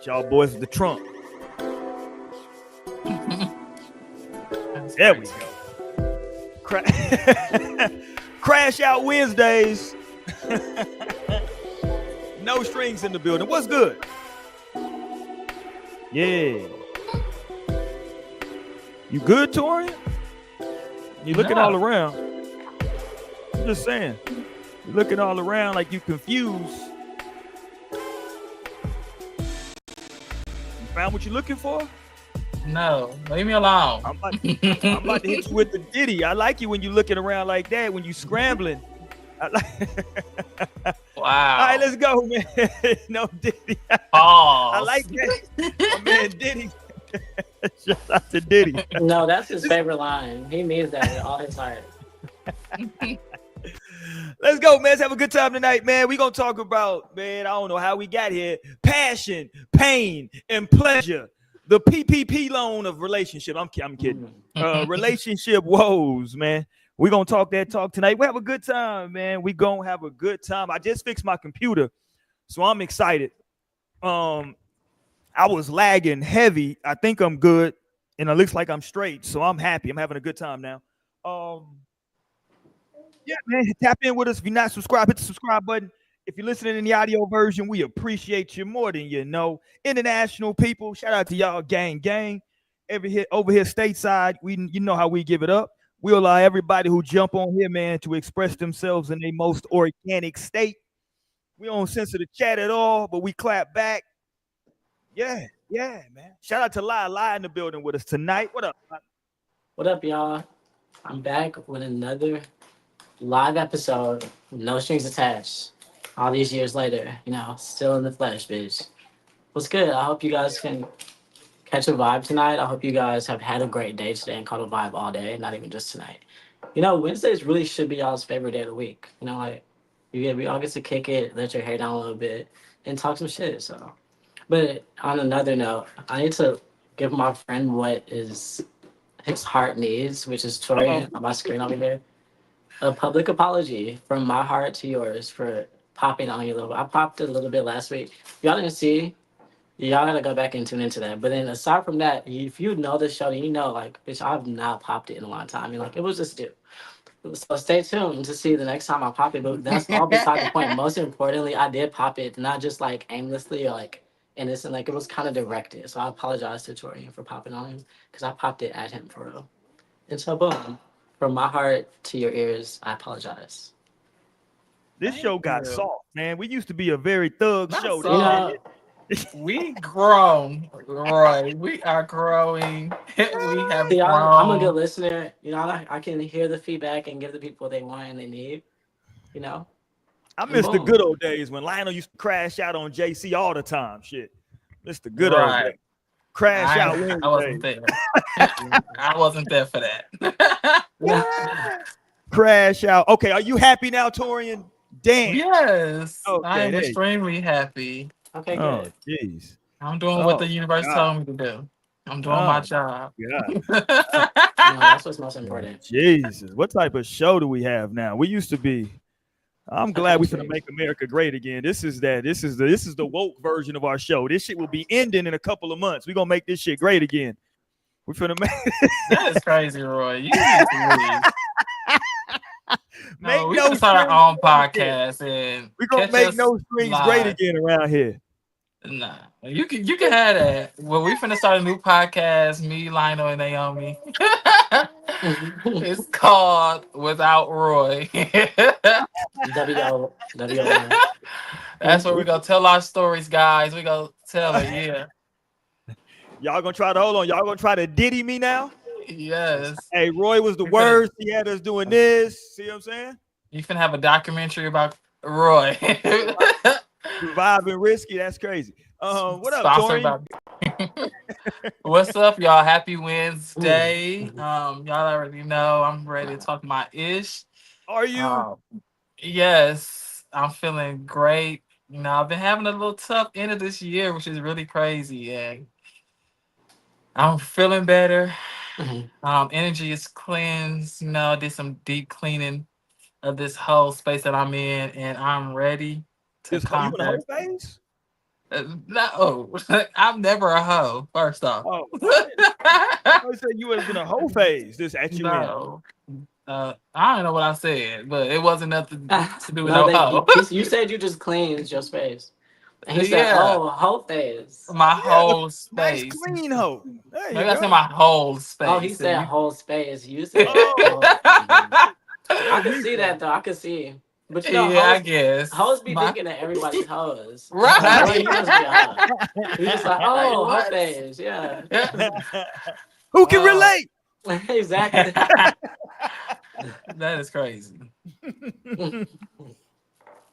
Y'all boys with the trunk. There we go. Crash out Wednesdays. No strings in the building. What's good? Yeah. You good, Torian? You looking all around. I'm just saying. You're looking all around like you confused. You found what you're looking for? No, leave me alone. I'm about to hit you with the ditty. I like you when you looking around like that, when you scrambling. Wow. All right, let's go, man. No Diddy. I like that. My man Diddy. Shout out to Diddy. No, that's his favorite line. He means that with all his heart. Let's go, man. Let's have a good time tonight, man. We're going to talk about, man, I don't know how we got here. Passion, pain, and pleasure. The PPP loan of relationship. I'm kidding. Relationship woes, man. We're going to talk that talk tonight. We have a good time, man. We're going to have a good time. I just fixed my computer, so I'm excited. I was lagging heavy. I think I'm good, and it looks like I'm straight, so I'm happy. I'm having a good time now. Yeah, man, tap in with us. If you're not subscribed, hit the subscribe button. If you're listening in the audio version, we appreciate you more than you know. International people, shout out to y'all, gang. Over here stateside, you know how we give it up. We allow everybody who jump on here, man, to express themselves in their most organic state. We don't censor the chat at all, but we clap back. Yeah, man. Shout out to Lai in the building with us tonight. What up? What up, y'all? I'm back with another live episode, no strings attached. All these years later, still in the flesh, bitch. What's good? I hope you guys can catch a vibe tonight. I hope you guys have had a great day today and caught a vibe all day, not even just tonight. Wednesdays really should be y'all's favorite day of the week. We all get to kick it, let your hair down a little bit, and talk some shit. So, but on another note, I need to give my friend what his heart needs, which is Torian on my screen over here. A public apology from my heart to yours for popping on you a little bit. I popped it a little bit last week. Y'all didn't see. Y'all gotta go back and tune into that. But then aside from that, if you know the show, then bitch, I've not popped it in a long time. It was just due. So stay tuned to see the next time I pop it. But that's all beside the point. Most importantly, I did pop it, not just aimlessly or innocent. It was kind of directed. So I apologize to Torian for popping on him because I popped it at him for real. And so boom. From my heart to your ears, I apologize. This show got soft, man. We used to be a very thug show. We grown, Roy. We are growing. We have grown. I'm a good listener. I can hear the feedback and give the people what they want and they need. I miss the good old days when Lionel used to crash out on JC all the time. Shit, miss the good old days. Crash out. I wasn't there. I wasn't there for that. Crash out. Okay, are you happy now, Torian? Damn. Yes. Okay, I am extremely happy. Okay, good. Oh, jeez. I'm doing what the universe told me to do. I'm doing my job. Yeah. That's what's most important. Jesus. What type of show do we have now? We used to be. I'm glad we're gonna make America great again. This is the woke version of our show. This shit will be ending in a couple of months. We're gonna make this shit great again. We're finna make that is crazy, Roy. You need to leave. We can start our own podcast and we're gonna make No Strings great again around here. Nah, you can have that. Well, we finna start a new podcast, me, Lionel, and Naomi. It's called Without Roy. W. That's where we gonna tell our stories, guys. We gonna tell it, yeah. Y'all gonna try to hold on. Y'all gonna try to Diddy me now? Yes. Hey, Roy was the worst. He had us doing this. See what I'm saying? You finna have a documentary about Roy. Surviving risky. That's crazy. What up, Tori? What's up, y'all? Happy Wednesday. Y'all already know I'm ready to talk my ish. Are you? Yes, I'm feeling great. I've been having a little tough end of this year, which is really crazy. And I'm feeling better. Energy is cleansed. Did some deep cleaning of this whole space that I'm in, and I'm ready to conquer. You in the whole phase? No, I'm never a hoe. First off, Oh, I said you was in a whole phase. This at you in. no. I don't know what I said, but it wasn't nothing to do with No, no hoe. you said you just cleaned your space. And he said, Yeah, "Oh, whole phase." my Yeah, a whole nice space. clean hoe. There you Maybe I go. said my whole Oh, he space. said And you... whole space. You said Oh, whole. I there's can me see for that though. I can see. But you know, yeah, I hoes guess be my thinking that everybody's hoes. Boy, right. you must be a hoe. You just like, Like oh, whole what? phase. Yeah. Who can Oh, relate? Exactly. that is crazy.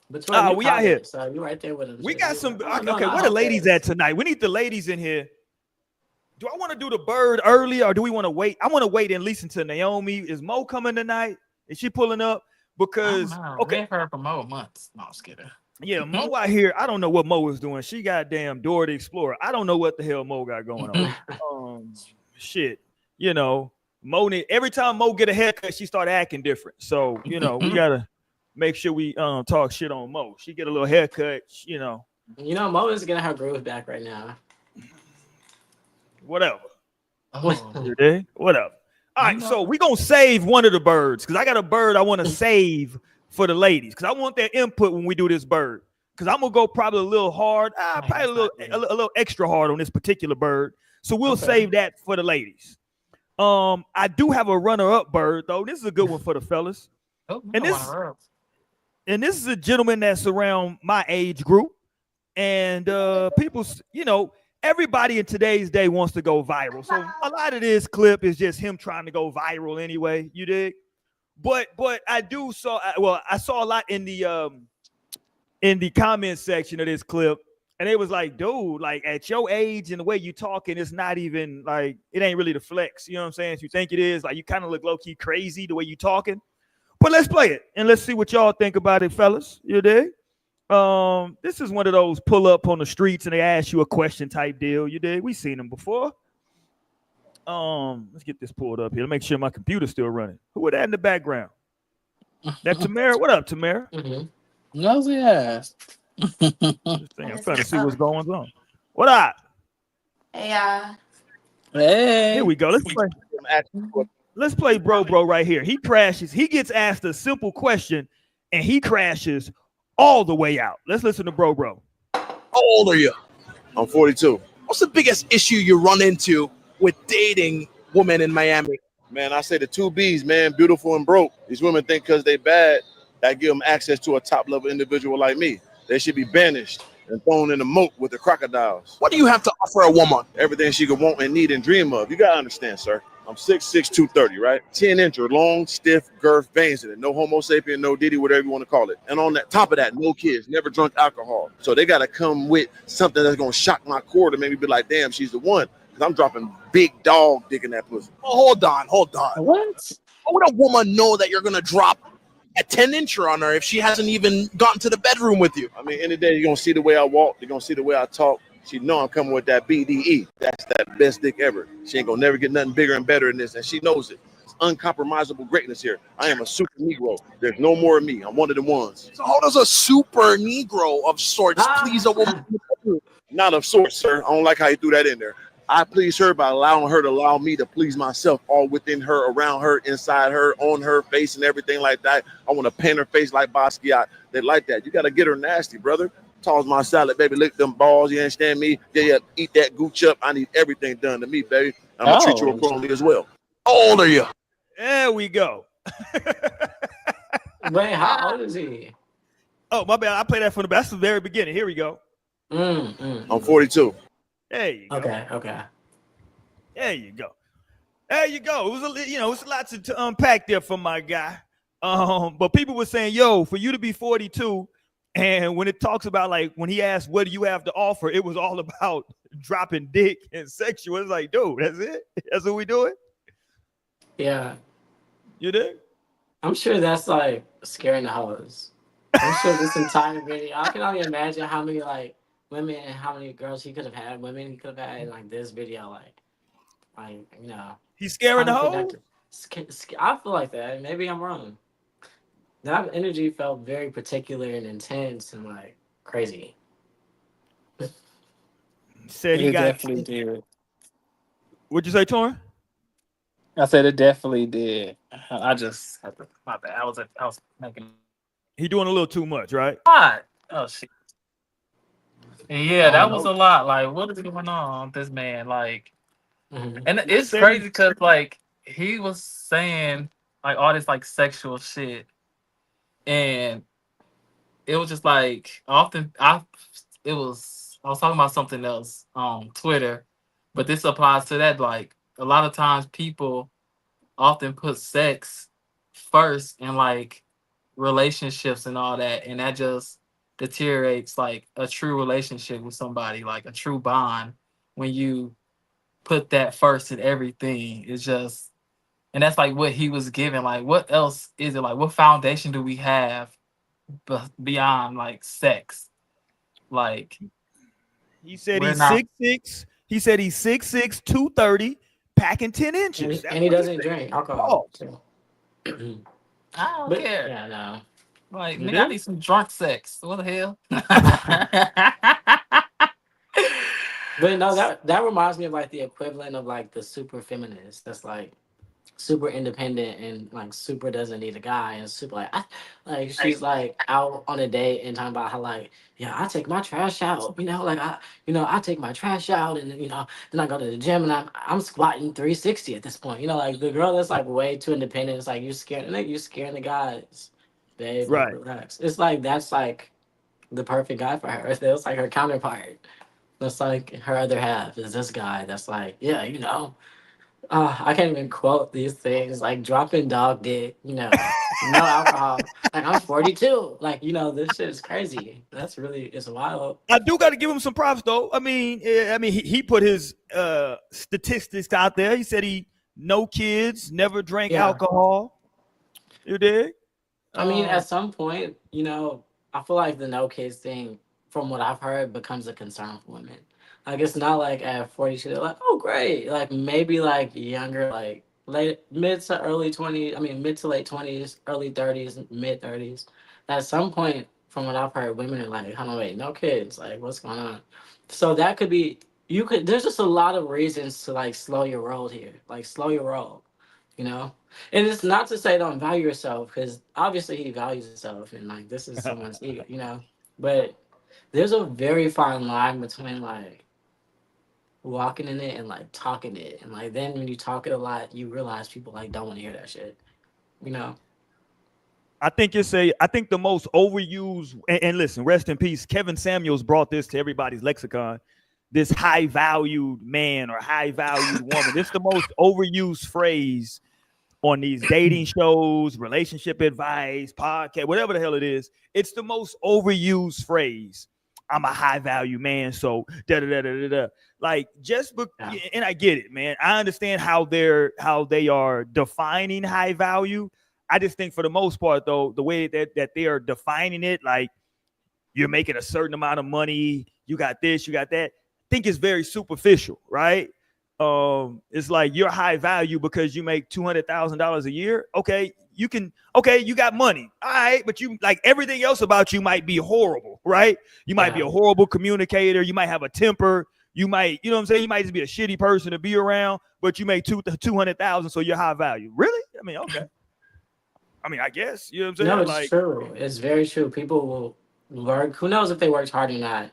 But Troy, you We out caught here. it. So you right there with him. We Shit. got You some. like, oh no, Okay, not where the whole ladies at phase. tonight? We need the ladies in here. Do I want to do the bird early or do we want to wait? I want to wait and listen to Naomi. Is Mo coming tonight? Is she pulling up? I don't Because know. We okay, ain't heard from Mo in months. No, I'm just kidding. yeah, Mo out here. I don't know what Mo is doing. She got damn Dora the Explorer. I don't know what the hell Mo got going on. Shit, you know, every time Mo get a haircut, she start acting different. So you know, we gotta make sure we talk shit on Mo. She get a little haircut, you know. You know, Mo is getting her groove back right now. Whatever. Oh, You dig? Whatever. All you right, so know, we gonna save one of the birds because I got a bird I want to save for the ladies because I want their input when we do this bird. Because I'm gonna go probably a little hard, man, probably that's not a good. little extra hard on this particular bird. So we'll Okay. save that for the ladies. I do have a runner-up bird though. This is a good one for the fellas. Oh, And I want this her up. and this is a gentleman that's around my age group. And people, you know, everybody in today's day wants to go viral. So a lot of this clip is just him trying to go viral anyway. You dig? But I saw a lot in the comment section of this clip, and it was like, dude, like at your age and the way you talking, it's not even like it ain't really the flex. You know what I'm saying? If you think it is, like you kind of look low key crazy the way you talking. But let's play it and let's see what y'all think about it, fellas. You dig? This is one of those pull up on the streets and they ask you a question type deal. You dig? We seen them before. Let's get this pulled up here. Make sure my computer's still running. Who that in the background? That Tamara. What up, Tamara? Mm-hmm. Nosy ass. I'm trying to see what's going on. What up? Yeah. Hey. Here we go. Let's play bro right here. He crashes. He gets asked a simple question and he crashes all the way out. Let's listen to bro. How old are you? I'm 42. What's the biggest issue you run into with dating women in Miami? Man, I say the two B's, man, beautiful and broke. These women think because they bad, that give them access to a top level individual like me. They should be banished and thrown in the moat with the crocodiles. What do you have to offer a woman? Everything she could want and need and dream of. You gotta understand, sir. I'm 6'6", 230, right? 10-incher, long, stiff, girth, veins in it. No homo sapien, no diddy, whatever you want to call it. And on that top of that, no kids, never drunk alcohol. So they got to come with something that's going to shock my core to make me be like, damn, she's the one. Because I'm dropping big dog dick in that pussy. Oh, hold on. What? How would a woman know that you're going to drop a 10-incher on her if she hasn't even gotten to the bedroom with you? I mean, in the day, you're going to see the way I walk. You're going to see the way I talk. She know I'm coming with that BDE. That's that best dick ever. She ain't gonna never get nothing bigger and better than this, and she knows it. It's uncompromisable greatness here. I am a super Negro. There's no more of me. I'm one of the ones. So how does a super Negro of sorts please a woman? Not of sorts, sir. I don't like how you threw that in there. I please her by allowing her to allow me to please myself, all within her, around her, inside her, on her face, and everything like that. I want to paint her face like Basquiat. They like that. You got to get her nasty, brother. Toss my salad, baby. Lick them balls. You understand me? Yeah. Eat that gooch up. I need everything done to me, baby. I'm gonna treat you accordingly as well. How old are you? There we go. Wait, how old is he? Oh, my bad. I played that from that's the very beginning. Here we go. I'm 42. There you go. Okay. There you go. There you go. It was it's a lot to unpack there for my guy. But people were saying, yo, for you to be 42. And when it talks about like when he asked, what do you have to offer? It was all about dropping dick and sexual. It's like, dude, that's it? That's what we doing? Yeah. You did? I'm sure that's like scaring the hoes. I'm sure this entire video, I can only imagine how many like women and how many girls he could have had, women he could have had in like this video, like you know. He's scaring the hoe? I feel like that. Maybe I'm wrong. That energy felt very particular and intense and like crazy. Said he It got. definitely did. What'd you say, Torn? I said it definitely did. I just my bad. I was making He doing a little too much, right? a lot. Oh shit. Yeah, I don't that was know. a lot. Like, what is going on with this man? Like, Mhm. and it's Said crazy because like he was saying like all this like sexual shit, and it was just like often I was talking about something else on Twitter, but this applies to that. Like a lot of times people often put sex first in like relationships and all that, and that just deteriorates like a true relationship with somebody, like a true bond when you put that first in everything. It's just, and that's like what he was given. Like, what else is it? Like, what foundation do we have beyond like sex? Like, he said we're he's not. 6'6". He said he's 6'6", 230, packing 10 And inches. he, That's and he what he doesn't said. drink alcohol. Oh, So. I don't But care. yeah, no. Like, you nigga, I did? need some drunk sex. What the hell? But no, that reminds me of like the equivalent of like the super feminist. That's like super independent and like super doesn't need a guy and super like she's like out on a date and talking about how like yeah I take my trash out, like I take my trash out, and then I go to the gym and I'm squatting 360 at this point, like the girl that's like way too independent. It's like you scaring the guys, babe, like Right. relax. It's like that's like the perfect guy for her. It's like her counterpart. That's like her other half is this guy that's like, yeah, I can't even quote these things like dropping dog dick, no alcohol. Like I'm 42. Like, this shit is crazy. It's wild. I do got to give him some props though. He put his statistics out there. He said he no kids, never drank Yeah. alcohol. You dig? I mean, Um, at some point, I feel like the no kids thing, from what I've heard, becomes a concern for women. Like, it's not like at 42, they're like, oh, great. Like, maybe like younger, like mid to early 20s, I mean, mid to late 20s, early 30s, mid 30s. At some point, from what I've heard, women are like, hold on, wait, no kids. Like, what's going on? So that could be, there's just a lot of reasons to like slow your roll here. Like, slow your roll, you know? And it's not to say don't value yourself, because obviously he values himself, and like this is someone's ego. But there's a very fine line between like walking in it and like talking it, and like then when you talk it a lot, you realize people like don't want to hear that shit. You know? I think I think the most overused, and listen, rest in peace. Kevin Samuels brought this to everybody's lexicon. This high valued man or high valued woman. It's the most overused phrase on these dating shows, relationship advice, podcast, whatever the hell it is. It's the most overused phrase. I'm a high value man, so da da da da da. Like Yeah. and I get it, man. I understand how they are defining high value. I just think for the most part, though, the way that they are defining it, like you're making a certain amount of money, you got this, you got that. I think it's very superficial, right? It's like you're high value because you make $200,000 a year. Okay, you got money, all right, but you like everything else about you might be horrible, right? You might be Yeah. a horrible communicator. You might have a temper. You might, what I'm saying? You might just be a shitty person to be around, but you make 200,000, so you're high value. Really? I mean, okay. I mean, I guess you know what I'm No, saying. it's Like, true. It's very true. People will work. Who knows if they worked hard or not?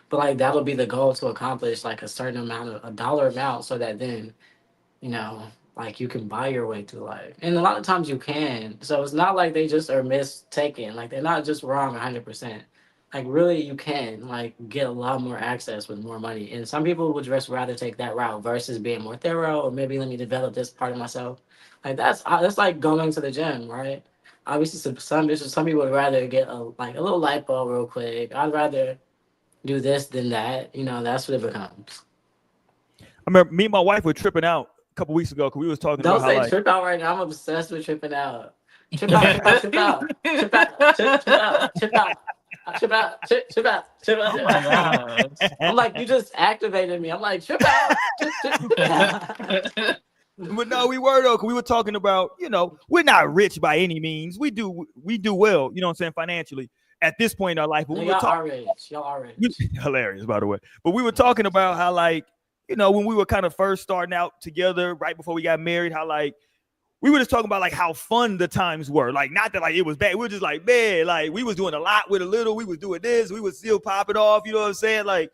But like that'll be the goal to accomplish like a certain amount of a dollar amount, so that then you know, like you can buy your way through life. And a lot of times you can. So it's not like they just are mistaken. Like they're not just wrong 100%. Like really you can like get a lot more access with more money. And some people would just rather take that route versus being more thorough, or maybe let me develop this part of myself. Like that's like going to the gym, right? Obviously some people would rather get a little lipo real quick. I'd rather do this than that. That's what it becomes. I remember me and my wife were tripping out a couple weeks ago because we was talking Don't about how say like trip out right now. I'm obsessed with tripping out. Trip out, trip out, trip out, trip out, trip out, trip out, trip out, trip out, trip out, Oh trip my out. gosh. I'm like, you just activated me. I'm like, trip out, trip out. But no, we were though, because we were talking about, we're not rich by any means. We do well, you know what I'm saying, financially at this point in our life. But we were talking. Y'all are rich. Hilarious, by the way. But we were talking about how, like, when we were kind of first starting out together, right before we got married, how like we were just talking about like how fun the times were. Like, not that like it was bad. We were just like, man, like we was doing a lot with a little. We was doing this. We was still popping off. You know what I'm saying? Like.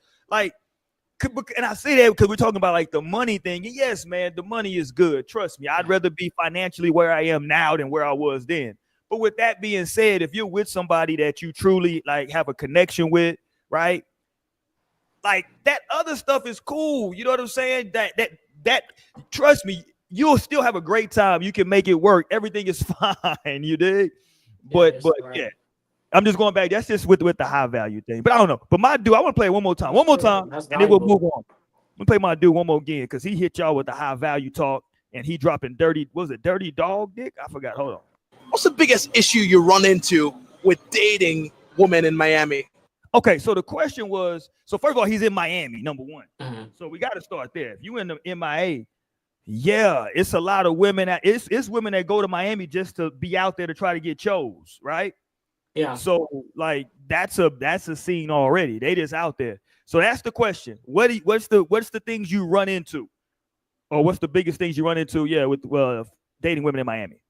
And I say that because we're talking about like the money thing. And yes, man, the money is good. Trust me. I'd rather be financially where I am now than where I was then. But with that being said, if you're with somebody that you truly like have a connection with, right? Like that other stuff is cool. You know what I'm saying? That trust me, you'll still have a great time. You can make it work. Everything is fine. You dig? But yeah. I'm just going back. That's just with the high value thing. But I don't know. But my dude, I want to play it one more time, and then we'll move on. We'll play my dude one more again because he hit y'all with the high value talk, and he dropping dirty. Was it dirty dog dick? I forgot. Hold on. What's the biggest issue you run into with dating women in Miami? Okay, so the question was, so first of all, he's in Miami, number one. Mm-hmm. So we got to start there. If you in the MIA, yeah, it's a lot of women. It's women that go to Miami just to be out there to try to get chose, right? Yeah. So like that's a scene already. They just out there. So that's the question. What's the things you run into, or what's the biggest things you run into? Yeah, with dating women in Miami.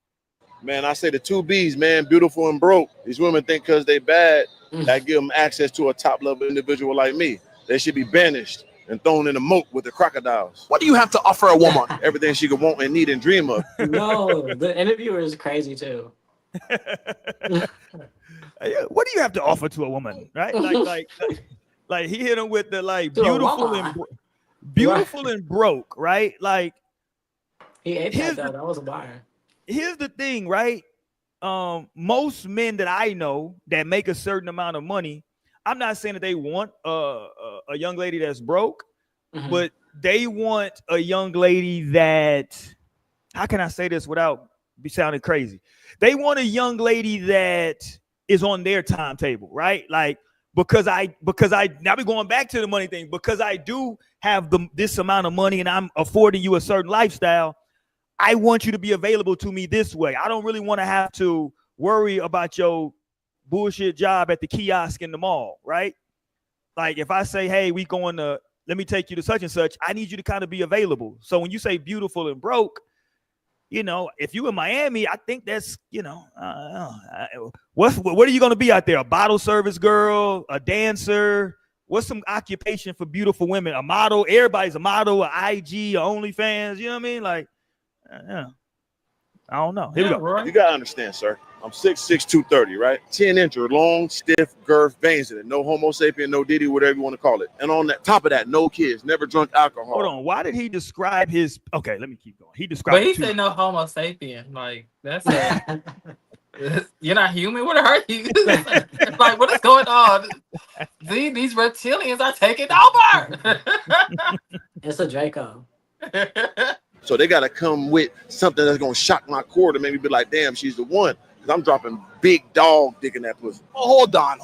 Man, I say the two B's, man, beautiful and broke. These women think because they bad, that give them access to a top level individual like me. They should be banished and thrown in a moat with the crocodiles. What do you have to offer a woman? Everything she could want and need and dream of. No, the interviewer is crazy too. What do you have to offer to a woman, right? Like he hit him with the like beautiful and broke, right? Like he ate that. That was a buyer. Here's the thing, right? Most men that I know that make a certain amount of money, I'm not saying that they want a young lady that's broke, but they want a young lady that, how can I say this without sounding crazy? They want a young lady that is on their timetable, right? Like, because I now we're going back to the money thing, because I do have this amount of money and I'm affording you a certain lifestyle, I want you to be available to me this way. I don't really want to have to worry about your bullshit job at the kiosk in the mall, right? Like if I say, hey, let me take you to such and such, I need you to kind of be available. So when you say beautiful and broke, if you in Miami, I think that's, what are you going to be out there? A bottle service girl, a dancer? What's some occupation for beautiful women? A model? Everybody's a model, a IG, a OnlyFans. You know what I mean? Like, I don't know. Here we go. Right. You got to understand, sir. I'm 6'6", 230, right? 10-incher, long, stiff, girth, veins in it. No homo sapien, no diddy, whatever you want to call it. And on that top of that, no kids, never drunk alcohol. Hold on. Why did he describe his? Okay, let me keep going. He described. But he said no homo sapien. Like that's you're not human. What are you? Like what is going on? These reptilians are taking over. It's a Draco. So they got to come with something that's going to shock my core to make me be like, damn, she's the one. Because I'm dropping big dog dick in that pussy. Oh, hold on.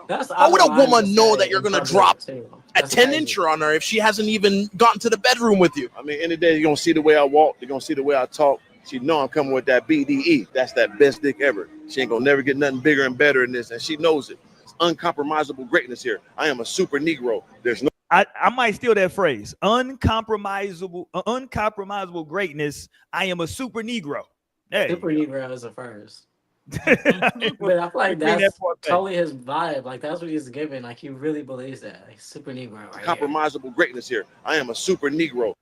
How would a woman know that you're going to drop a 10-incher on her if she hasn't even gotten to the bedroom with you? I mean, in the day, you're going to see the way I walk. You're going to see the way I talk. She know I'm coming with that BDE. That's that best dick ever. She ain't going to never get nothing bigger and better than this. And she knows it. It's uncompromisable greatness here. I am a super Negro. There's no. I might steal that phrase. Uncompromisable greatness. I am a super Negro. Hey. Super Negro is a first. But I feel like that's totally his vibe. Like that's what he's giving. Like he really believes that. Like super Negro. Right Compromisable greatness here. I am a super Negro.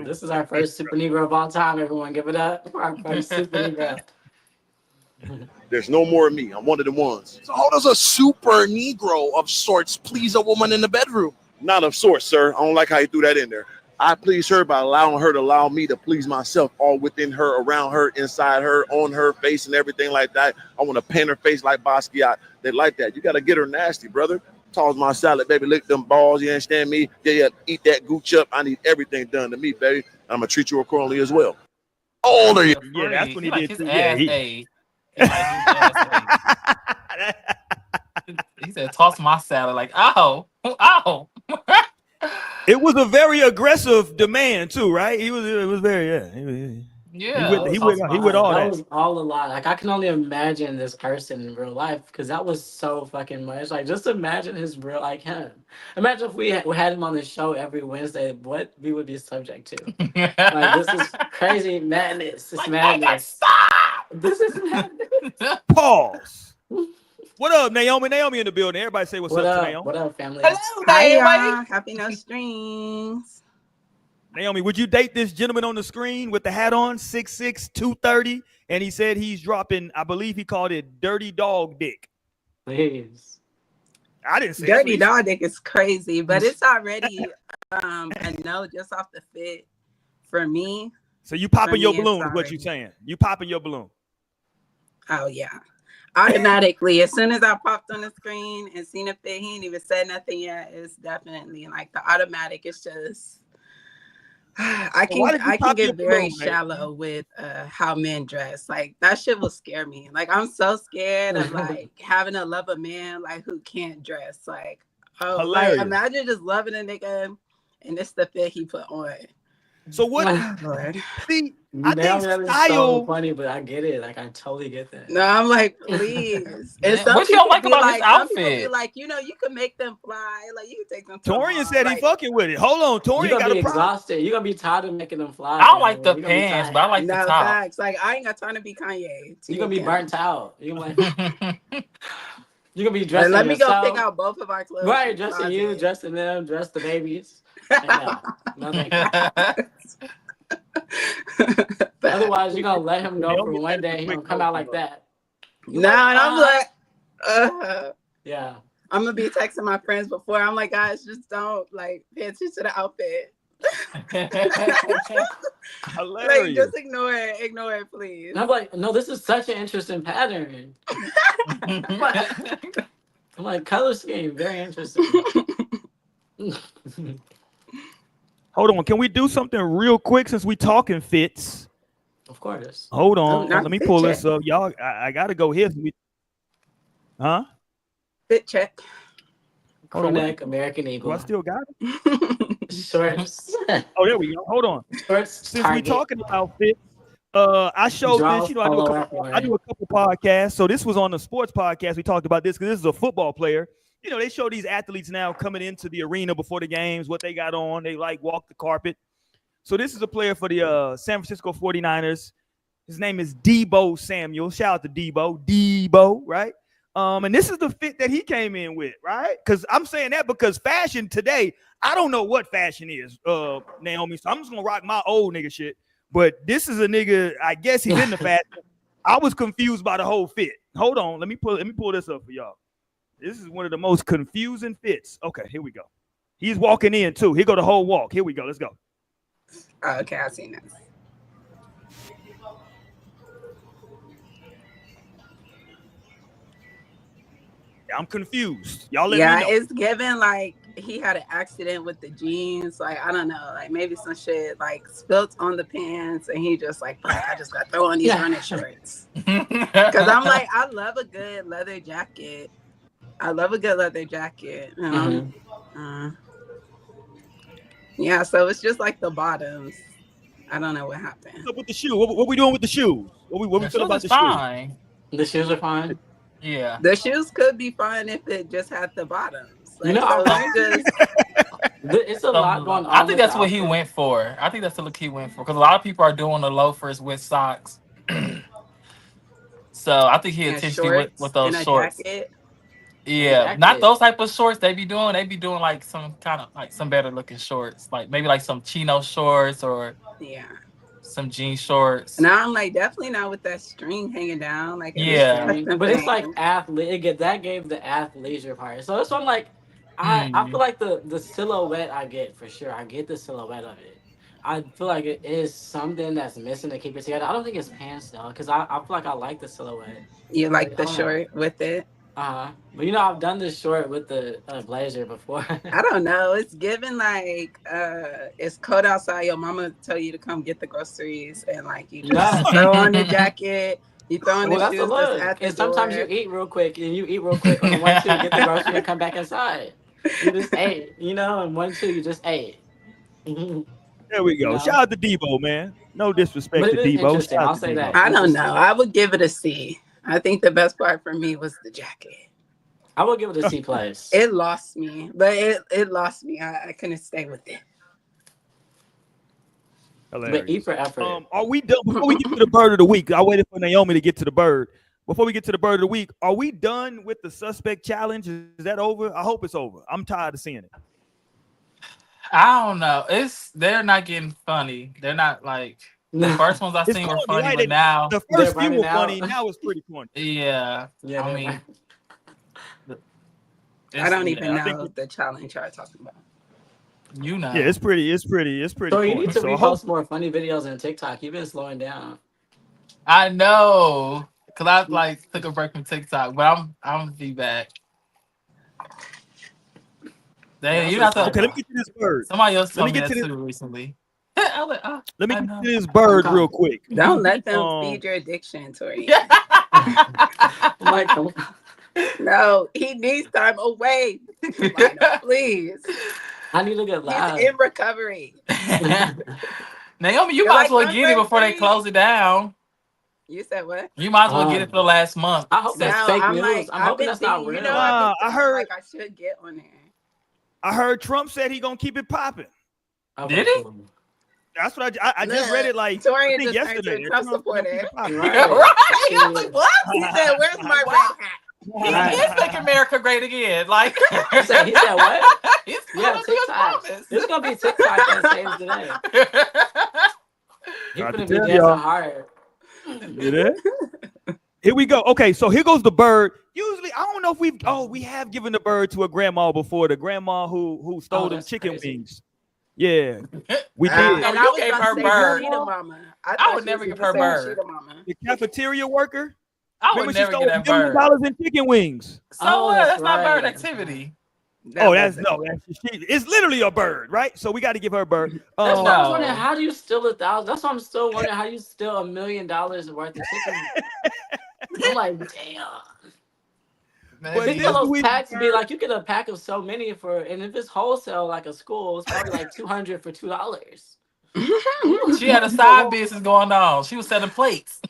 This is our first super Negro of all time. Everyone, give it up. Our first super Negro. There's no more of me. I'm one of the ones. So how does a super Negro of sorts please a woman in the bedroom? Not of sorts, sir. I don't like how you threw that in there. I please her by allowing her to allow me to please myself, all within her, around her, inside her, on her face and everything like that. I want to paint her face like Basquiat. They like that. You got to get her nasty, brother. Toss my salad, baby. Lick them balls. You understand me? Yeah, eat that gooch up. I need everything done to me, baby. I'm going to treat you accordingly as well. How old are you? Yeah, that's when he like did. His Yeah, he said, toss my salad. Like, ow. It was a very aggressive demand too, right? It was very Yeah. He with all That that. was all a lot. Like I can only imagine this person in real life because that was so fucking much. Like just imagine his real like him. Imagine if we had him on the show every Wednesday, what we would be subject to. Like this is crazy madness. It's madness. Stop! This is madness. Pause. What up, Naomi? Naomi in the building. Everybody say what's What up to up? Naomi. What up, family? Hello, Hi, Naomi. y'all. Happy No Strings. Naomi, would you date this gentleman on the screen with the hat on, 6'6", 230? And he said he's dropping, I believe he called it dirty dog dick. Please. I didn't say Dirty it. dog dick is crazy, but it's already a no just off the fit for me. So you popping For your me, it's balloon is what already- you saying. You popping your balloon. Oh yeah. Automatically, as soon as I popped on the screen and seen a fit, he ain't even said nothing yet. It's definitely like the automatic. It's just I Why did you can pop your get very balloon, man? shallow with how men dress. Like that shit will scare me. Like I'm so scared of like having to love a man like who can't dress. Like oh, Hilarious. like imagine just loving a nigga and it's the fit he put on. So what? Oh, Lord. See, I think That is so style. funny, but I get it. Like I totally get that. No, I'm like, please. And Man, some what you people don't like be about like, his some people be outfit? like, you know, you can make them fly. Like you can take them to the Torian mall. said he Like, fucking with it. Hold on, You're Torian gonna got be a problem. exhausted. You're gonna be tired of making them fly. I don't like the You're gonna be pants, tired. but I like the no top. facts. Like I ain't got time to be Kanye. You're gonna be burnt out. You're gonna, you're gonna be Like, dressing let me yourself. go pick out both of our clothes. Right, from the dressing you, closet. dressing them, dress the babies. No, thank you. Otherwise, you're gonna let him go for one day. He's gonna come out like that. You No, like, and I'm like, yeah. I'm gonna be texting my friends before. I'm like, guys, just don't like pay attention to the outfit. Hilarious. Like, just ignore it, please. And I'm like, no, this is such an interesting pattern. I'm like, color scheme, very interesting. Hold on, can we do something real quick since we talking fits? Of course. Hold on, not let me fit pull check. this up, y'all. I gotta go here. Huh? Fit check. Hold on, Crew-neck, American Do Eagle. I still got it? Shorts. Oh, there we go. Hold on. Shorts. Since Target. we talking about fits, I showed Draws, this. You know, polo I do a couple podcasts. So this was on the sports podcast. We talked about this because this is a football player. You know, they show these athletes now coming into the arena before the games, what they got on. They like walk the carpet. So this is a player for the San Francisco 49ers. His name is Deebo Samuel. Shout out to Deebo, right? And this is the fit that he came in with, right? Because I'm saying that because fashion today, I don't know what fashion is, Naomi. So I'm just gonna rock my old nigga shit. But this is a nigga, I guess he's in the fashion. I was confused by the whole fit. Hold on, let me pull this up for y'all. This is one of the most confusing fits. Okay, here we go. He's walking in too. Here go the whole walk. Here we go. Let's go. Oh, okay, I've seen this. I'm confused. Y'all let me know. It's given like he had an accident with the jeans. Like I don't know, like maybe some shit like spilt on the pants, and he just like, I just got to throw on these running shorts. Because I'm like, I love a good leather jacket. Yeah, so it's just like the bottoms. I don't know what happened. What's up with the shoe? What we doing with the shoes? What we feel about the shoes? fine. The shoes are fine. Yeah. The shoes could be fine if it just had the bottoms. Like, You know, so you just It's a lot going on. I think with that's the what he outfit. went for. I think that's the look he went for because a lot of people are doing the loafers with socks. So I think he and intentionally shorts went with those and a shorts. jacket. Yeah, Jacket. not those type of shorts they be doing. They be doing like some kind of like some better looking shorts, like maybe like some chino shorts or Yeah. some jean shorts. And I'm like, definitely not with that string hanging down. Like, Yeah. But it's like athlete. That gave the athleisure part. So that's what I'm like. I feel like the silhouette I get for sure. I get the silhouette of it. I feel like it is something that's missing to keep it together. I don't think it's pants though, because I feel like I like the silhouette. you like the I don't know. short with it. But you know, I've done this short with the blazer before. I don't know. It's given like it's cold outside. Your mama tell you to come get the groceries, and like you just throw on the jacket. You throw on Well, the that's a shoes look. that's at the And sometimes door. you eat real quick, and you eat real quick on the 1-2, get the grocery, and come back inside. You just ate, you know, and 1, 2, you just ate. There we go. No. Shout out to Debo, man. No disrespect But to it is Debo. interesting. Shout out I'll to say Debo. that. I don't know. Interesting. I would give it a C. I think the best part for me was the jacket. I will give it a C plus. It lost me, but it lost me. I couldn't stay with it. Hilarious. But E for effort. Are we done before we get to the bird of the week? I waited for Naomi to get to the bird. Before we get to the bird of the week, are we done with the suspect challenge? Is that over? I hope it's over. I'm tired of seeing it. I don't know. They're not getting funny. They're not like the first ones I It's seen were corny, funny, right? but now The They're first few running were funny. out. Now it's pretty corny. yeah. Yeah, I they're mean, I don't even I think know the challenge you're talking about. You know. Yeah, it's pretty So corny. you need to So repost more funny videos on TikTok. You've been slowing down. I know. Cause I like took a break from TikTok, but I'm gonna be back. Dang, you got to. okay, let me get to this bird. Somebody else Let me told me get that to this. too recently. I was like, oh, Let me I get know. to this bird real quick. Don't let them feed your addiction, Tori. Like, No, he needs time away. Lionel, please. I need to get He's loud. in recovery. Naomi, you You're might like, as well I'm get it before they free. close it down. You said what? You might as well get it for the last month. I hope that's No, fake I'm news. like, I'm I've hoping been that's not thinking, real. you know, I've been I heard- like I should get on there. I heard Trump said he gonna keep it popping. Okay, Did he? cool. That's what I just read it like Tori I think just turned yesterday. to a Trump Trump gonna keep supporter. it popping. Right. Yeah, right. I was like, what? He said, "Where's my red hat?" He is making America great again. Like He said what? He's Yeah, gonna do his TikTok. promise. It's gonna be TikTok that saves the day. He's Got to gonna be tell dancing y'all. hard. You there? Here we go. Okay, so here goes the bird. Usually, I don't know if we have given the bird to a grandma before. The grandma who stole them that's chicken crazy. wings. Yeah, we did. Oh, And you I was gave gonna her say bird. Cheetah Mama. I thought would she never was give gonna her say bird. Cheetah Mama. The cafeteria worker. I would Remember she never stole get $1 that million bird. in chicken wings. So Oh, what? that's That's not bird right. activity. That's it's literally a bird, right? So we got to give her a bird. That's what I was No. wondering. How do you steal 1,000? That's what I'm still wondering. How you steal $1 million worth of chicken? I'm like, damn. Man, But Think this of those week- packs be like, you get a pack of so many for, and if it's wholesale like a school, it's probably like 200 for $2. she had a side business going on. She was selling plates.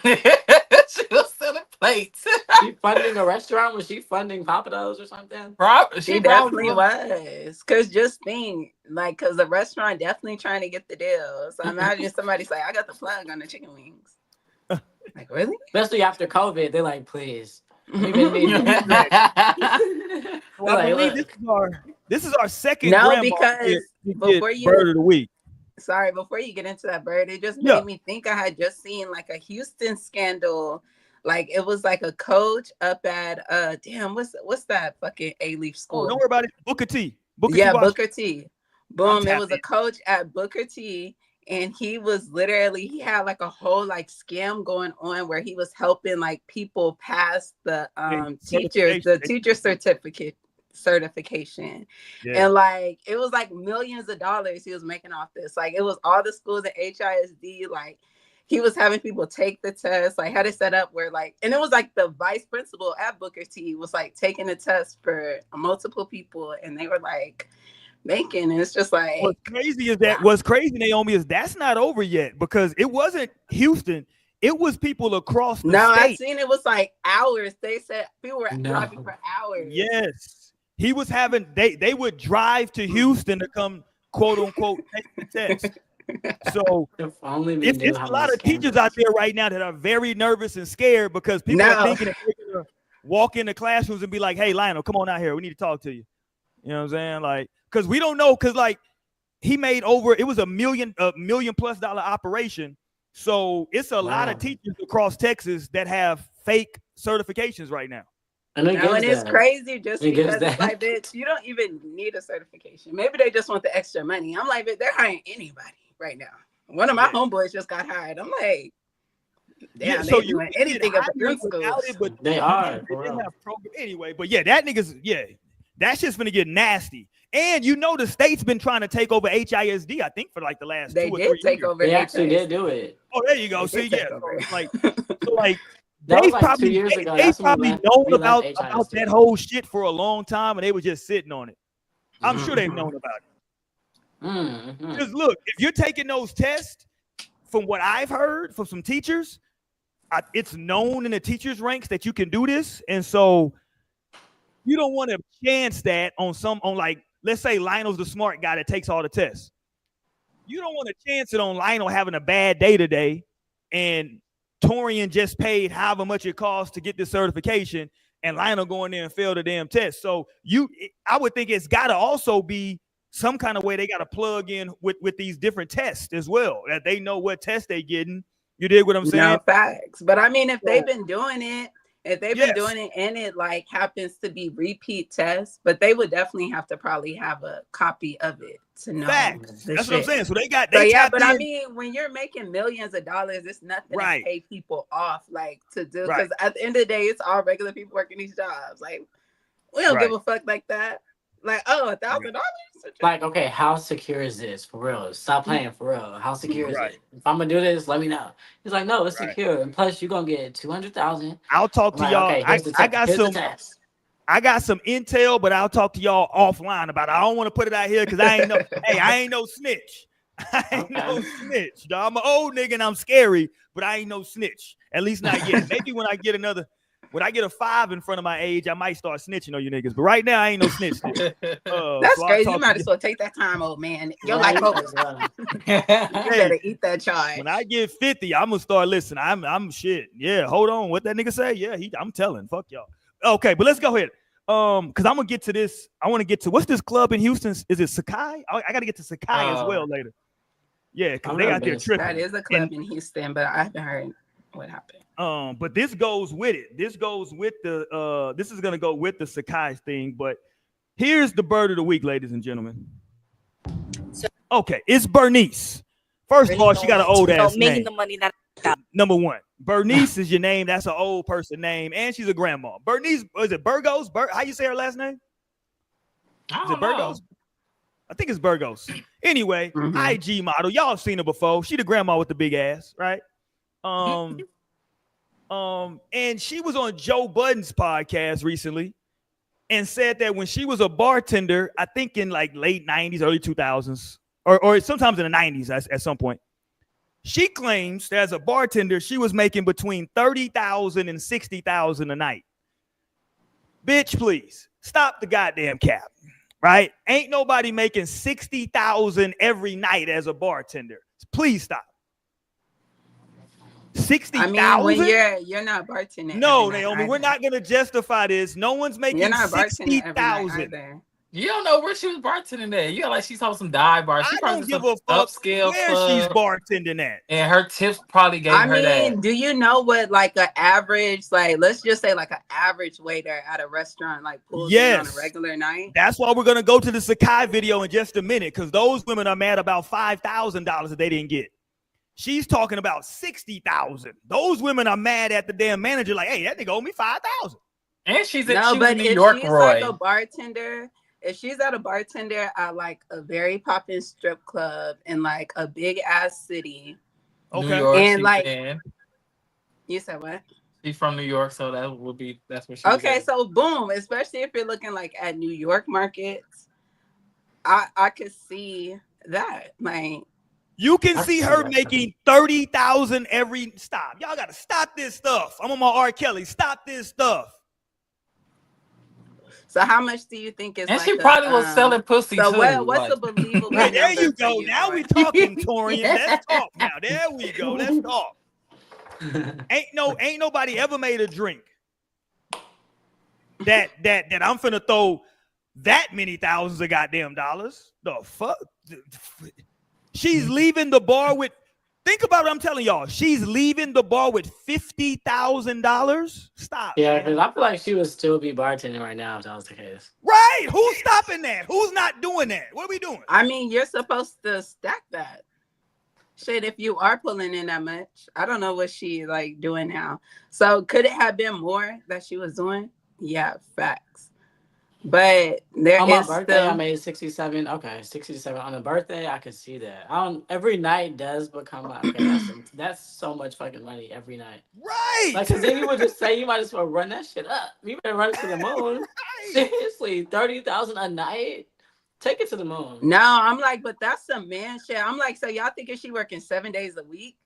She was selling plates. She funding a restaurant? Was she funding Papados or something? She definitely was. Cause just think, like, cause the restaurant definitely trying to get the deal. So imagine somebody's like, I got the plug on the chicken wings. Like, really? Especially after COVID, they're like, please. We've been needing Well, I Like, believe this is our second No, grandma because to get before you- bird of the week. Sorry, before you get into that bird, it just Yeah. made me think I had just seen like a Houston scandal. Like it was like a coach up at what's that fucking A-Leaf school? Oh, don't worry about it. Booker T. Yeah, Washington. Booker T. Boom. It was a tapped coach at Booker T. And he was literally, he had like a whole like scam going on where he was helping like people pass the teacher certification. Yeah. And like it was like millions of dollars he was making off this. Like it was all the schools at HISD, like he was having people take the test, like had it set up where like, and it was like the vice principal at Booker T was like taking a test for multiple people, and they were like making, and it's just like What's crazy, Naomi, is that's not over yet, because it wasn't Houston. It was people across the no, I state. seen it was like hours. They said people were driving for hours. Yes. He was having they would drive to Houston to come quote unquote take the test. So if only we knew it's how a lot much of teachers scammers- out there right now that are very nervous and scared because people are thinking that they're gonna walk into classrooms and be like, hey, Lionel, come on out here. We need to talk to you. You know what I'm saying? Like, because we don't know, because like he made it was $1 million+ operation. So it's a lot of teachers across Texas that have fake certifications right now. And it's crazy just because it's that. like, bitch, you don't even need a certification. Maybe they just want the extra money. I'm like, bitch, they're hiring anybody right now. One of my homeboys just got hired. I'm like, damn, so they you doing anything up at them schools. But they are. They didn't have program anyway. But yeah, that shit's gonna get nasty. And you know the state's been trying to take over HISD, I think, for like the last 2 or 3 years. They actually did do it. Oh, there you go. See, yeah. Like that they was like 2 years ago. They That's when probably we known left about HISD. that whole shit for a long time, and they were just sitting on it. I'm sure they've known about it. Mm-hmm. Because look, if you're taking those tests, from what I've heard from some teachers, it's known in the teachers' ranks that you can do this, and so you don't want to chance that on like, let's say Lionel's the smart guy that takes all the tests. You don't want to chance it on Lionel having a bad day today, and Torian just paid however much it costs to get this certification, and Lionel going there and fail the damn test. So I would think it's got to also be some kind of way they got to plug in with these different tests as well, that they know what test they getting. You dig what I'm saying? No, facts. But I mean, if they've been doing it, and it like happens to be repeat tests, but they would definitely have to probably have a copy of it to know. Facts. That's what I'm saying. So they I mean, when you're making millions of dollars, it's nothing to pay people off like to do, because at the end of the day, it's all regular people working these jobs. Like, we don't give a fuck like that. Like, oh, $1,000. Like, okay, how secure is this for real? Stop playing for real. How secure is it? If I'm gonna do this, let me know. He's like, no, it's secure, and plus you're gonna get 200,000. I'll talk to y'all. Okay, I got some intel, but I'll talk to y'all offline about it. I don't want to put it out here because I ain't no. Hey, I ain't no snitch. I ain't no snitch. Dog. I'm an old nigga and I'm scary, but I ain't no snitch. At least not yet. Maybe when I get a 5 in front of my age, I might start snitching on you niggas. But right now, I ain't no snitch. That's crazy. You might as well take that time, old man. You're like, you better eat that charge. When I get 50, I'm gonna start listening. I'm shit. Yeah, hold on. What that nigga say? Yeah, I'm telling. Fuck y'all. Okay, but let's go ahead. Because I'm gonna get to this. I want to get to what's this club in Houston? Is it Sakai? I got to get to Sakai as well later. Yeah, because they got their trip. That is a club in Houston, but I haven't heard what happened. But this goes with it. This goes with the this is gonna go with the Sakai thing. But here's the bird of the week, ladies and gentlemen. Okay, it's Bernice. First of all, she got an old ass name. The money that Number one, Bernice is your name. That's an old person name, and she's a grandma. Bernice, is it Burgos? How you say her last name? Is it Burgos? I think it's Burgos. Anyway, IG model. Y'all have seen her before. She the grandma with the big ass, right? And she was on Joe Budden's podcast recently and said that when she was a bartender, I think in like late 90s, early 2000s, or sometimes in the 90s at some point, she claims that as a bartender, she was making between $30,000 and $60,000 a night. Bitch, please stop the goddamn cap, right? Ain't nobody making $60,000 every night as a bartender. Please stop. 60,000. I mean, when you're not bartending. No, Naomi, we're not gonna justify this. No one's making 60,000. You don't know where she was bartending at. You like she's on some dive bar. She I don't give a fuck upscale where club, she's bartending at. and her tips probably gave her that. I mean, do you know what like an average, like let's just say like an average waiter at a restaurant like pulls in on a regular night? That's why we're gonna go to the Sakai video in just a minute, because those women are mad about $5,000 that they didn't get. She's talking about 60,000. Those women are mad at the damn manager, like, hey, that nigga owe me 5,000. And she's no, she but was New York, she's Roy. like a bartender. If she's at a bartender at like a very poppin' strip club in like a big ass city, New York, and like you said what? She's from New York, so that's what she. Okay, so boom, especially if you're looking like at New York markets, I could see that like. You can see her making 30,000 every stop. Y'all gotta stop this stuff. I'm on my R. Kelly. Stop this stuff. So how much do you think is? And like she probably was selling pussy so too. What's the believable? There you go. Now we talking, Torian. Let's talk now. There we go. Let's talk. Ain't nobody ever made a drink that I'm finna throw that many thousands of goddamn dollars. The fuck. She's leaving the bar with, think about what I'm telling y'all. She's leaving the bar with $50,000. Stop. Yeah, because I feel like she would still be bartending right now if that was the case. Right. Who's stopping that? Who's not doing that? What are we doing? I mean, you're supposed to stack that. Shit, if you are pulling in that much, I don't know what she like doing now. So could it have been more that she was doing? Yeah, facts. But there on is my birthday, still... I made 67. Okay, 67 on a birthday. I could see that. Every night does become like, okay, that's so much fucking money every night. Right. Like, cause then you would just say you might as well run that shit up. You better run it to the moon. Seriously, 30,000 a night. Take it to the moon. No, I'm like, but that's some man shit. I'm like, so y'all thinking she working 7 days a week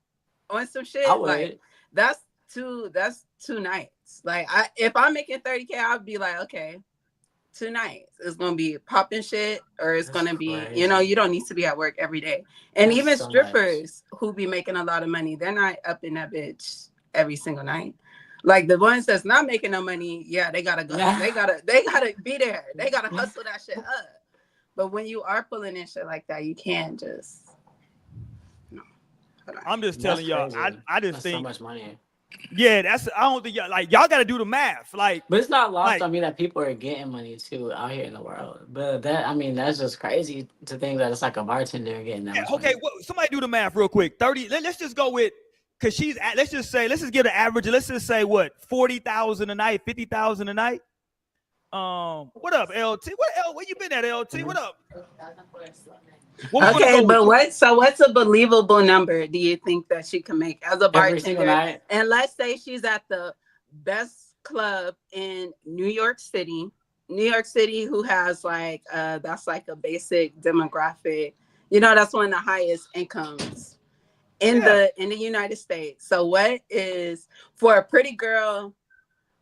on some shit? I would. Like, that's two nights. Like, if I'm making 30K, I'd be like, okay, 2 nights. It's gonna be popping shit, or it's gonna be, crazy. you know, you don't need to be at work every day. And That's even so strippers who be making a lot of money, they're not up in that bitch every single night. Like the ones that's not making no money, yeah, they gotta go. They gotta be there. They gotta hustle that shit up. But when you are pulling in shit like that, you can't just. No. I'm just telling y'all. I just that's think so much money. Yeah, I don't think y'all got to do the math. Like, but it's not lost on me that people are getting money too out here in the world. But that's just crazy to think that it's like a bartender getting that much okay, money. Somebody do the math real quick. 30. Let's just go with, because let's just get an average. Let's just say what, 40,000 a night, 50,000 a night. What up, LT? Where you been at, LT? What up? Okay, but what's a believable number do you think that she can make as a bartender? And let's say she's at the best club in New York City, who has like that's like a basic demographic. You know, that's one of the highest incomes in the United States. So what is for a pretty girl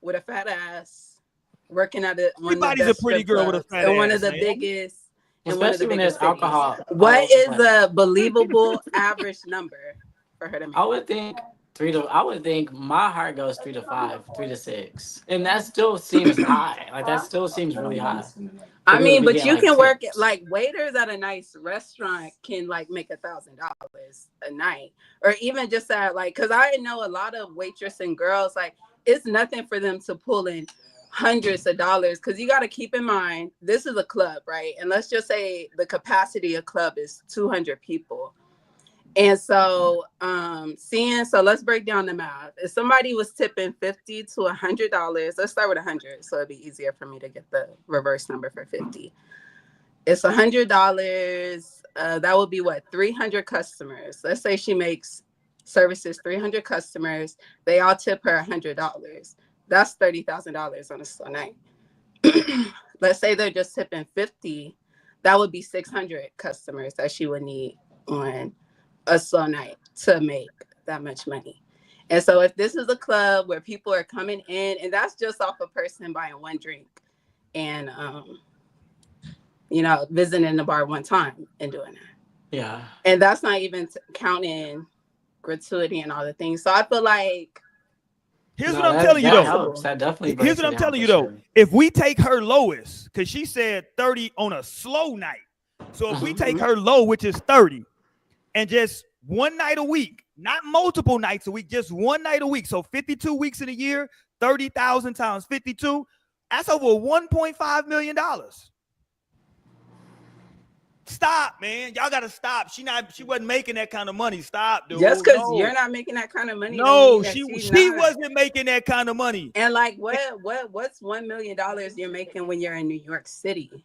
with a fat ass working at everybody's a pretty girl with a fat ass, one of the biggest. Especially when there's alcohol. What is a believable average number for her to make? I would think my heart goes 3 to 5, 3 to 6, and that still seems high. Like that still seems really high. I mean, but you can work like waiters at a nice restaurant can like make $1,000 a night, or even just at like, because I know a lot of waitress and girls, like it's nothing for them to pull in hundreds of dollars, because you got to keep in mind this is a club, right? And let's just say the capacity of club is 200 people, and so so let's break down the math. If somebody was tipping $50 to $100, let's start with 100 so it'd be easier for me to get the reverse number for 50. It's $100. That would be what, 300 customers. Let's say she makes services 300 customers, they all tip her $100. That's $30,000 on a slow night. Let's say they're just tipping 50. That would be 600 customers that she would need on a slow night to make that much money. And so if this is a club where people are coming in, and that's just off a person buying one drink and, visiting the bar one time and doing that. Yeah. And that's not even counting gratuity and all the things. So I feel like, Here's what I'm telling you though. That definitely Here's what I'm telling you though. If we take her lowest, because she said 30 on a slow night. So if we take her low, which is 30, and just one night a week, not multiple nights a week, just one night a week. So 52 weeks in a year, 30,000 times 52, that's over $1.5 million. Stop, man. Y'all gotta stop. She wasn't making that kind of money. Stop, dude. Just because you're not making that kind of money. No, she wasn't making that kind of money. And like what's $1 million you're making when you're in New York City?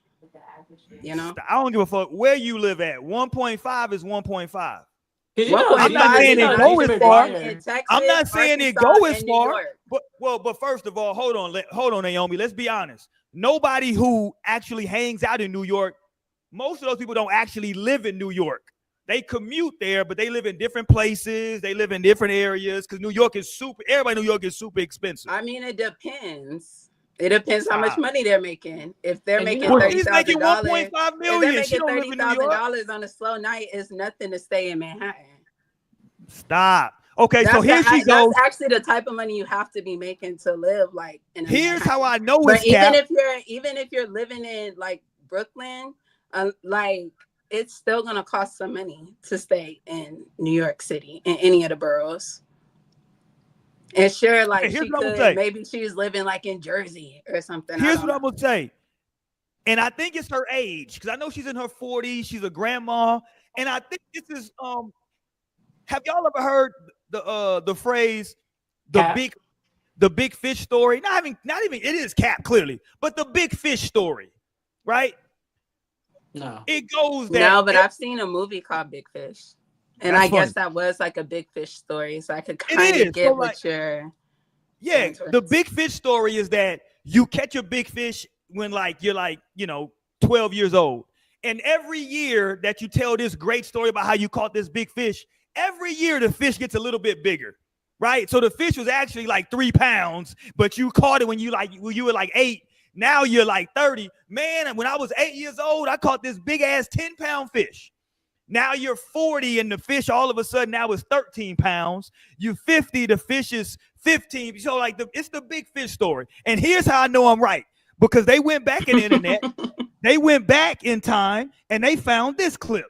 You know? I don't give a fuck where you live at. 1.5 is 1.5. I'm not saying it go as far. I'm not saying it go as far. But first of all, hold on, Naomi. Let's be honest. Nobody who actually hangs out in New York, most of those people don't actually live in New York. They commute there, but they live in different places. They live in different areas because everybody in New York is super expensive. I mean, it depends. It depends how much money they're making. If they're making she's making $1.5 million. If they're making $30,000 on a slow night, is nothing to stay in Manhattan. Stop. Okay, so here she goes. That's actually the type of money you have to be making to live like in Here's Manhattan. how I know it's even if you're living in like Brooklyn, like it's still gonna cost some money to stay in New York City in any of the boroughs. And sure, like maybe she's living like in Jersey or something. Here's what I'm gonna say, and I think it's her age because I know she's in her 40s. She's a grandma, and I think this is Have y'all ever heard the phrase the big fish story? Not even it is cap clearly, but the big fish story, right? No, it goes that. No, but I've seen a movie called Big Fish, and I guess that was like a big fish story, so I could kind of get what you're. Yeah, the big fish story is that you catch a big fish when you're 12 years old, And every year that you tell this great story about how you caught this big fish, every year the fish gets a little bit bigger, right? So the fish was actually like 3 pounds, but you caught it when you were like 8. Now you're like 30. Man, when I was 8 years old, I caught this big ass 10-pound fish. Now you're 40 and the fish all of a sudden now is 13 pounds. You're 50, the fish is 15. So like it's the big fish story. And here's how I know I'm right. Because they went back in the internet, they went back in time, and they found this clip.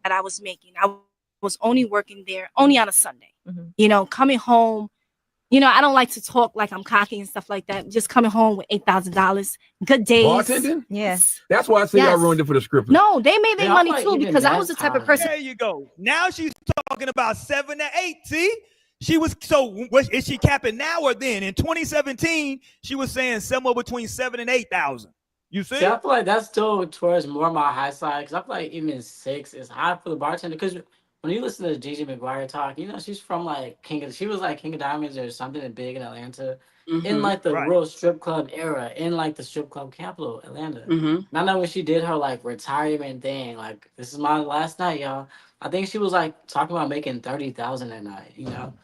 That I was making. I was only working there only on a Sunday. You know, coming home, you know, I don't like to talk like I'm cocky and stuff like that. Just coming home with $8,000. Good days. Bartending? Yes. That's why I say y'all ruined it for the script. No, they made their money too because I was the type of person. There you go. Now she's talking about 7 to 8. See? She was is she capping now or then? In 2017, she was saying somewhere between 7 and 8,000. You see? I feel like that's still towards more my high side because I feel like even 6 is high for the bartender. Because when you listen to Gigi McGuire talk, you know she's from like she was like King of Diamonds or something big in Atlanta, in like the real strip club era, in like the strip club capital, Atlanta. And I know when she did her like retirement thing, like this is my last night, y'all. I think she was like talking about making 30,000 that night, you know.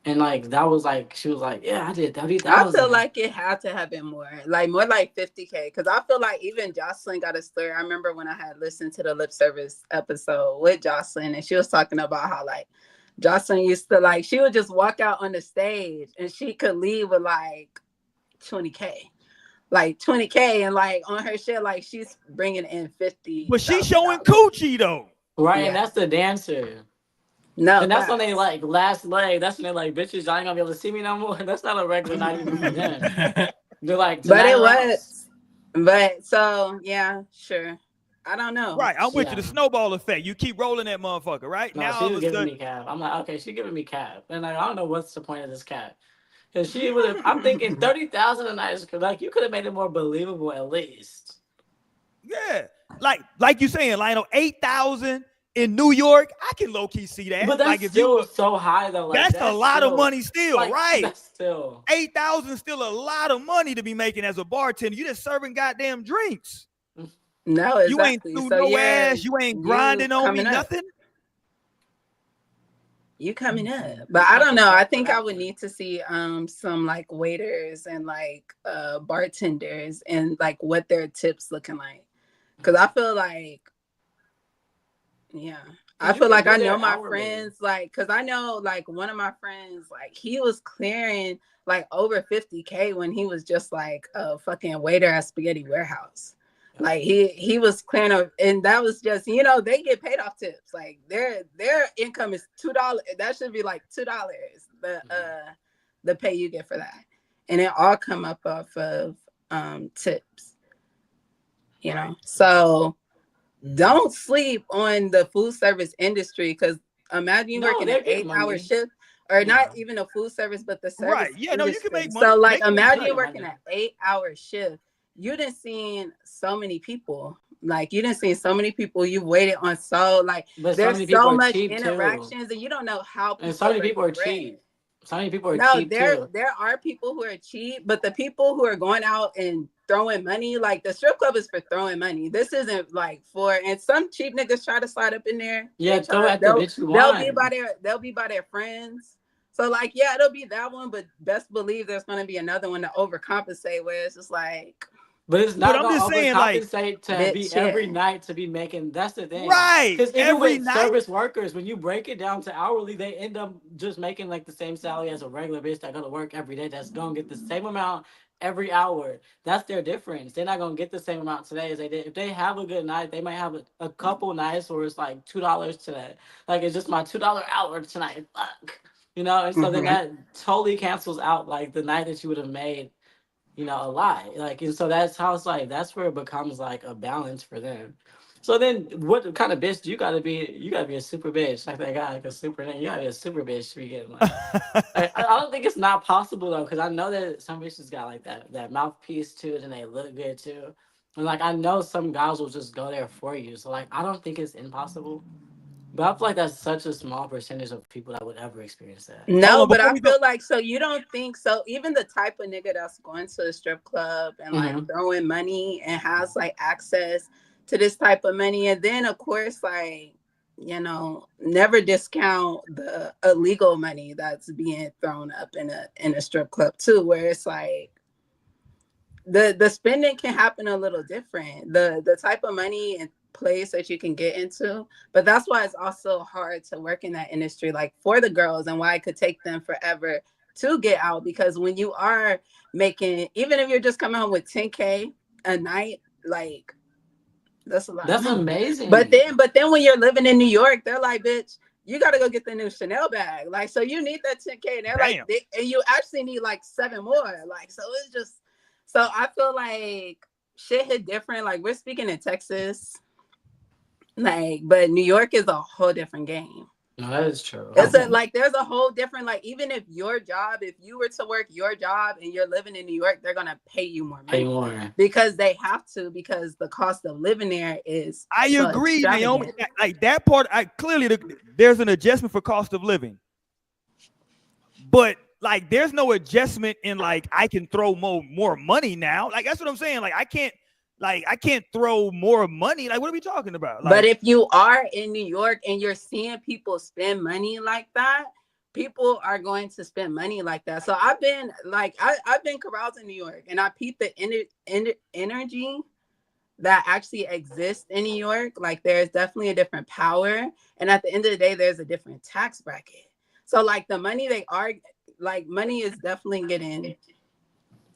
And like that was like she was like, yeah, I did 30,000. I feel like it had to have been more like 50K, because I feel like even Jocelyn got a story. I remember when I had listened to the lip service episode with Jocelyn, and she was talking about how like Jocelyn used to like she would just walk out on the stage and she could leave with like 20K, and like on her shit like she's bringing in 50. But she's showing coochie though, right? Yeah. And that's the dancer. No, and that's when they like last leg. That's when they're like, bitches, y'all ain't gonna be able to see me no more. That's not a regular night even for them. They're like, but it was. But so yeah, sure. I don't know. Right, I'm with you. The snowball effect. You keep rolling that motherfucker, right? No, now she was giving me cap. I'm like, okay, she's giving me cap, and like, I don't know what's the point of this cap. Because she would have. I'm thinking 30,000 a night is like you could have made it more believable at least. Yeah, like you saying, Lionel, 8,000. In New York, I can low key see that. But that's like if still you were, so high though. Like, that's a lot of money still, like, right? That's still 8,000 still a lot of money to be making as a bartender. You just serving goddamn drinks. No, exactly. You ain't through no ass. You ain't grinding on me, nothing. You coming up, but I don't know. I think I would need to see some like waiters and like bartenders and like what their tips looking like, because I feel like. Yeah, I feel like I know my friends, like, because I know like one of my friends, like he was clearing like over 50K when he was just like a fucking waiter at Spaghetti Warehouse. Like he was clearing, and that was just, you know, they get paid off tips. Like their income is $2. That should be like $2. The pay you get for that, and it all come up off of tips. You know, so. Don't sleep on the food service industry, because imagine you working an 8-hour shift, or not even a food service, but the service. Right. Yeah, no, you can make money. So like imagine you working an 8-hour shift. You didn't see so many people. Like you didn't see so many people. You waited on like but there's so much interactions, and you don't know how. And so many people are cheap. So many people are cheap too. There are people who are cheap, but the people who are going out and throwing money, like the strip club is for throwing money. This isn't like for, and some cheap niggas try to slide up in there. Yeah, they'll be by their friends. So like, yeah, it'll be that one, but best believe there's gonna be another one to overcompensate where it's just like. But it's not going to overcompensate to be every night to be making. That's the thing, right? Because even with service workers, when you break it down to hourly, they end up just making like the same salary as a regular bitch that go to work every day. That's gonna get the same amount every hour. That's their difference. They're not gonna get the same amount today as they did. If they have a good night, they might have a couple nights where it's like $2 today. Like it's just my $2 hour tonight. Fuck, you know. And so then that totally cancels out like the night that you would have made. You know, a lot. Like, and so that's how it's like, that's where it becomes like a balance for them. So then what kind of bitch do you gotta be? You gotta be a super bitch. Like that guy, like a super name. You gotta be a super bitch to be getting like. I don't think it's not possible though, because I know that some bitches got like that mouthpiece too, and they look good too. And like I know some guys will just go there for you. So like I don't think it's impossible. But I feel like that's such a small percentage of people that would ever experience that. No, but I feel like, so you don't think so? Even the type of nigga that's going to a strip club and like throwing money and has like access to this type of money. And then of course, like, you know, never discount the illegal money that's being thrown up in a strip club too, where it's like the spending can happen a little different. The type of money and place that you can get into, but that's why it's also hard to work in that industry, like for the girls, and why it could take them forever to get out, because when you are making, even if you're just coming home with 10K a night, like that's a lot. That's amazing. But then when you're living in New York, they're like, bitch, you got to go get the new Chanel bag. Like, so you need that 10K, and they're like, and you actually need like 7 more. Like, so it's just, so I feel like shit hit different. Like, we're speaking in Texas, like, but New York is a whole different game. No, that is true. It's like there's a whole different, like, even if your job, if you were to work your job and you're living in New York, they're gonna pay you more money. Because they have to, because the cost of living there is. I agree, Naomi. Like that part, clearly there's an adjustment for cost of living, but like there's no adjustment in like I can throw more money now. Like that's what I'm saying. Like I can't throw more money. Like, what are we talking about? Like, but if you are in New York and you're seeing people spend money like that, people are going to spend money like that. So I've been like, I've been caroused in New York, and I peeped the energy that actually exists in New York. Like, there's definitely a different power. And at the end of the day, there's a different tax bracket. So like the money money is definitely getting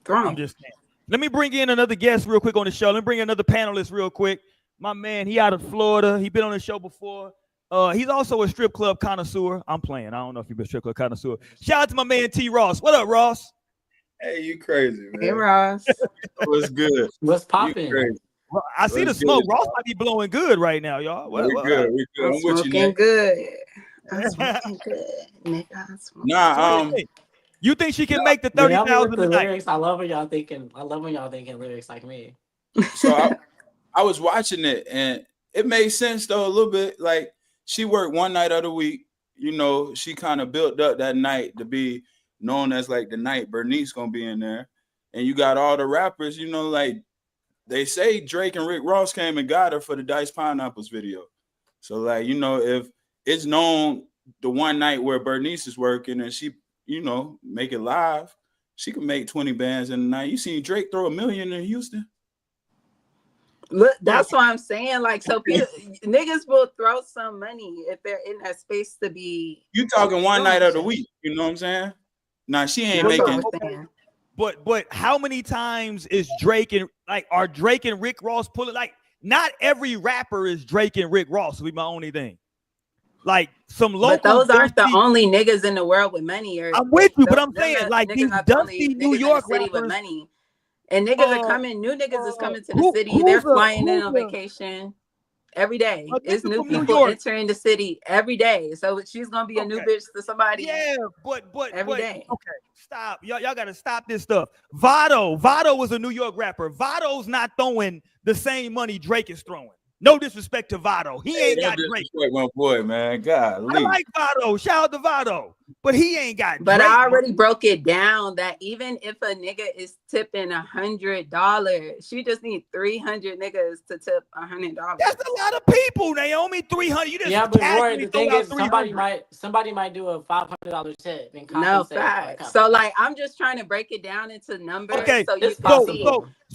thrown. I'm just saying. Let me bring in another guest real quick on the show. Let me bring in another panelist real quick. My man, he out of Florida. He been on the show before. He's also a strip club connoisseur. I'm playing. I don't know if you've been a strip club connoisseur. Shout out to my man T. Ross. What up, Ross? Hey, you crazy, man. Hey, Ross. What's good? What's popping? Well, I see the smoke. Ross might be blowing good right now, y'all. We're good. We're good. I'm smoking good. I'm smoking good, nigga. Nah, you think she can make the 30,000 tonight? I love when y'all thinking lyrics like me. So I was watching it, and it made sense though a little bit. Like, she worked one night of the week. You know, she kind of built up that night to be known as like the night Bernice gonna be in there. And you got all the rappers, you know, like they say Drake and Rick Ross came and got her for the Diced Pineapples video. So like, you know, if it's known the one night where Bernice is working and she, you know, make it live, she can make 20 bands in a night. You seen Drake throw $1 million in Houston? Look, that's what I'm saying. Like, so people, niggas will throw some money if they're in that space to be. You talking one night of the week? You know what I'm saying? Nah, she ain't making. But how many times is Drake and are Drake and Rick Ross pulling? Like, not every rapper is Drake and Rick Ross. Would be my only thing. Like some local. But those aren't the only niggas in the world with money. Or I'm with you, but I'm saying like these dusty New York rappers with money. And niggas are coming, new niggas is coming to the city. They're flying in on vacation every day. It's new people entering the city every day. So she's gonna be a new bitch to somebody. Yeah, but every day. Okay, stop. Y'all gotta stop this stuff. Vado was a New York rapper. Vado's not throwing the same money Drake is throwing. No disrespect to Vado. He ain't got Drake. My boy, man. God, I like Vado. Shout out to Vado. But he ain't got But Drake. I already broke it down that even if a nigga is tipping $100, she just need 300 niggas to tip $100. That's a lot of people, Naomi. 300. You just but Roy, the thing is, somebody might do a $500 tip and compensate. No fact. So like, I'm just trying to break it down into numbers. Okay, so you can see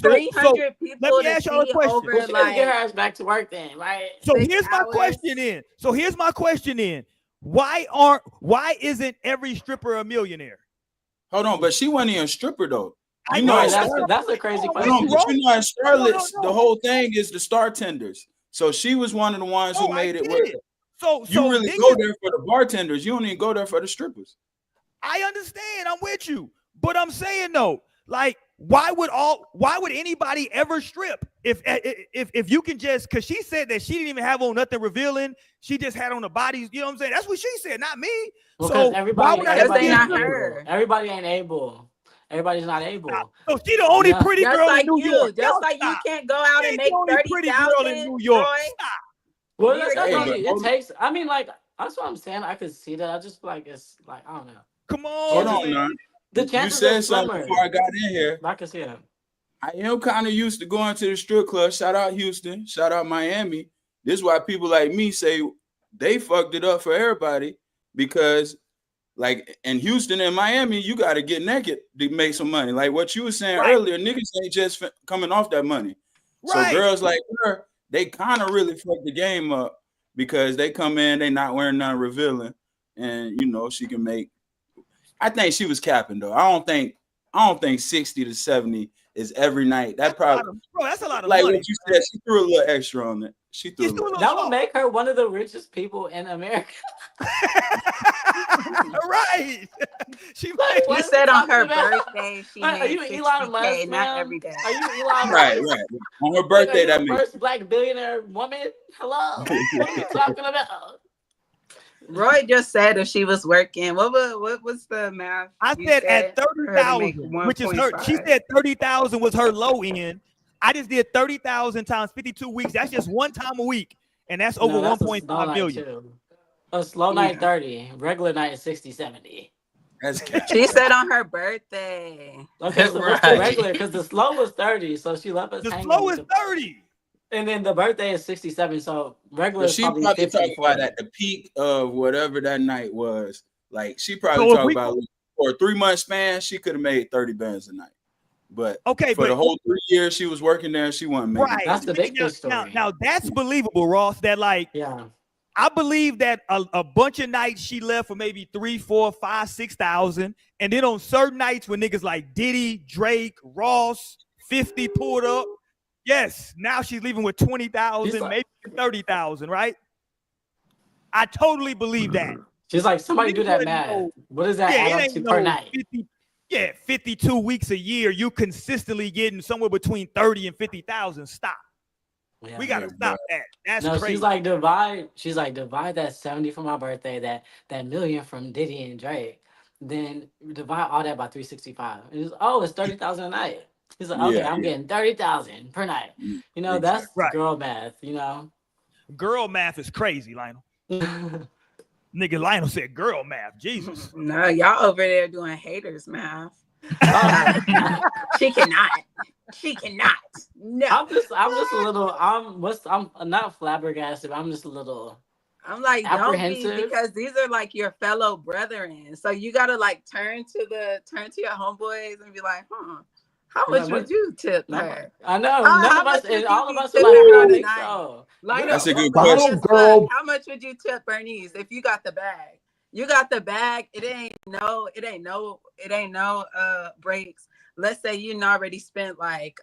300 people. Let me ask y'all a question. Over, well, like, get her ass back to work then, right? So here's my question in. Why isn't every stripper a millionaire? Hold on, but she wasn't even a stripper though. I know that's a crazy question. Hold on, but you know, in Charlotte's, the whole thing is the star tenders. So she was one of the ones who made it work. So you really go there for the bartenders. You don't even go there for the strippers. I understand. I'm with you, but I'm saying though, like, why would anybody ever strip if you can just, because she said that she didn't even have on nothing revealing, she just had on the bodies, you know what I'm saying? That's what she said, not me. Well, so everybody ain't able. Everybody's not able. So she the only pretty girl in New York. Just like you can't go out and make 30,000 in New York. Well, it takes. I mean, like, that's what I'm saying. I could see that. I just like, it's like, I don't know. Come on. Hold on, man. The you said something before I got in here. I can see that. I am kind of used to going to the strip club. Shout out Houston. Shout out Miami. This is why people like me say they fucked it up for everybody, because like in Houston and Miami, you got to get naked to make some money. Like what you were saying earlier, niggas ain't just coming off that money. So girls like her, they kind of really fuck the game up because they come in, they not wearing nothing revealing, and you know she can make. I think she was capping though. I don't think 60 to 70 is every night. That probably that's a lot of like money. what you said. She threw a little extra on it. She threw a little. That would make her one of the richest people in America. Right. She said on her birthday she made Elon Musk, not every day. Are you Elon Musk? Right. On her birthday, that means first black billionaire woman. Hello. What are you talking about? Roy just said if she was working, what was the math? I said at 30,000, which is her. She said 30,000 was her low end. I just did 30,000 times 52 weeks. That's just one time a week, and that's over 1.5 million. A slow night 30, regular night is 60, 70. That's she said on her birthday. Okay, so what's the regular? Because the slow was 30, so she left us. The slow is 30. And then the birthday is 67, so regular. She probably talking about at the peak of whatever that night was. Like she probably talking about for a 3 month span, she could have made 30 bands a night. But for the whole 3 years she was working there, she wasn't making. Right. That's the big story. Now that's believable, Ross. That I believe that a bunch of nights she left for maybe 3, 4, 5, 6,000, and then on certain nights when niggas like Diddy, Drake, Ross, 50 pulled up. Yes, now she's leaving with 20,000, maybe 30,000, right? I totally believe that. She's like, somebody do that math. What is that add up to per night? 52 weeks a year, you consistently getting somewhere between 30 and 50,000. Stop. Yeah, we gotta stop that. That's crazy. She's like divide that 70 for my birthday, that million from Diddy and Drake, then divide all that by 365. It's 30,000 a night. He's like, okay, I'm getting 30,000 per night. You know, that's girl math, you know. Girl math is crazy, Lionel. Nigga, Lionel said girl math. Jesus. No, y'all over there doing haters math. She cannot. No. I'm just a little. I'm not flabbergasted. I'm just a little. I'm like, apprehensive. Don't be, because these are like your fellow brethren. So you gotta like turn to your homeboys and be like, how much would you tip her? I know. None of us, and all of us are like, I don't think so. Like, that's a good question. How much would you tip Bernice if you got the bag? You got the bag. It ain't no breaks. Let's say you already spent like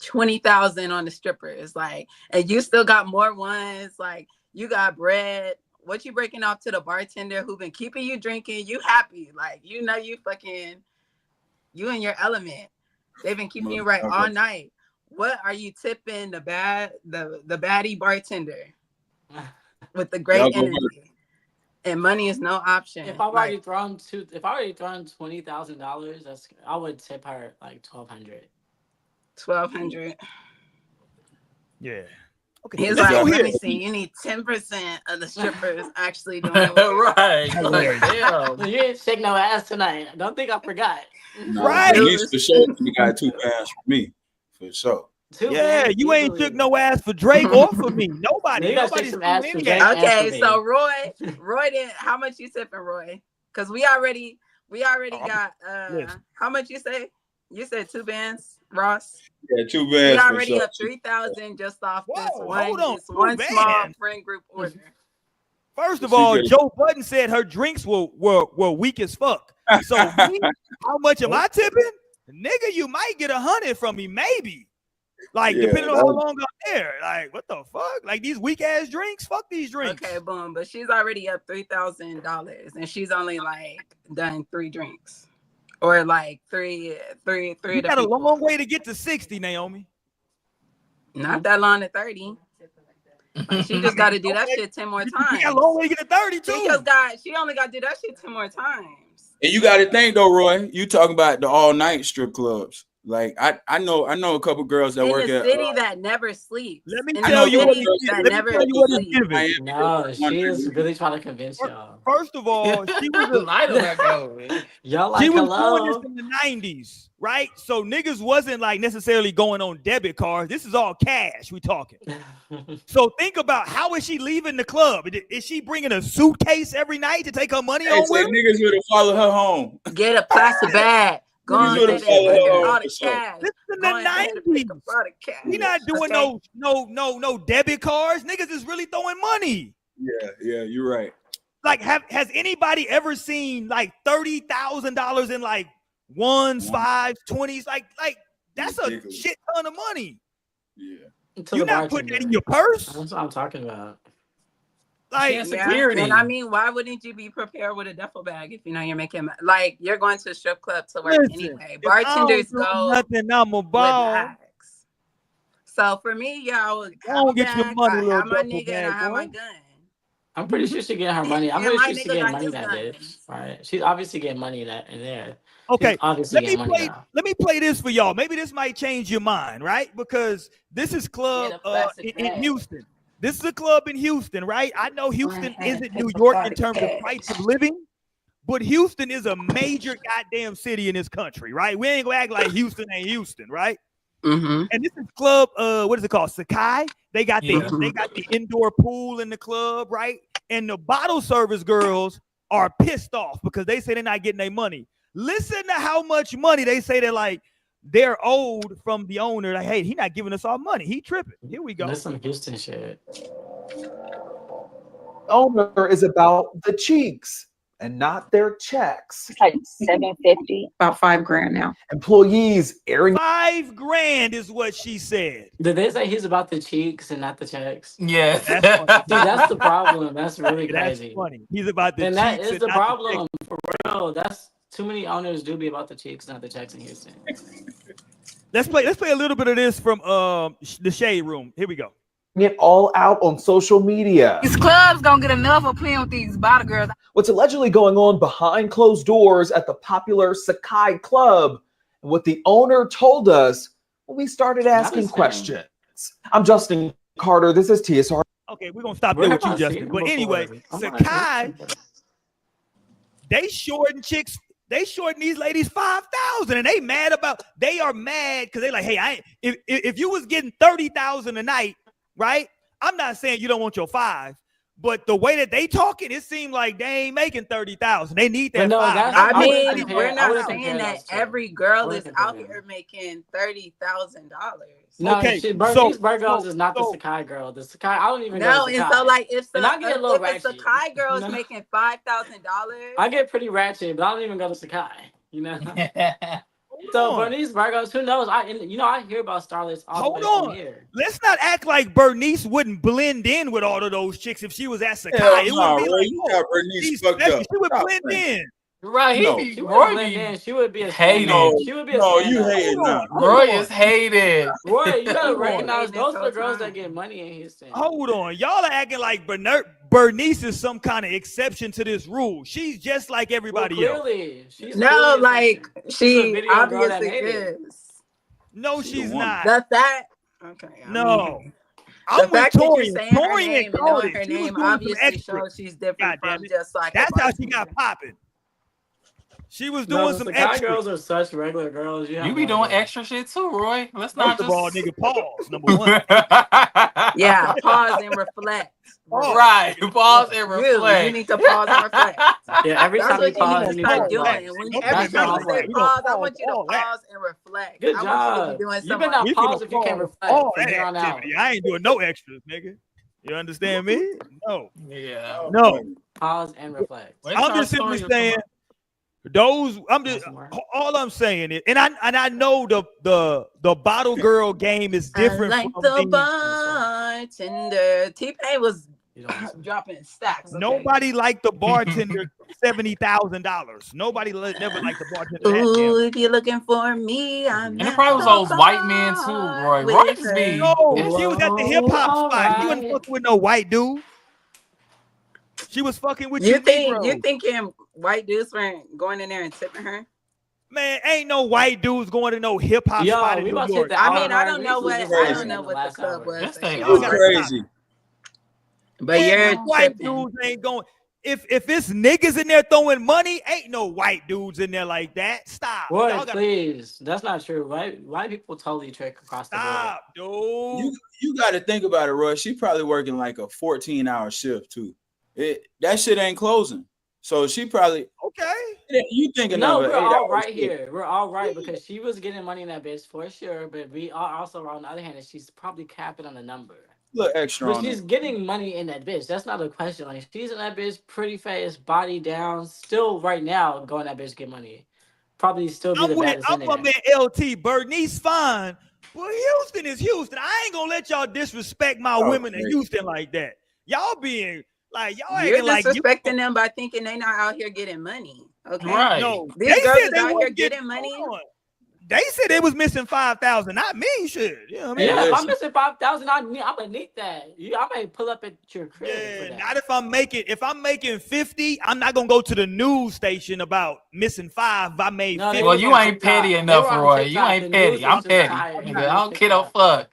20,000 on the strippers, like, and you still got more ones. Like, you got bread. What you breaking off to the bartender who been keeping you drinking? You happy? Like, you know, you in your element. They've been keeping you right all night. What are you tipping the baddie bartender with the great energy? And money is no option. If I've already thrown $20,000, I would tip her like $1,200. Yeah. Okay. He's like, let me see. You need 10% of the strippers actually doing it. Right. Like, damn. You ain't shake no ass tonight. Don't think I forgot. No, right. At least for sure, you got 2 bands for me, for sure. You ain't shook no ass for Drake or for me. Nobody's okay, so Roy didn't. How much you tipping, Roy? Because we already got. How much you say? You said 2 bands, Ross. Yeah, 2 bands. We already up 3,000 just off this one small friend group order. First of all, Joe Budden said her drinks were weak as fuck. So how much am I tipping? Nigga, you might get 100 from me, maybe. Like, depending on how long I'm there. Like, what the fuck? Like, these weak ass drinks? Fuck these drinks. Okay, boom. But she's already up $3,000 and she's only like done 3 drinks. Or like three. You got a long way to get to 60, Naomi. Not that long to 30. Like, she just got to do that shit 10 more times. You got a long way to get to 30 too. She only got to do that shit 10 more times. And you got to think though, Roy. You talking about the all night strip clubs? Like I know a couple girls that in work the at city that never sleeps. Let me In tell the you what city it that let me never tell you what it's sleeps. giving. Miami. No, she is really trying to convince y'all. First of all, she was Light on that go, man. Y'all she like, was doing this hello? in the 90s, right? So niggas wasn't like necessarily going on debit cards. This is all cash we talking. So think about, how is she leaving the club? Is she bringing a suitcase every night to take her money Hey, on say with her? niggas would have followed her home. Get a plastic bag. Go Niggas on would've ahead and followed pick her up home all for the sure. cash. This is in Go the ahead and pick up 90s. all the cash. We not doing Okay? no debit cards. Niggas is really throwing money. Yeah, you're right. Like, has anybody ever seen like $30,000 in like ones, fives, 20s? Like that's Ridiculous. a shit ton of money. Yeah. To You're the not putting that in bartender. your purse. That's what I'm talking about. Like, Yes. Yeah, Security. and I mean, why wouldn't you be prepared with a duffel bag if you know you're making like you're going to a strip club to work listen, anyway? if I Bartenders don't do go nothing, I'm a with ball. bags. So for me, yeah, I would Go have a on, get your bag. money, I little have my duffel nigga and I bag, have boy. my gun. I'm pretty sure she getting her money. I'm And pretty my sure she nigga getting got money his that bitch. guns. Right? She's obviously getting money in there. Okay, She's obviously let me getting money play. now. Let me play this for y'all. Maybe this might change your mind, right? Because this is club Get a plastic in bag. Houston. This is a club in Houston, right? I know Houston ahead and isn't pick New up York all in the terms of price of living, but Houston is a major goddamn city in this country, right? We ain't gonna act like Houston ain't Houston, right? Mm-hmm. And this is club, what is it called? Sakai. They got Yeah. they got the indoor pool in the club, right? And the bottle service girls are pissed off because they say they're not getting their money. Listen to how much money they say they're owed from the owner. Like, hey, he not giving us our money. He tripping. Here we go. That's some Houston shit. Owner is about the cheeks and not their checks. It's like $750, about $5,000 now. Employees airing $5,000 is what she said. Did they say he's about the cheeks and not the checks? Yes. That's funny. See, that's the problem. That's really That's crazy. funny. He's about the And cheeks. that is and the not problem, for real. That's too many owners do be about the cheeks, not the checks in Houston. Let's play a little bit of this from the Shade Room. Here we go. it all out on social media. These clubs gonna get enough of playing with these bottle girls. What's allegedly going on behind closed doors at the popular Sakai Club, and what the owner told us when we started asking questions. I'm Justin Carter. This is TSR. Okay, we're gonna stop Where there with have you, I seen Justin. him But anyway, before? I'm not Sakai, sure. they shorting chicks. They shorting these ladies 5,000, and they are mad because they like, hey, if you was getting 30,000 a night, right? I'm not saying you don't want your 5, but the way that they talking, it seemed like they ain't making 30,000. They need that But no, 5. that's- I I wouldn't mean, compare- we're I not wouldn't saying compare that those two. every girl I is wouldn't out compare here making $30,000. No, Okay, shit, so- these Virgos so- is not the so- Sakai girl. The Sakai, I don't even go No, to and Sakai. so like if And I get a little if a ratchet. Sakai girl is No. making $5,000, I get pretty ratchet, but I don't even go to Sakai. You know. So Hold for on. these Virgos, who knows? I hear about starlets all Hold the way on. from here. Let's not act like Bernice wouldn't blend in with all of those chicks if she was at Sakai. Hell It nah, wouldn't be Roy, like, you oh, got Bernice she's fucked special. up. She would Stop blend playing. in. Right, No. She Roy wouldn't blend be in. She would be a hating. stand-up. She would be a No, you stand-up. hating Hold now. on. Roy is hated. Roy, you gotta Hold on. recognize Hating those this are the whole girls that time. get money in Houston. Hold on. Y'all are acting like Bernice is some kind of exception to this rule. She's just like Well, everybody else. clearly, she's no, clearly a like exception. She's a she video girl that obviously made it. is. No, She the she's one. not. Okay. I No. mean, I'm the with fact that you're Torian. saying her Torian name and called knowing it. her She was name doing some obviously extra. shows she's different God damn from it. just like That's a how she got bartender. popping. She was No, doing the some Sakai extra. girls are such regular girls. You be doing extra shit too, Roy. Let's not First of just. all, nigga, pause. Number one. Yeah, pause and reflect. Right. Pause and You reflect. need to pause and reflect. Yeah, every That's time you what you need pause, to you need to start pause that. doing. When Don't every That's your time I say homework. We gonna pause, I want you to all that. pause and reflect. Good I want you to job. be doing You some better not We pause finna if you can't pause reflect all from that here on out. activity. I ain't doing no extras, nigga. You understand me? No. Yeah. No. Pause and reflect. Wait, I'm Charles just simply Sawyer, saying all I'm saying is, and I know the bottle girl game is different like from the the bartender. T-Pain was dropping stacks. Okay? nobody liked the bartender $70,000. Nobody never liked the bartender that Ooh, damn. if you're looking for me, I'm And it probably was those white men too, Roy. Roy just be. No, she was at the hip hop Whoa, spot. She wasn't alright. fucking with no white dude. She was fucking with You you think Negroes. you thinking white dudes weren't going in there and tipping her? Man, ain't no white dudes going to no hip hop spot in we New about to hit York. the I hour mean, I mark. don't know We what just I started don't in know the what the last club hour. was Yes, that they she Y'all was gotta are. at. stop. Crazy. But Man, you're no white tripping. dudes ain't going. If it's niggas in there throwing money, ain't no white dudes in there like that. Stop. Boy, Y'all gotta please. That's not true. White people totally trick across the board. stop, dude. You got to think about it, Roy. She probably working like a 14-hour shift too. That shit ain't closing. So she probably Okay. You thinking No, of we're an 8 all hour right shift. here. We're all right because she was getting money in that bitch for sure. But we are also, on the other hand, she's probably capping on the number. Look extra But on she's it. getting money in that bitch. That's not a question. Like she's in that bitch, pretty face, body down. Still, right now, going that bitch get money. Probably still be the baddest in I'm there. in LT. Bernice fine, but Houston is Houston. I ain't gonna let y'all disrespect my women in Houston like that. Y'all being like y'all You're acting like you. disrespecting them by thinking they not out here getting money. Okay. Right. No, These they girls said is they out here wasn't getting money. hold on. They said they was missing 5,000, not me. Shit, you know what I mean? Yeah, if I'm Listen. missing 5,000, I'm gonna need that. I may pull up at your crib for Yeah, that. not if I'm making 50, I'm not gonna go to the news station about missing 5 if I made No, 50. they Well, was you on ain't TikTok. petty They enough, were on Roy. You TikTok. The ain't news petty. I'm station was petty. tired. They Nigga, was I on don't kid a TikTok. fuck.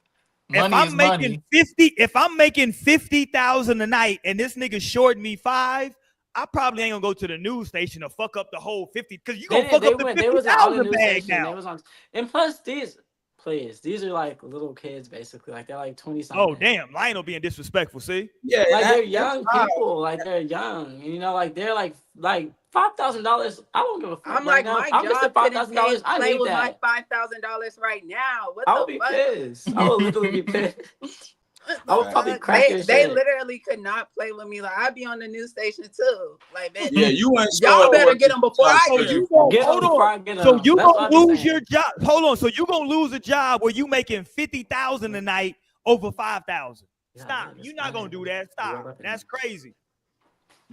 If Money I'm is making money. 50, if I'm making 50,000 a night and this nigga shorted me 5, I probably ain't gonna go to the news station to fuck up the whole 50 because you gonna fuck up the They wasn't on the 50,000 news bag station. now. They was on, and plus these are like little kids basically. Like they're like 20 something. Oh damn, Lionel being disrespectful. See, Yeah, Like they're that's young people. Like they're young. You know, like they're like $5,000. I don't give a fuck. I'm Right like, now, my I'm missing job couldn't $5,000. I play need with my that. $5,000 right now. What I the would be fuck? pissed. I would literally be pissed. I would probably Fuck? crack your They shit. literally could not play with me. Like I'd be on the news station too. Like bitch, Yeah, you ain't y'all better sure get them before I so get them. you gonna Get hold them before on. I get So them. you That's what gonna I be lose saying. your job. Hold on. So you gonna lose a job where you making 50,000 a night over 5,000. Stop. You're not gonna do that. Stop. That's crazy.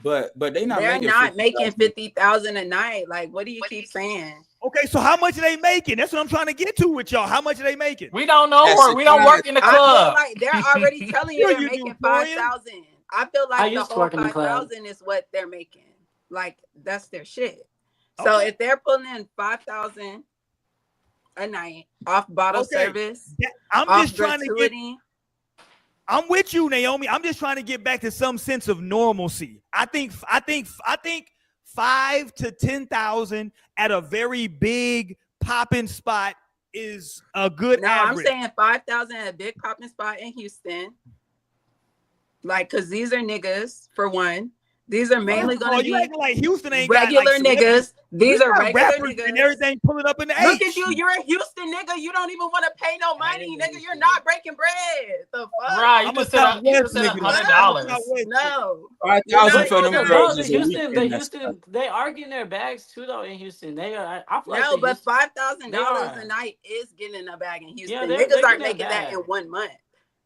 But they not They're making not making 50,000. 50,000 a night. Like what do you keep saying? Okay, so how much are they making? That's what I'm trying to get to with y'all. How much are they making? We don't know That's her. We don't work in the I feel club. like they're already telling you Sure they're you do, making Torian. 5,000. I feel I like the used to whole work in the club. 5,000 is what they're making. Like that's their shit. So Okay. if they're pulling in 5,000 a night off bottle Okay. service, I'm off just trying to get. gratuity. I'm with you, Naomi. I'm just trying to get back to some sense of normalcy. I think 5 to 10,000 at a very big popping spot is a good No, average. I'm saying 5,000 at a big popping spot in Houston. Like, cause these are niggas for one. These are mainly First of gonna all, you be acting like Houston ain't regular got like niggas. These We are got regular rappers niggas. and everything pulling up in the Look H. at you, you're a Houston nigga. You don't even want to pay no money, nigga. You're not breaking bread. The fuck? Right. You I'm a just said Southwest nigga. $100. No. 5,000 for them No, girls the is a Houston, weekend. they are getting their bags too though in Houston. They are. I feel No, like but $5,000 they are. a night is getting a bag in Houston. Yeah, Niggas they're aren't getting a making that in bag. 1 month.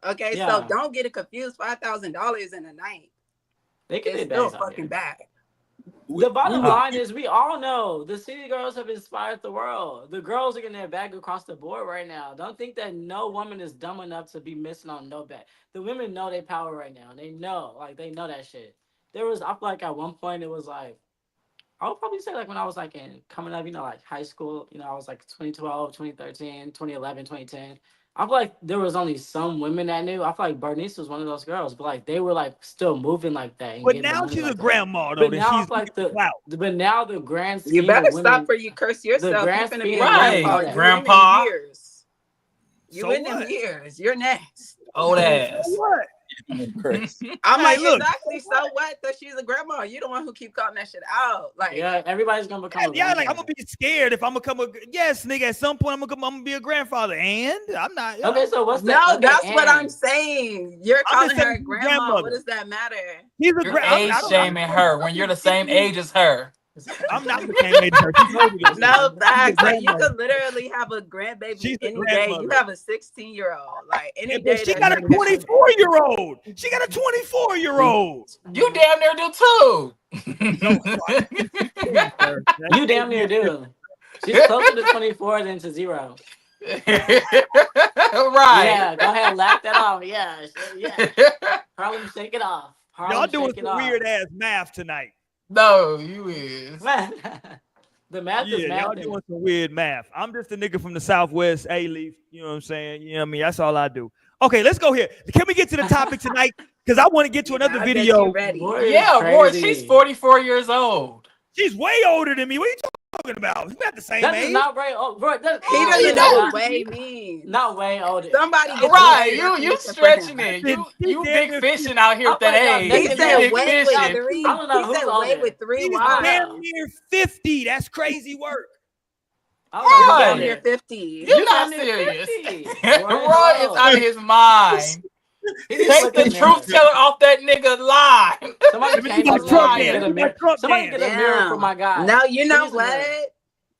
Okay, Yeah. so don't get it confused. $5,000 in a night They get is their still bags out fucking here. bag. The bottom line is we all know the city girls have inspired the world. The girls are getting their bag across the board right now. Don't think that no woman is dumb enough to be missing on no bag. The women know their power right now. They know that shit. I feel like at one point it was like, I would probably say like when I was like coming up, like high school, I was like 2012, 2013, 2011, 2010. I feel like there was only some women that knew. I feel like Bernice was one of those girls, but like they were like still moving like that. And But getting the now money she's like a that. grandma though. But Then now I she's feel like clout. now the grand scheme You better of women, stop or you curse yourself. You're grand gonna be scheme a of women grandpa. know Right, that. You in them grandpa. years. You So in them what? years. You're next. Old So ass. what? I'm Hey, like, look. exactly. So what? That she's a grandma. You the one who keep calling that shit out. Like, Yeah, everybody's gonna become a Yeah, like I'm grandparent. gonna be scared if I'm gonna come. Yes, nigga. At some point, I'm gonna be a grandfather, and I'm not. Okay, so what's no, that? Okay, that's what I'm and saying. You're I'm calling just saying her she's a grandma. What grandmother. does that matter? He's a You're grand. age shaming her when you're the same age as her. I'm not the same age as her. She's older than me. No She's a facts. Like you grandmother. could literally have a grandbaby She's a any day. You grandmother. have a 16-year-old. Like any Yeah, but day. she That got a shit can happen. 24-year-old. She got a 24-year-old. You damn near do too. No, please, sir. You damn near do. She's closer to 24 than to 0. Right. Yeah, go ahead, laugh that off. Yeah, yeah. Harlem, shake it off. Y'all Harlem, doing shake it some off. weird ass math tonight. No, you is. The math is Yeah, math. y'all doing some weird math. I'm just a nigga from the Southwest, A-Leaf. You know what I'm saying? You know what I mean? That's all I do. Okay, let's go here. Can we get to the topic tonight? Because I want to get to another video. Yeah, Roy, she's 44 years old. She's way older than me. What are you talking about? We're not the same That age. is not way old. Bro, He doesn't know what way means. Not way older. Somebody gets Right, way you definition for stretching him. it. You big fishing out here Oh with that my God, age. that He is said big way with fishing. three. I don't know He who's said older. way with three She's Y's. damn near 50. That's crazy work. I Damn don't know near who's 50. You're not damn near serious. 50. Roy is out of his mind. He needs to Take look the in the truth mirror. teller off that nigga line. Somebody Let me do change my his Trump name. dance. Get a Let me do my mirror. Trump Somebody dance. get a mirror for my guy. No, you know Please, a mirror. what?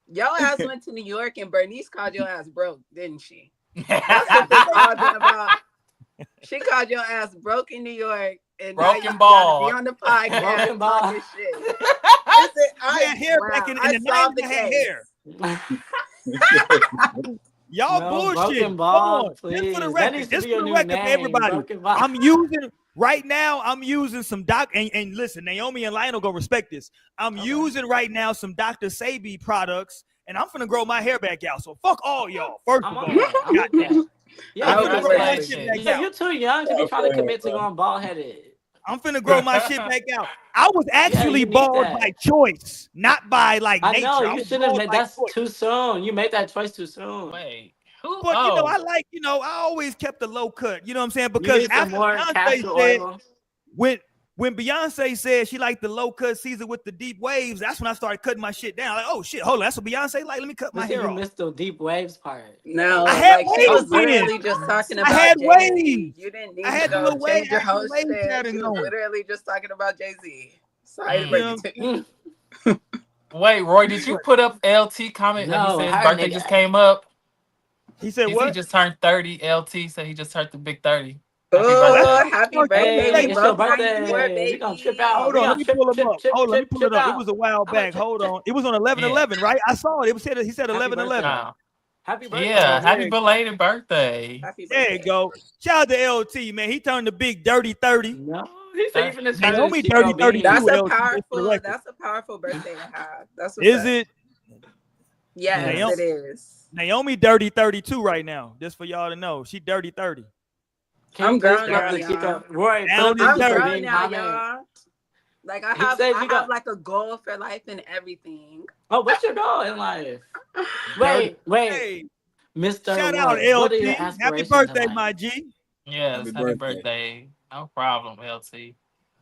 Your ass went to New York and Bernice called your ass broke, didn't she? That's what this all been about. She called your ass broke in New York, and now you Broken gotta ball. be on the podcast Broken ball. talking shit. Listen, I had hair back in the 90s. I had hair. Y'all No, bullshit. Broken Come Ball, on. Just for the please. That record. needs to Just be for your the new record for name. everybody. Broken Ball. I'm using right now. I'm using some and listen, Naomi and Lionel gonna respect this. I'm using right now some Dr. Sabi products, and I'm finna grow my hair back out. So fuck all y'all. First of all, I'm with that. Yeah, I'm you finna grow my right. shit back Yeah, out. you're too young to be trying to commit to going bald headed. I'm finna grow my shit back out. I was actually you need bald that. by choice, not by like I nature. know I you was should have bald made by that's choice. too soon. You made that choice too soon. Wait, who? But you know, I always kept a low cut. You know what I'm saying? You Because need some after more Beyonce castor said, oil. when Beyonce said she liked the low cut Caesar with the deep waves, that's when I started cutting my shit down. Like, oh shit, hold on, that's what Beyonce like. Let me cut my Listen, hair you off. missed the deep waves part. No, I had like she was waves then. literally just talking I about had Jay-Z. waves. You didn't need I to had the go little wave, change your actual whole wave shit. pattern She was going. literally just talking about Jay-Z. Sorry to break it to you. Wait, Roy, did you put up LT comment when he No, said his her birthday nigga. just came up? He said He what? just turned 30. LT said he just turned the big 30. Oh, happy birthday. Hey, We it's your both 94, birthday. baby. We gonna trip out. Hold We on, let gonna me trip, pull him trip, up. trip, Hold on, let me trip, pull trip it up. It out. was a while I'm gonna back. trip, Hold trip. on. It was on 11/11, right? I saw it. He said Happy 11/11. birthday. Happy birthday. Yeah, happy Yeah. belated birthday. Happy There you birthday. go. Shout out to LT, man. He turned the big dirty 30. No, he said he finna turn Naomi his Chico 30, 32. Bean. That's a LT, just for the record. that's a powerful birthday to have. That's what's Is up. it? Yes, Naomi, it is. Naomi dirty 32 right now. Just for y'all to know. She dirty 30. I'm grown Put up now, the y'all. Chico. Roy, put Down up the and I'm dirty. Chico grown Bean now, comment. y'all. Like I He have, said I you got- have like a goal for life and everything. Oh, what's your goal in life? Dirty. Wait. Hey, Mr. shout out Wood, what are your LT. Happy aspirations birthday, in life? my G. Yes, happy birthday. No problem, LT.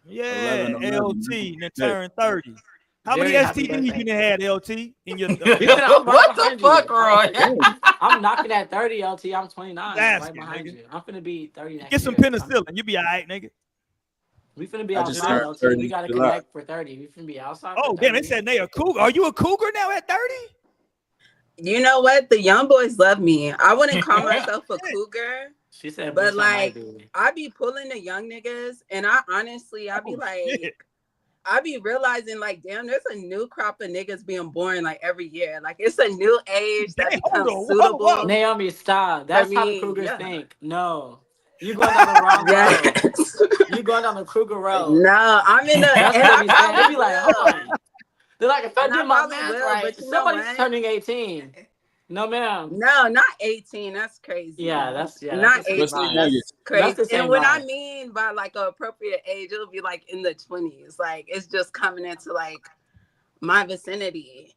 Yeah, 11/11. LT. Then turn 30. How many Very happy STDs you birthday. done had, LT? In your I'm right What the behind fuck, you. Roy? I'm knocking at 30, LT. I'm 29. I'm right asking, behind nigga. you. I'm finna be 30 next Get some year. penicillin. You be all right, nigga. We finna be I just outside, turned LT. 30 We gotta in July. connect for 30. We finna be outside Oh, for damn. 30. They said they a cougar. Are you a cougar now at 30? You know what? The young boys love me. I wouldn't call myself a cougar, She said, but bitch, I might like be. I be pulling the young niggas, and I honestly, I be shit. I be realizing like, damn, there's a new crop of niggas being born like every year. Like it's a new age that becomes suitable. Whoa. Naomi, stop. That's For how the me, Cougars yeah. think. No. You going down the wrong road. Yes. You going down the Kruger road. No, I'm in the. That's and what I they be saying. They probably be like, will. hold on. They're like, if I And do I my probably math will, right, but you know somebody's what? turning 18. No, ma'am. No, not 18. That's crazy. Yeah, that's not the same 18. vibe. That's crazy. That's the same And what I vibe. mean by like an appropriate age, it'll be like in the 20s. Like it's just coming into like my vicinity.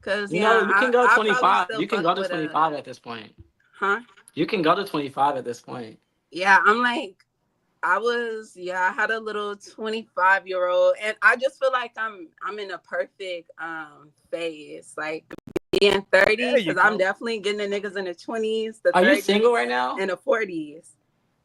Cause You know, you can go I 25. probably You can still go to fuck with 25 at this point. Huh? You can go to 25 at this point. Yeah, I'm like, I had a little 25-year-old, and I just feel like I'm in a perfect phase, like being 30, because I'm definitely getting the niggas in the 20s. The Are 30s, you single right now? and the 40s.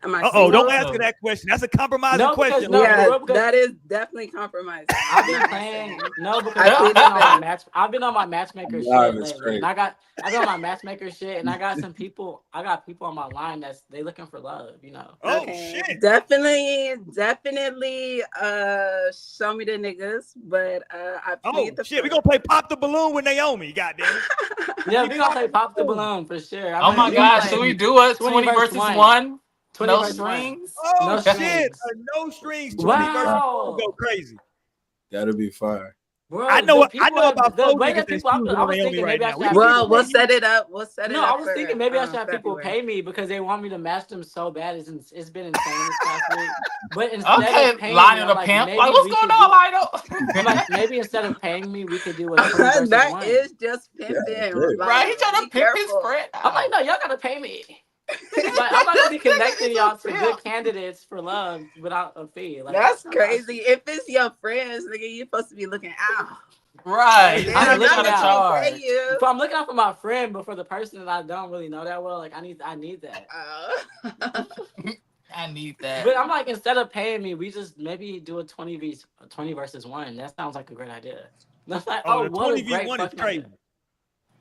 Am I Uh-oh, single? don't ask her that question. That's a compromising No, because question. no, Yeah, because that is definitely compromising. I've been playing. No, because I plead the fifth. I've been on my matchmaker Live shit is lately, crazy. and I've been on my matchmaker shit, and I got some people. I got people on my line they looking for love. You know. Oh Okay. shit. Definitely. Show me the niggas, but I plead the Shit, we fifth. gonna play Pop the Balloon with Naomi, goddamn it. Yeah, we gonna play pop the balloon for sure. Oh my gosh, should we do it? 20 versus 1? 20 No versus strings? Oh No shit, strings. no strings. 20 versus 1 Wow. go crazy. That'll be fire. Bro, I know have, about the 4 way niggas that that's people. choosing I on was Naomi thinking right maybe I now. should We have can get people. to We'll that. set it up. We'll set it No, up. I was for, thinking maybe I should have people February. pay me because they want me to match them so bad. It's been insane this past week. But instead Okay, of paying me, Lionel I'm the like, pimp. maybe Like, what's we going could on, do. Lionel? I'm like, maybe instead of paying me, we could do a 20 versus That 1. is just pimping. Right? He trying Be to pimp his careful. friend. I'm like, no, y'all gotta pay me. Like, I'm not gonna be connecting y'all to good candidates for love without a fee. Like, That's crazy. If it's your friends, nigga, you're supposed to be looking out. Right. Like, I'm I'm not looking gonna out. pay you. But I'm looking out for my friend, but for the person that I don't really know that well, like I need that. I need that. But I'm like, instead of paying me, we just maybe do a 20 versus 1. That sounds like a great idea. That's like, the what a 20v1 great is fucking crazy. idea.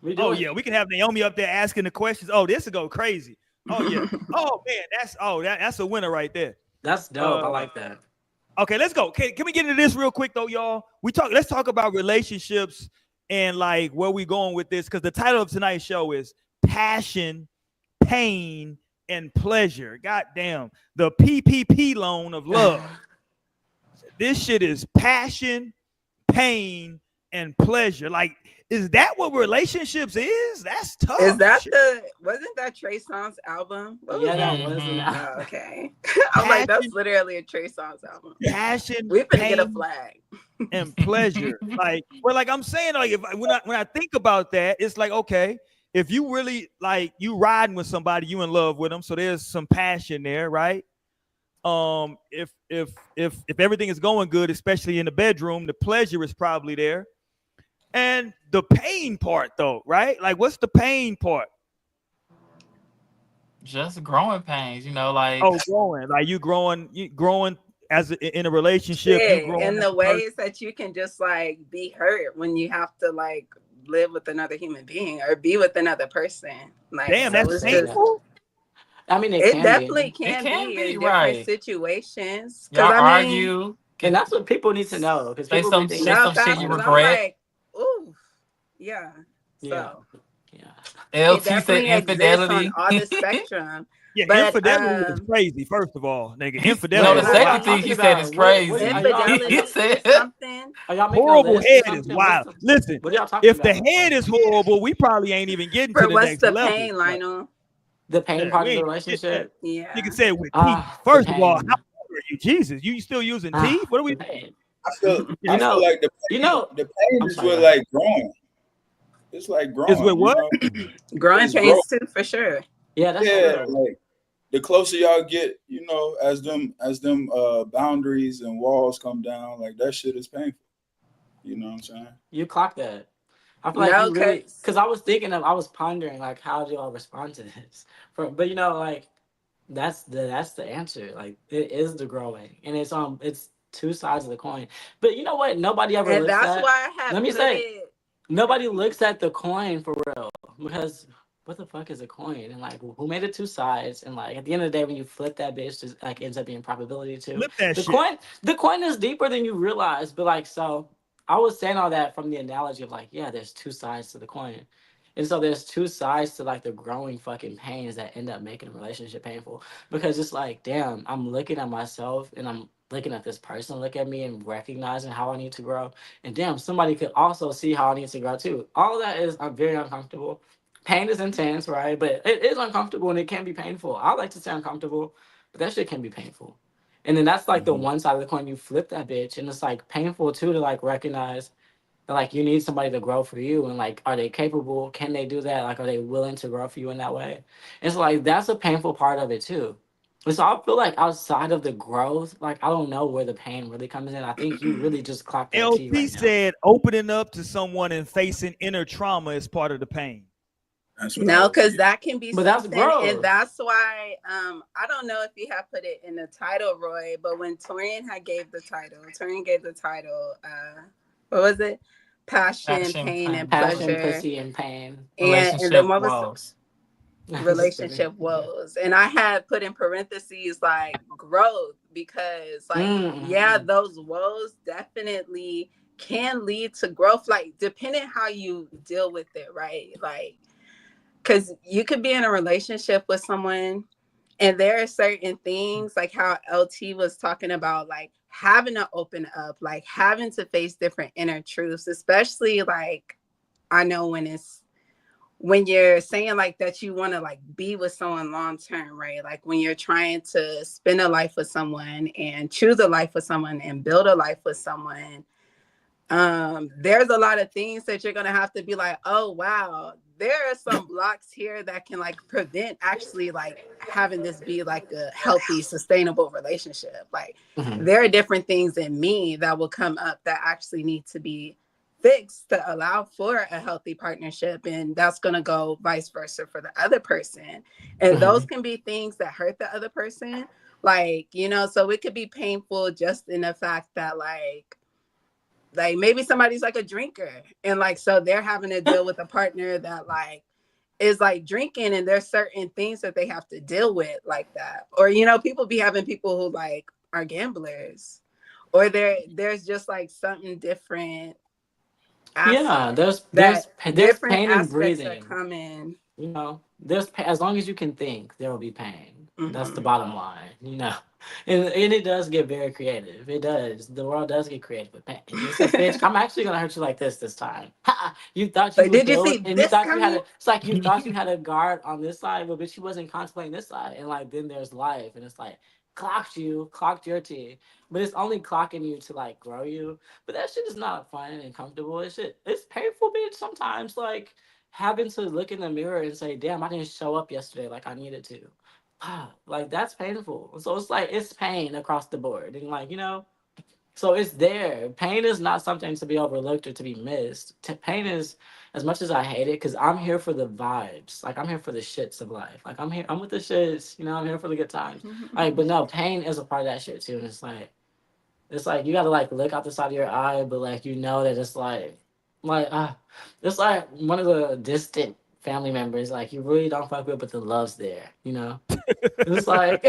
We Oh doing yeah, we can have Naomi up there asking the questions. Oh, this will go crazy. Oh yeah. Oh man, that's a winner right there. That's dope. I like that. Okay, let's go. Can we get into this real quick though, y'all? Let's talk about relationships and like where we going with this, because the title of tonight's show is Passion, Pain, and Pleasure. God damn, the PPP loan of love. This shit is passion, pain, and pleasure. Like, is that what relationships is? That's tough. Is that wasn't that Trey Songz album? What was Yeah, that? that was an album. Oh, okay. I'm like, that's literally a Trey Songz album. Passion, we finna get a pain, flag. and pleasure. Like I'm saying, like when I think about that, it's like, okay, if you really like you riding with somebody, you in love with them, so there's some passion there, right? If everything is going good, especially in the bedroom, the pleasure is probably there. And the pain part though, right? Like, what's the pain part? Just growing pains, like growing. Like you growing as in a relationship. Yeah, You growing and the ways that you can just like be hurt when you have to like live with another human being or be with another person. Like, damn, so that's painful. I mean, it definitely can be in different right. situations. Y'all I argue, and that's what people need to know. Because say people some think shit you regret. I'm like, ooh, yeah. So LT said definitely exists infidelity. on all the spectrum. Yeah, but, infidelity is crazy. First of all, nigga, infidelity. No, the second thing he said is crazy. Infidelity He said is something. Horrible head is wild. Listen, what y'all talking if the about? head is horrible, we probably ain't even getting to For the what's next the level. pain, Lionel? The pain part of the we ain't relationship. Yeah. Nigga said with teeth. First of all, how old are you? Jesus, you still using teeth? What are we? I feel like the pain is with like growing. It's like growing. It's with what? Growing pains too, for sure. Yeah, that's true. Like the closer y'all get, as them boundaries and walls come down, like that shit is painful. You know what I'm saying? You clock that. I feel like you really, because I was pondering like, how do I respond to this? But like that's the answer. Like it is the growing, and it's two sides of the coin. But you know what? Nobody ever. And looks that's at, why I have. Let me say, nobody looks at the coin for real, because what the fuck is a coin? And like, who made it two sides? And like, at the end of the day, when you flip that bitch, just like ends up being probability too. Flip that the shit. The coin is deeper than you realize. But like, so I was saying all that from the analogy of like, yeah, there's two sides to the coin. And so there's two sides to like the growing fucking pains that end up making a relationship painful. Because it's like, damn, I'm looking at myself and I'm looking at this person look at me and recognizing how I need to grow. And damn, somebody could also see how I need to grow too. All of that is very uncomfortable. Pain is intense, right? But it is uncomfortable and it can be painful. I like to say uncomfortable, but that shit can be painful. And then that's like the one side of the coin. You flip that bitch, and it's like painful too to like recognize that like you need somebody to grow for you, and like, are they capable? Can they do that? Like, are they willing to grow for you in that way? And so like that's a painful part of it too. And so I feel like outside of the growth, like I don't know where the pain really comes in. I think you really just clocked that T LT right said opening up to someone and facing inner trauma is part of the pain. No, because that can be but that's something, growth. and that's why I don't know if you have put it in the title, Roy, but when Torian gave the title, what was it? Passion, pain, and pleasure. Pussy, and pain. And then what was relationship woes? And I had put in parentheses like growth, because like yeah, those woes definitely can lead to growth, like depending how you deal with it, right? Like, because you could be in a relationship with someone And there are certain things like how LT was talking about, like having to open up, like having to face different inner truths, especially like I know when you're saying like that you want to like be with someone long term, right? Like when you're trying to spend a life with someone and choose a life with someone and build a life with someone, there's a lot of things that you're gonna have to be like, oh wow, there are some blocks here that can like prevent actually like having this be like a healthy, sustainable relationship. Like there are different things in me that will come up that actually need to be fixed to allow for a healthy partnership, and that's gonna go vice versa for the other person. And those can be things that hurt the other person, like, you know, so it could be painful just in the fact that like maybe somebody's like a drinker and like so they're having to deal with a partner that like is like drinking, and there's certain things that they have to deal with like that. Or you know, people be having people who like are gamblers, or there's just like something different. Yeah, there's different pain in aspects that breathing. come in. You know, as long as you can think, there will be pain. That's the bottom line, you know. And it does get very creative. It does. The world does get creative with pain. It says, bitch, I'm actually gonna hurt you like this time. You thought you Like, would did you do see it, and you this thought you had coming? it's like you thought you had a guard on this side, but bitch, you wasn't contemplating this side. And like then there's life, and it's like clocked your T. But it's only clocking you to like grow you. But that shit is not fun and comfortable. It's painful, bitch, sometimes. Like having to look in the mirror and say, damn, I didn't show up yesterday like I needed to. Like that's painful. So it's like it's pain across the board. And like, you know, so it's there. Pain is not something to be overlooked or to be missed. Pain is, as much as I hate it, because I'm here for the vibes. Like I'm here for the shits of life. Like I'm with the shits, you know, I'm here for the good times. Like, but no, pain is a part of that shit too. And it's like you gotta like look out the side of your eye, but like you know that it's like one of the distant family members like you really don't fuck with, but the love's there, you know. It's like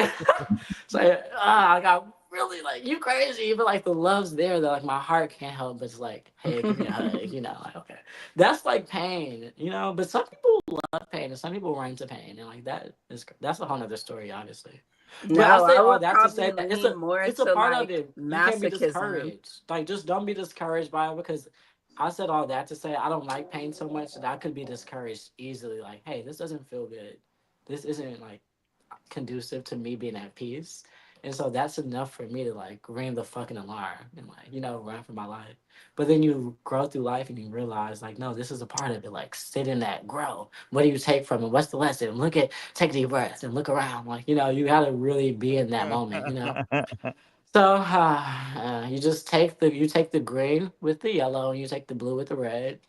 I got really like you crazy, but like the love's there that like my heart can't help but it's like, hey, give me a hug, you know, like okay, that's like pain, you know. But some people love pain and some people run to pain, and like that's a whole nother story, obviously. But I No, say I all would that to say probably that lean more it's a to part of like it. You can't be masochism. discouraged. Like just don't be discouraged by it, because I said all that to say I don't like pain so much that I could be discouraged easily. Like, hey, this doesn't feel good. This isn't like conducive to me being at peace. And so that's enough for me to like ring the fucking alarm and like, you know, run for my life. But then you grow through life and you realize like, no, this is a part of it. Like sit in that, grow. What do you take from it? What's the lesson? Take a deep breath and look around. Like, you know, you gotta really be in that moment, you know? So you just take the green with the yellow and you take the blue with the red.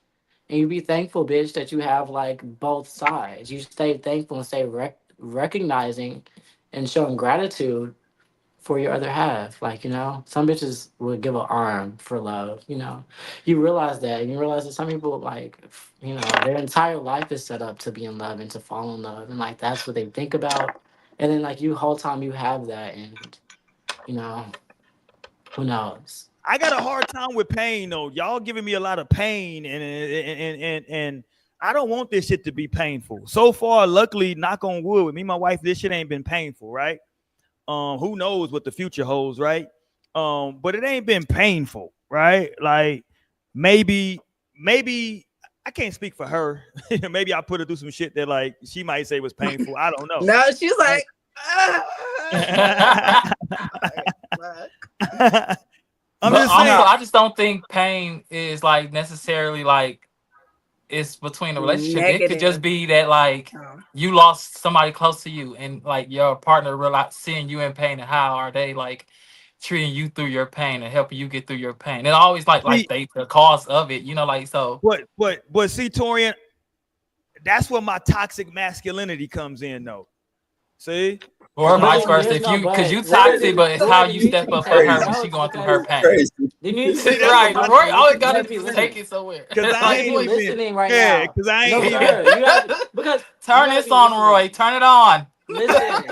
And you be thankful, bitch, that you have like both sides. You stay thankful and stay recognizing and showing gratitude for your other half. Like, you know, some bitches would give an arm for love, you know. You realize that. And you realize that some people, like, you know, their entire life is set up to be in love and to fall in love. And, like, that's what they think about. And then, like, whole time you have that. And, you know, who knows? I got a hard time with pain though. Y'all giving me a lot of pain, and I don't want this shit to be painful. So far, luckily, knock on wood, with me and my wife, this shit ain't been painful, right? Who knows what the future holds, right? But it ain't been painful, right? Like maybe I can't speak for her. Maybe I put her through some shit that like she might say was painful. I don't know. No, she's like, I just don't think pain is like necessarily like it's between the relationship. negative. It could just be that like you lost somebody close to you, and like your partner realize seeing you in pain, and how are they like treating you through your pain and helping you get through your pain. It always like they the cause of it, you know, like so. But see, Torian, that's where my toxic masculinity comes in, though. See. Or vice versa, if you because you toxic, but it's how you step up for her when she going through her pain. Right, Roy always gotta take it somewhere. Because I ain't even listening right now. Because I ain't even. Because turn this on, Roy. Turn it on. Listen.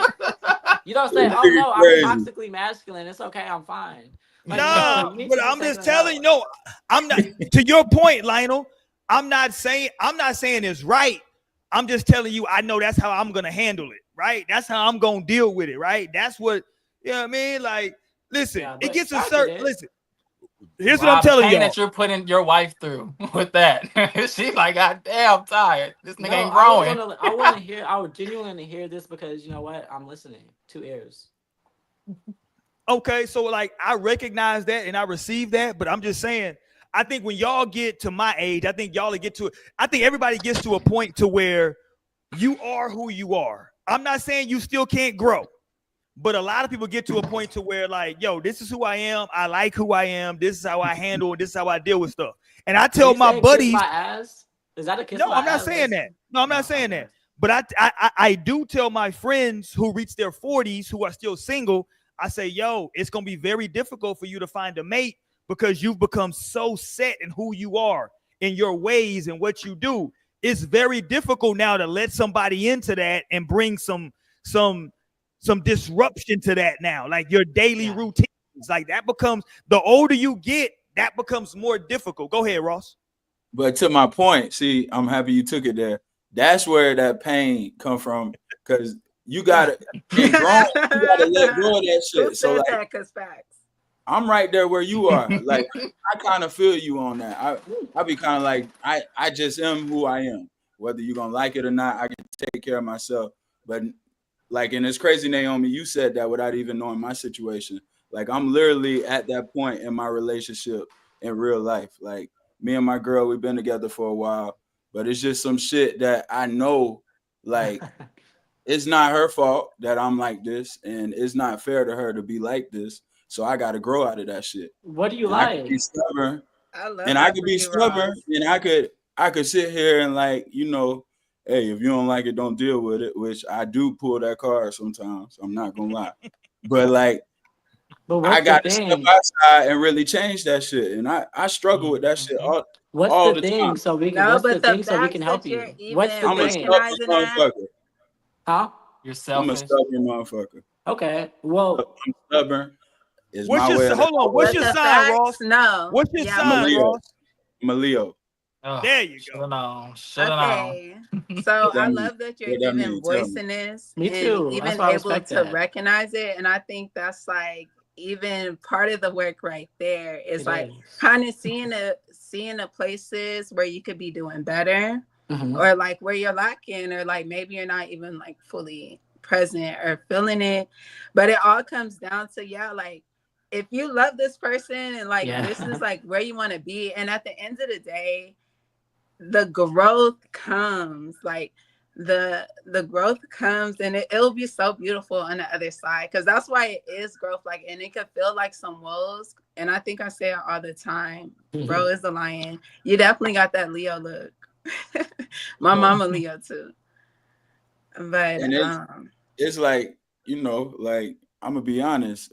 You don't say, "Oh no, I'm toxically masculine. It's okay, I'm fine." Like, no, but I'm just telling you. No, I'm not. To your point, Lionel. I'm not saying it's right. I'm just telling you, I know that's how I'm gonna handle it, right? That's how I'm gonna deal with it, right? That's what, you know what I mean? Like, listen, it gets a certain, listen, here's what I'm the telling pain y'all. that you're putting your wife through with that. She's like, God damn, I'm tired. This nigga ain't I growing. want to hear. I would genuinely hear this because you know what? I'm listening. 2 ears. Okay, so like I recognize that and I receive that, but I'm just saying, I think when y'all get to my age, I think everybody gets to a point to where you are who you are. I'm not saying you still can't grow, but a lot of people get to a point to where like, yo, this is who I am. I like who I am. This is how I handle it. This is how I deal with stuff. And I tell my buddies, kiss my ass? Is that a kiss? No, my I'm not ass? saying that. No, I'm not saying that. But I do tell my friends who reach their 40s who are still single, I say, yo, it's gonna be very difficult for you to find a mate because you've become so set in who you are, in your ways and what you do. It's very difficult now to let somebody into that and bring some disruption to that now, like your daily routines. Like that becomes, the older you get, that becomes more difficult. Go ahead, Ross. But to my point, see, I'm happy you took it there. That's where that pain come from, because you gotta in grown, you gotta let go of that shit. So like, that? Cause facts. I'm right there where you are. Like I kind of feel you on that. I be kind of like I just am who I am. Whether you're gonna like it or not, I can take care of myself. But like, and it's crazy, Naomi, you said that without even knowing my situation. Like I'm literally at that point in my relationship in real life. Like me and my girl, we've been together for a while, but it's just some shit that I know, like it's not her fault that I'm like this, and it's not fair to her to be like this. So I got to grow out of that shit. What do you and like? I could be stubborn, I love and that I could for be you, stubborn, Ross. and I could sit here and like, you know, hey, if you don't like it, don't deal with it. Which I do pull that card sometimes. I'm not gonna lie, but like, I got to step outside and really change that shit, and I struggle with that shit all the thing? time. So we can. No, What's the but the thing? So we fact can that help you're you. even What's the I'm a thing? stubborn recognizing that. motherfucker. Huh? You're I'm a selfish. stubborn motherfucker. Okay. Well, I'm stubborn. Is What's my your way. hold on? What's But your the sign, facts, Ross? no. What's your Yeah, I'm a sign, Leo. Ross? I'm a Leo. Oh, There you go. Should've known. Should've Okay. known. So What that I mean? love that you're What that even mean? Tell me. voicing this me and too. That's even why I able respect to that. recognize it. And I think that's like even part of the work right there is It like is. kind of seeing the places where you could be doing better, Mhm. or like where you're lacking, or like maybe you're not even like fully present or feeling it. But it all comes down to, like, if you love this person and like this is like where you want to be, and at the end of the day, the growth comes, like the growth comes, and it'll be so beautiful on the other side, because that's why it is growth. Like, and it could feel like some woes, and I think I say it all the time, bro is the lion. You definitely got that Leo look. My mama Leo too. But And it's like, you know, like I'm gonna be honest,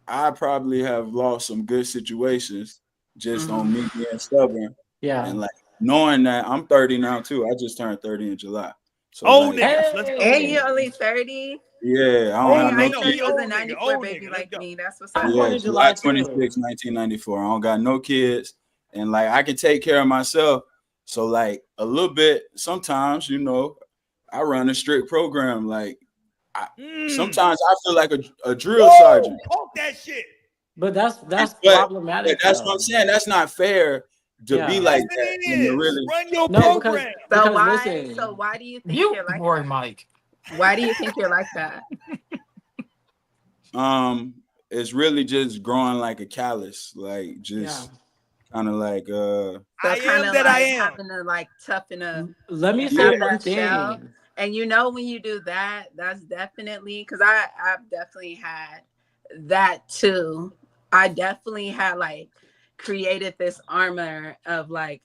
I probably have lost some good situations just on me being stubborn. Yeah. And like knowing that I'm 30 now too. I just turned 30 in July. So Old like, niggas, let's go. and you're only 30. yeah, I don't Old have Dang, no I nigga, ain't no, know he kids. you was a old nigga. 94 Old baby nigga. Let's like go. me. That's what's I'm up. born Yeah, in July July, too. 26, 1994. I don't got no kids, and like I can take care of myself. So like a little bit, sometimes, you know, I run a strict program. Like sometimes I feel like a drill sergeant. Talk that shit. But that's But problematic. that's though. what I'm saying. That's not fair to be Yeah. like Yes, that it and to is. really. Run your No, because program. So why? listen. So why do you think You you're like boy, that? Mike. Why do you think you're like that? It's really just growing like a callus, like just kind of like So I kind am of that I like am. having to like toughen up Let me and say have one that shell. thing. And you know, when you do that, that's definitely, because I've definitely had that too. I definitely had like created this armor of like,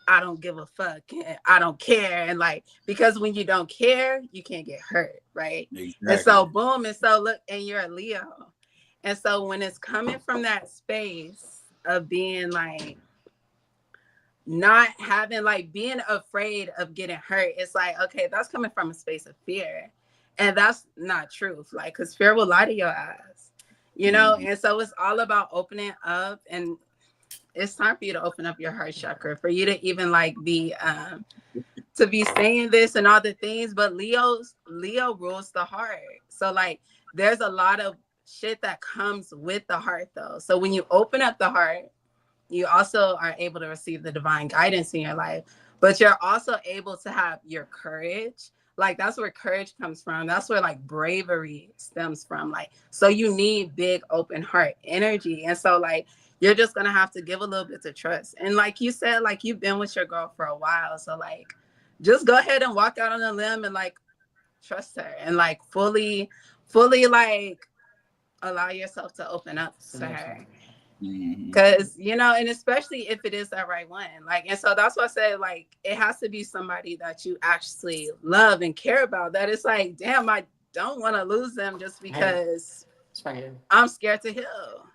I don't give a fuck, and I don't care, and like, because when you don't care, you can't get hurt, right? exactly. And so boom, and so look, and you're a Leo, and so when it's coming from that space of being like not having, like, being afraid of getting hurt, it's like, okay, that's coming from a space of fear, and that's not truth, like, because fear will lie to your ass, you know. And so it's all about opening up and it's time for you to open up your heart chakra, for you to even like be to be saying this and all the things. But Leo rules the heart. So like there's a lot of shit that comes with the heart though. So when you open up the heart, you also are able to receive the divine guidance in your life, but you're also able to have your courage. Like that's where courage comes from. That's where like bravery stems from. Like, so you need big open heart energy. And so like, you're just going to have to give a little bit to trust. And like you said, like you've been with your girl for a while. So like, just go ahead and walk out on a limb and like, trust her and like fully like allow yourself to open up to her. Because you know, and especially if it is that right one, like, and so that's why I said like it has to be somebody that you actually love and care about, that it's like, damn, I don't want to lose them just because I'm scared to heal.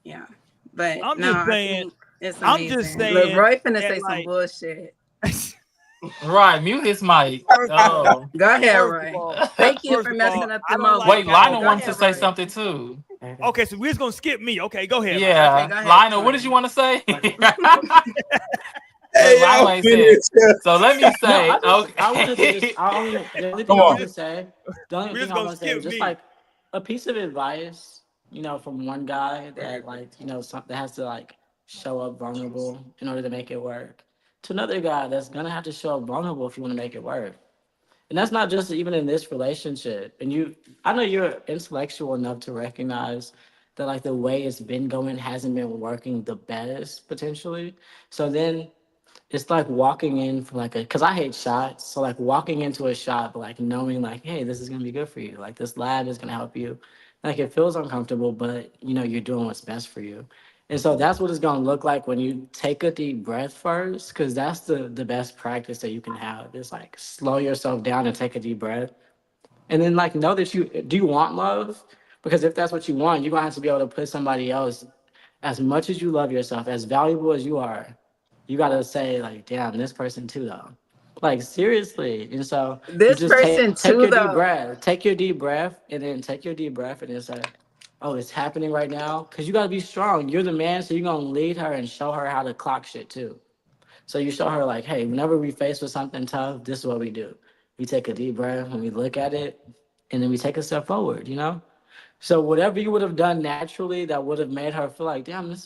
Yeah, but I'm no, just saying, I think it's amazing. I'm just saying, look, Roy finna say like, some bullshit. Right, mute his mic. Go ahead, Roy. Thank you for of messing all, up I the don't moment. Wait, Lionel Go wants to ahead, say Roy. something too. Okay, so we're just gonna skip me. Okay, go ahead. Yeah, Okay, go ahead, Lionel, come what on. did you want to say? Hey, Lionel y'all ain't said. So let me say, I wanted to just, the only thing I want to say, We're just gonna is skip just me. like a piece of advice, you know, from one guy that like, you know, that has to like show up vulnerable in order to make it work, to another guy that's gonna have to show up vulnerable if you want to make it work. And that's not just even in this relationship. And I know you're intellectual enough to recognize that like the way it's been going hasn't been working the best potentially. So then it's like walking in for like because I hate shots. So like walking into a shot, but like knowing like, hey, this is gonna be good for you. Like this lab is gonna help you. Like it feels uncomfortable, but you know, you're doing what's best for you. And so that's what it's gonna look like when you take a deep breath first, because that's the best practice that you can have. Is like slow yourself down and take a deep breath. And then like know that you want love? Because if that's what you want, you're gonna have to be able to put somebody else, as much as you love yourself, as valuable as you are, you gotta say like, damn, this person too though. Like seriously. And so you This just person take too, your deep though. breath. Take your deep breath and then take your deep breath and then say, oh, it's happening right now. Cause you gotta be strong. You're the man, so you're gonna lead her and show her how to clock shit too. So you show her like, hey, whenever we face with something tough, this is what we do. We take a deep breath and we look at it, and then we take a step forward, you know? So whatever you would have done naturally that would have made her feel like, damn, this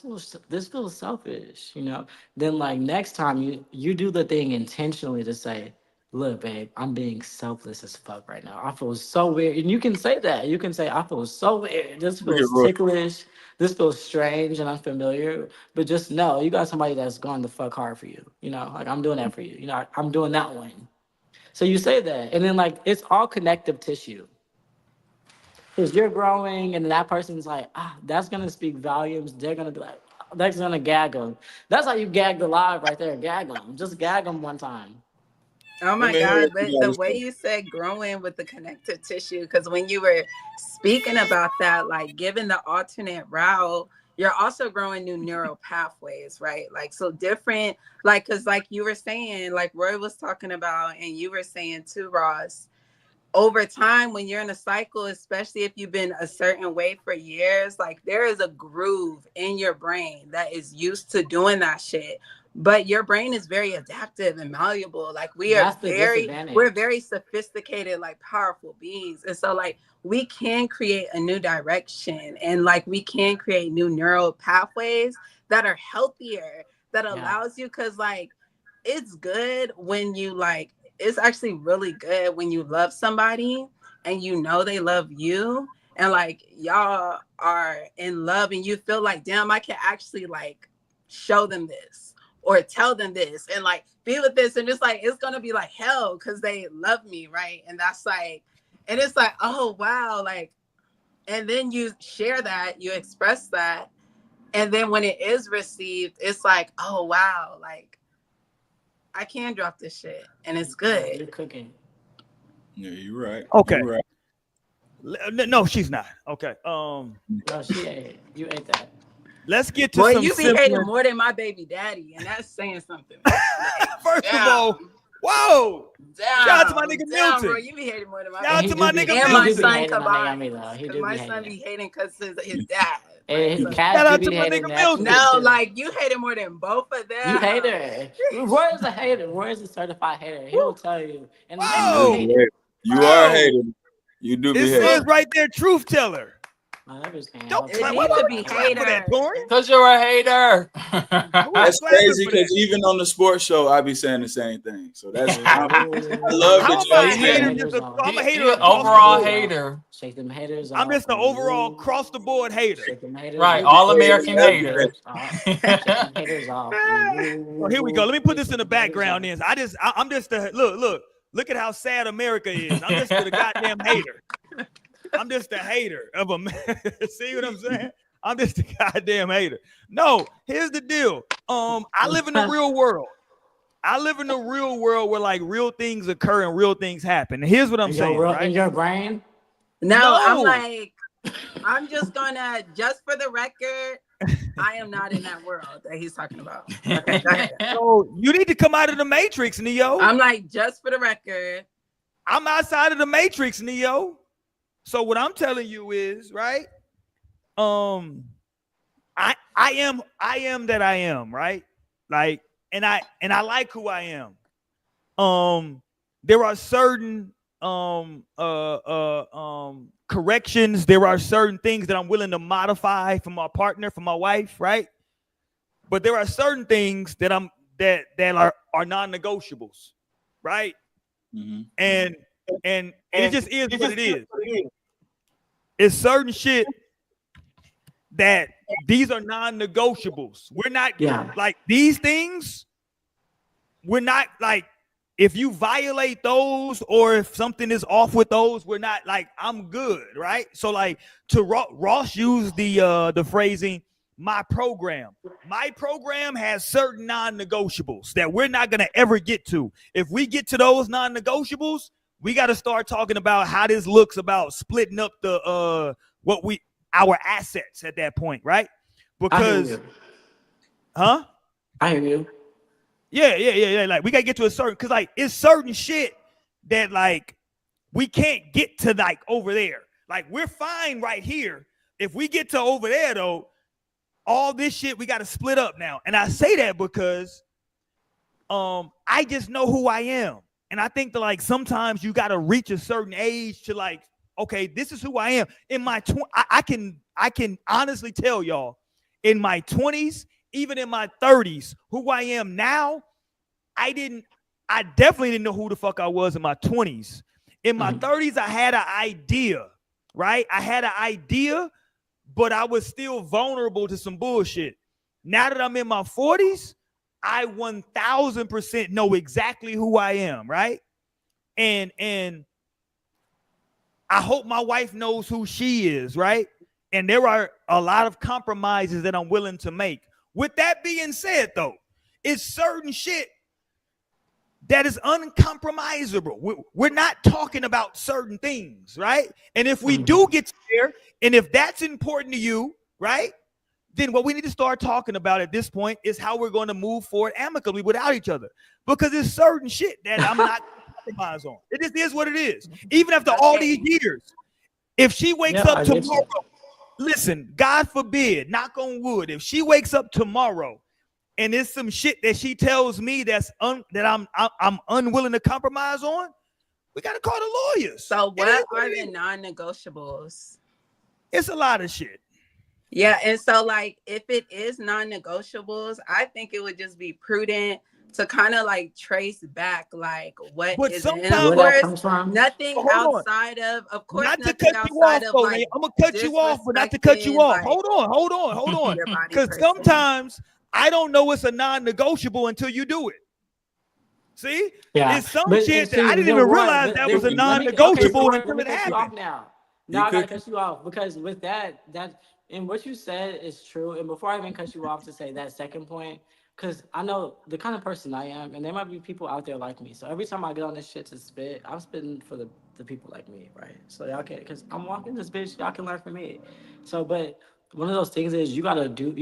feels selfish, you know? Then like next time you do the thing intentionally to say, look, babe, I'm being selfless as fuck right now. I feel so weird. And you can say that. You can say, I feel so weird. This Look at feels Roy. ticklish. This feels strange and unfamiliar. But just know you got somebody that's going the fuck hard for you. You know, like I'm doing that for you. You know, I'm doing that one. So you say that. And then like it's all connective tissue. Because you're growing and that person's like, that's gonna speak volumes. They're gonna be like, that's gonna gag them. That's how you gag the live right there. Gag them. Just gag them one time. Oh Let my me hear God, what but you the gotta way say. you said growing with the connective tissue, because when you were speaking about that, like given the alternate route, you're also growing new neural pathways, right? Like, so different, like, because like you were saying, like Roy was talking about, and you were saying too, Ross, over time when you're in a cycle, especially if you've been a certain way for years, like there is a groove in your brain that is used to doing that shit, but your brain is very adaptive and malleable. Like we're very sophisticated, like powerful beings. And so like we can create a new direction, and like we can create new neural pathways that are healthier, that allows you, because like it's good when you like, it's actually really good when you love somebody and you know they love you, and like y'all are in love and you feel like, damn, I can actually like show them this or tell them this and like be with this, and it's like it's gonna be like hell because they love me, right? And that's like, and it's like, oh wow, like, and then you share that, you express that, and then when it is received, it's like, oh wow, like I can drop this shit and it's good. You're cooking. Yeah, you're right. Okay. You're right. No, she's not. Okay. No, she ate. You ate that. Let's get to Boy, some you be simpler... hating more than my baby daddy, and that's saying something. Like, First of all, whoa! Shout out to my nigga Milton. Bro, you be hating more than my Shout out to my nigga and my Milton. son combined. Because my son hating. be hating because his dad. And Look, Cash Shout do out be to my hating nigga naturally Milton. no, too. like you hated more than both of them. You hate her. Roy is a hater. Roy is a certified hater. He will tell you. And I Whoa. hate it. You are Whoa. hating. You do It be says hating. right there, truth teller. My neighbors can't Don't help It clap. needs Why to would be you clap for that, hater. Tori? Because you're a hater. Who is That's clapping crazy for because that? even on the sports show, I be saying the same thing. So that's I love How the am I a judge. hater? haters I'm a He hater an across the overall board. hater. Shake them haters I'm off. just an overall across the board hater. Shake them haters Right, off. all American hater. Shake them haters off. Oh, here we go. Let me put this in the background then. I'm just the look at how sad America is. I'm just the goddamn hater. I'm just a hater of America. See what I'm saying? I'm just a goddamn hater. No, here's the deal. I live in the real world. I live in the real world where like real things occur and real things happen. And here's what I'm saying, right? In your brain? No, I'm like, I'm just gonna, just for the record, I am not in that world that he's talking about. Okay, go ahead. So you need to come out of the matrix, Neo. I'm like, just for the record, I'm outside of the matrix, Neo. So what I'm telling you is, right? I am that I am, right? Like, and I like who I am. There are certain corrections. There are certain things that I'm willing to modify for my partner, for my wife, right? But there are certain things that are non-negotiables, right? Mm-hmm. And it just is what it is. It's certain shit that these are non-negotiables. We're not like these things. We're not like, if you violate those or if something is off with those, we're not like, I'm good, right? So like to Ross used the phrasing, my program has certain non-negotiables that we're not going to ever get to. If we get to those non-negotiables, we got to start talking about how this looks about splitting up the our assets at that point, right? Because I hear you. Yeah. Like we gotta get to a certain, because like it's certain shit that like we can't get to like over there. Like we're fine right here. If we get to over there though, all this shit we gotta split up now. And I say that because I just know who I am. And I think that like sometimes you gotta reach a certain age to like, okay, this is who I am. In my I can honestly tell y'all, in my 20s, even in my 30s, who I am now, I definitely didn't know who the fuck I was in my 20s. In my 30s, I had an idea, right? I had an idea, but I was still vulnerable to some bullshit. Now that I'm in my 40s, I 1000% know exactly who I am, right? And I hope my wife knows who she is, right? And there are a lot of compromises that I'm willing to make. With that being said, though, it's certain shit that is uncompromisable. We're not talking about certain things, right? And if we do get there, and if that's important to you, right, then what we need to start talking about at this point is how we're going to move forward amicably without each other. Because there's certain shit that I'm not going to compromise on. It just is what it is. Even after all these years, if she wakes up tomorrow, listen, God forbid, knock on wood, if she wakes up tomorrow and there's some shit that she tells me that I'm unwilling to compromise on, we gotta call the lawyers. So what are the non-negotiables? It's a lot of shit. Yeah, and so like if it is non-negotiables, I think it would just be prudent to kind of like trace back like what is in. Of course, nothing outside of course, not to nothing cut you outside off, of like I'm gonna cut you off, but not to cut you off. like, Hold on. Because sometimes I don't know it's a non-negotiable until you do it. See? Yeah. It's some shit that I didn't even realize that was a non-negotiable until it happened. Now I gotta cut you off because with that and what you said is true. And before I even cut you off to say that second point, because I know the kind of person I am, and there might be people out there like me. So every time I get on this shit to spit, I'm spitting for the people like me, right? So y'all can, because I'm walking this bitch, y'all can learn from me. So, but one of those things is you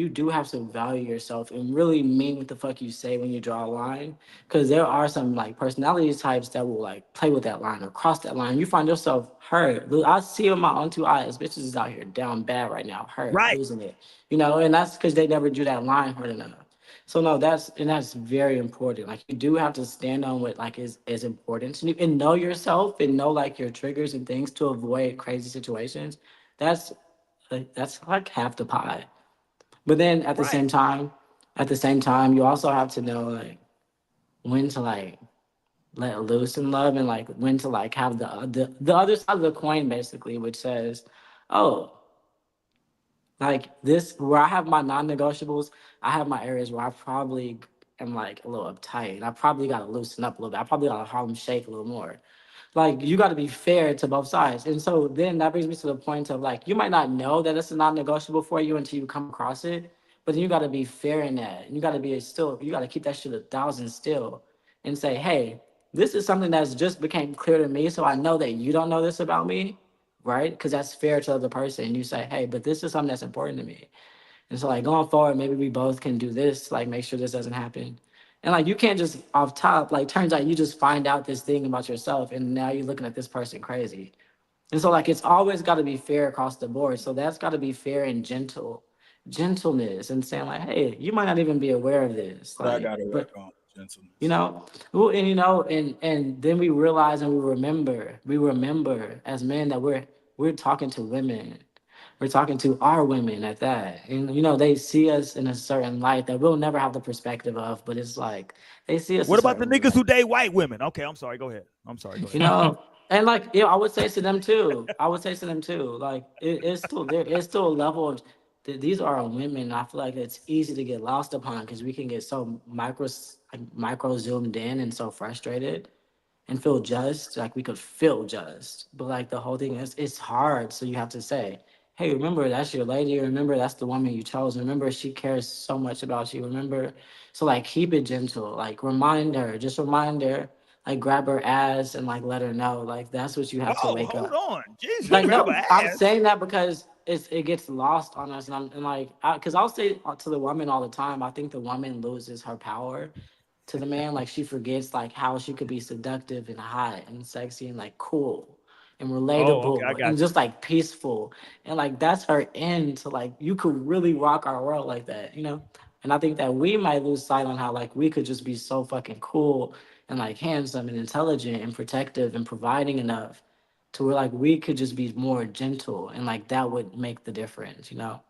do have to value yourself and really mean what the fuck you say when you draw a line. Because there are some like personality types that will like play with that line or cross that line. You find yourself hurt. I see it with my own two eyes. Bitches is out here down bad right now, hurt, Right. losing it. You know, and that's because they never drew that line hard enough. So no, that's very important. Like you do have to stand on what like is important and know yourself and know like your triggers and things to avoid crazy situations. That's that's like half the pie. But then Right. at the same time, you also have to know like when to like let loose in love and like when to like have the other side of the coin basically, which says, oh, like this where I have my non-negotiables, I have my areas where I probably am like a little uptight and I probably gotta loosen up a little bit. I probably gotta Harlem shake a little more. Like you got to be fair to both sides. And so then that brings me to the point of like you might not know that it's a non-negotiable for you until you come across it, but then you got to be fair in that. You got to be still, you got to keep that shit 1,000 still and say, hey, this is something that's just became clear to me, so I know that you don't know this about me, right? Because that's fair to the other person. You say, hey, but this is something that's important to me. And so like going forward, maybe we both can do this, like make sure this doesn't happen. And like you can't just off top, like turns out you just find out this thing about yourself and now you're looking at this person crazy. And so like it's always got to be fair across the board. So that's got to be fair and gentleness and saying like, hey, you might not even be aware of this. But I Like, gotta work on gentleness. you know, well, and you know, and then we realize and we remember as men that we're talking to women. We're talking to our women at that. And you know, they see us in a certain light that we'll never have the perspective of, but it's like they see us a What about the certain niggas way. who date white women? Okay, I'm sorry. Go ahead. I'm sorry. Go ahead. You know, and like yeah, I would say to them too. I would say to them too. Like it's still there is still a level of these are women. I feel like it's easy to get lost upon because we can get so micro zoomed in and so frustrated and feel just like we could feel just, but like the whole thing is it's hard, so you have to say, hey, remember that's your lady, remember that's the woman you chose, remember she cares so much about you, remember. So like keep it gentle, like remind her, like grab her ass and like let her know like that's what you have to Oh, wake hold up. on. Jesus, Like grab no, her I'm ass. saying that because it gets lost on us, and I'm and like because I'll say to the woman all the time, I think the woman loses her power to the man. Like she forgets like how she could be seductive and hot and sexy and like cool and Oh, okay. I relatable and got you. just like peaceful. And like that's her end to like you could really rock our world like that, you know? And I think that we might lose sight on how like we could just be so fucking cool and like handsome and intelligent and protective and providing enough to where like we could just be more gentle and like that would make the difference, you know?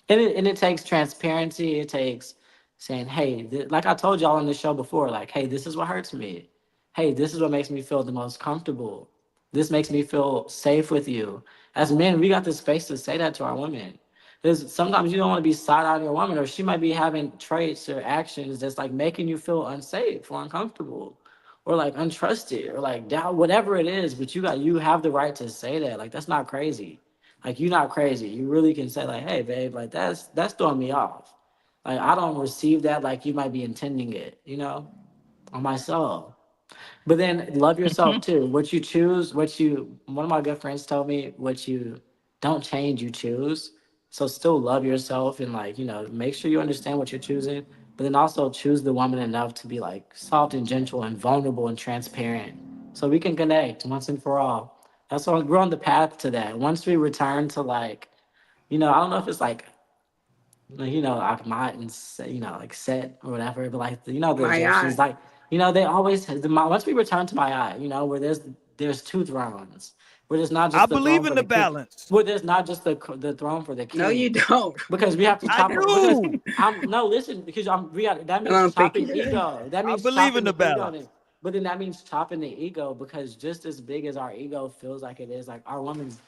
And it takes transparency. It takes saying, hey, like I told y'all on the show before, like, hey, this is what hurts me. Hey, this is what makes me feel the most comfortable. This makes me feel safe with you. As men, we got the space to say that to our women. Because sometimes you don't want to be side-eyeing your woman, or she might be having traits or actions that's like making you feel unsafe or uncomfortable, or like untrusted, or like doubt, whatever it is. But you have the right to say that. Like that's not crazy. Like you're not crazy. You really can say like, hey, babe, like that's throwing me off. Like I don't receive that like you might be intending it, you know, on my soul. But then love yourself too. What you choose, one of my good friends told me, what you don't change, you choose. So still love yourself and like, you know, make sure you understand what you're choosing, but then also choose the woman enough to be like soft and gentle and vulnerable and transparent. So we can connect once and for all. That's why we're on the path to that. Once we return to like, you know, I don't know if it's like, you know, Akmat and you know, like Set or whatever, but like you know the My Egyptians, eye. like you know, they always once we return to my eye, you know, where there's two thrones, where there's not I just the throne believe for in the the king, balance. where there's not just the throne for the No, you king, don't. because we have to I chop it. Because do. I'm no listen, because that I means don't think you chopping do. ego. That I means believe in chopping the the ego. balance. But then that means chopping the ego because just as big as our ego feels like it is, like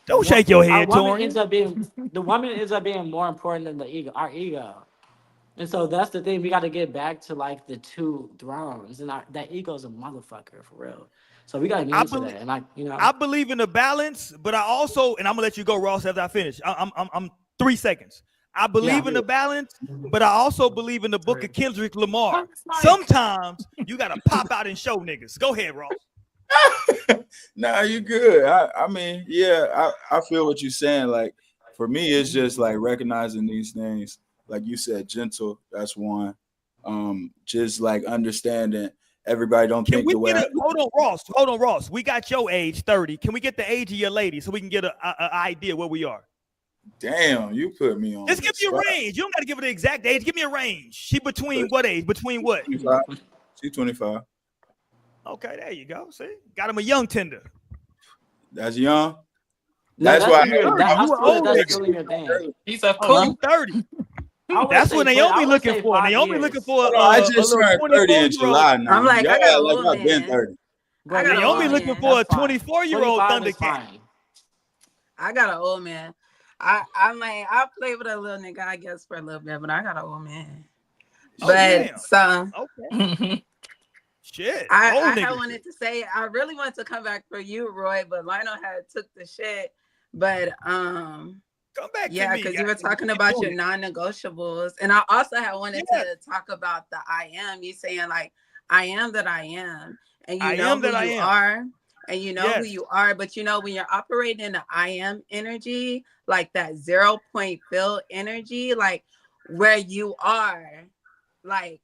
Don't shake your our head, woman ends Torian. up being the woman ends up being more important than the ego, our ego. And so that's the thing. We got to get back to like the two thrones, and that ego's a motherfucker for real. So we got to get I into believe. that, and like you know, I believe in the balance, but I also, and I'm gonna let you go, Ross, after I finish. I'm 3 seconds. I yeah, believe in the balance, but I also believe in the book of Kendrick Lamar. Mike. Sometimes you gotta pop out and show niggas. Go ahead, Ross. Nah, you good. I mean, yeah, I feel what you're saying. Like for me, it's just like recognizing these things. Like you said, gentle. That's one. Just like understanding everybody don't think the way. Hold on, Ross. We got your age, 30. Can we get the age of your lady so we can get an idea where we are? Damn, you put me on. Just give me a range. You don't got to give her the exact age. Give me a range. She between what age? Between what? 25. She's 25. Okay, there you go. See, got him a young tender. That's young. No, That's why that's old. still in your thing. He's a cool 30. That's what Naomi looking for. Naomi looking for I just turned 30 in July now. I'm like, I got an old I've been man. 30. Naomi looking for a 24-year-old Thundercat. I got an old man. I'm like, I play with a little nigga, I guess, for a little bit, but I got an old man. But so okay. Shit. I wanted to say, I really wanted to come back for you, Roy, but Lionel had took the shit. But come back yeah, to me, because you were talking about your non-negotiables, and I also had wanted to talk about the I am. You saying like, I am that I am, and you know who you are, and you know who you are. But you know when you're operating in the I am energy, like that 0 point fill energy, like where you are, like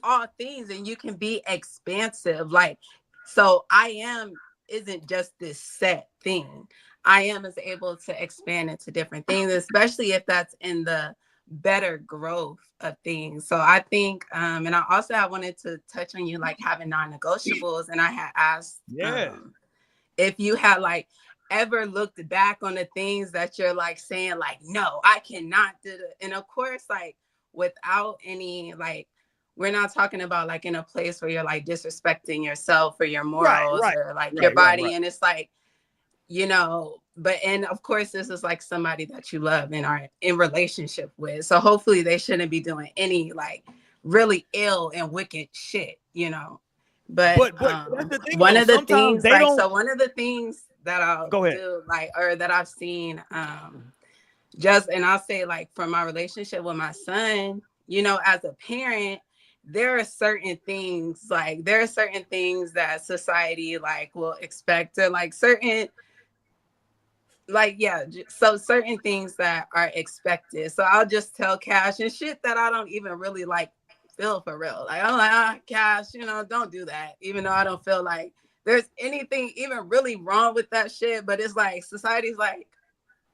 all things, and you can be expansive. Like, so I am isn't just this set thing. I am is able to expand into different things, especially if that's in the better growth of things. So I think, and I also wanted to touch on you like having non-negotiables, and I had asked if you had like ever looked back on the things that you're like saying like, no, I cannot do it. And of course, like without any like, we're not talking about like in a place where you're like disrespecting yourself or your morals or like your body. And it's like, you know, but and of course this is like somebody that you love and are in relationship with. So hopefully they shouldn't be doing any like really ill and wicked shit, you know. But that's the thing, one of the sometimes things like so one of the things that I'll do like or that I've seen just and I'll say like for my relationship with my son, you know, as a parent, there are certain things that society like will expect or like certain like so certain things that are expected. So I'll just tell Cash and shit that I don't even really like feel for real. Like I'm like, Cash, you know, don't do that. Even though I don't feel like there's anything even really wrong with that shit. But it's like society's like,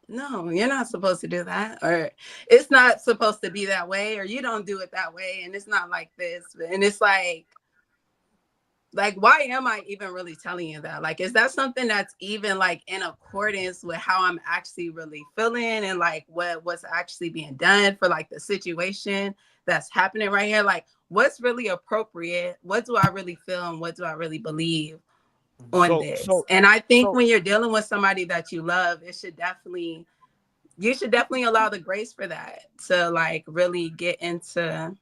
no, you're not supposed to do that, or it's not supposed to be that way, or you don't do it that way, and it's not like this. And it's like why am I even really telling you that? Like, is that something that's even like in accordance with how I'm actually really feeling and like what's actually being done for like the situation that's happening right here? Like, what's really appropriate? What do I really feel and what do I really believe on this? And I think when you're dealing with somebody that you love, you should definitely allow the grace for that to like really get into,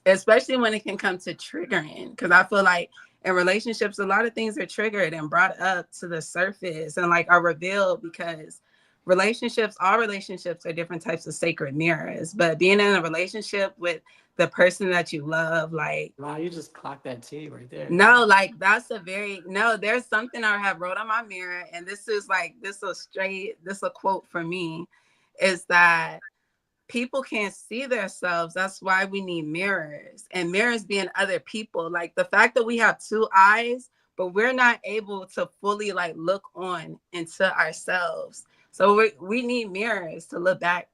especially when it can come to triggering. Because I feel like in relationships, a lot of things are triggered and brought up to the surface and like are revealed because all relationships are different types of sacred mirrors. But being in a relationship with the person that you love, like, wow, you just clocked that T right there. No, like that's there's something I have wrote on my mirror, and this is a quote for me, is that people can't see themselves. That's why we need mirrors, and mirrors being other people. Like the fact that we have two eyes, but we're not able to fully like look on into ourselves. So we need mirrors to look back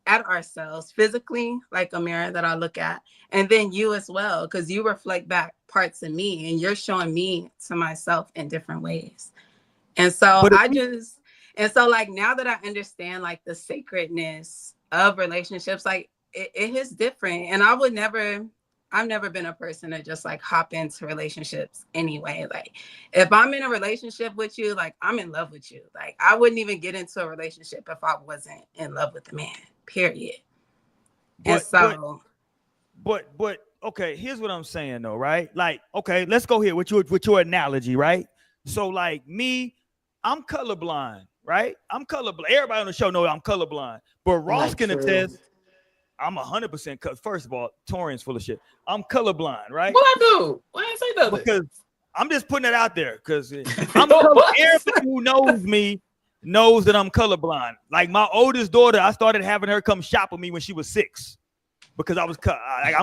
at ourselves physically, like a mirror that I look at, and then you as well, because you reflect back parts of me and you're showing me to myself in different ways. And so like now that I understand like the sacredness of relationships, like it is different. And I've never been a person to just like hop into relationships anyway. Like if I'm in a relationship with you, like I'm in love with you. Like I wouldn't even get into a relationship if I wasn't in love with the man, period. But okay, here's what I'm saying though, right? Like, okay, let's go here with your analogy, right? So like me, I'm colorblind, right? I'm colorblind. Everybody on the show knows I'm colorblind, but Ross can attest. I'm 100% first of all, Torian's full of shit. I'm colorblind, right? What I do? Why didn't I say nothing? Because I'm just putting it out there because I'm colorblind. Everybody who knows me, knows that I'm colorblind. Like my oldest daughter, I started having her come shop with me when she was 6 because I'm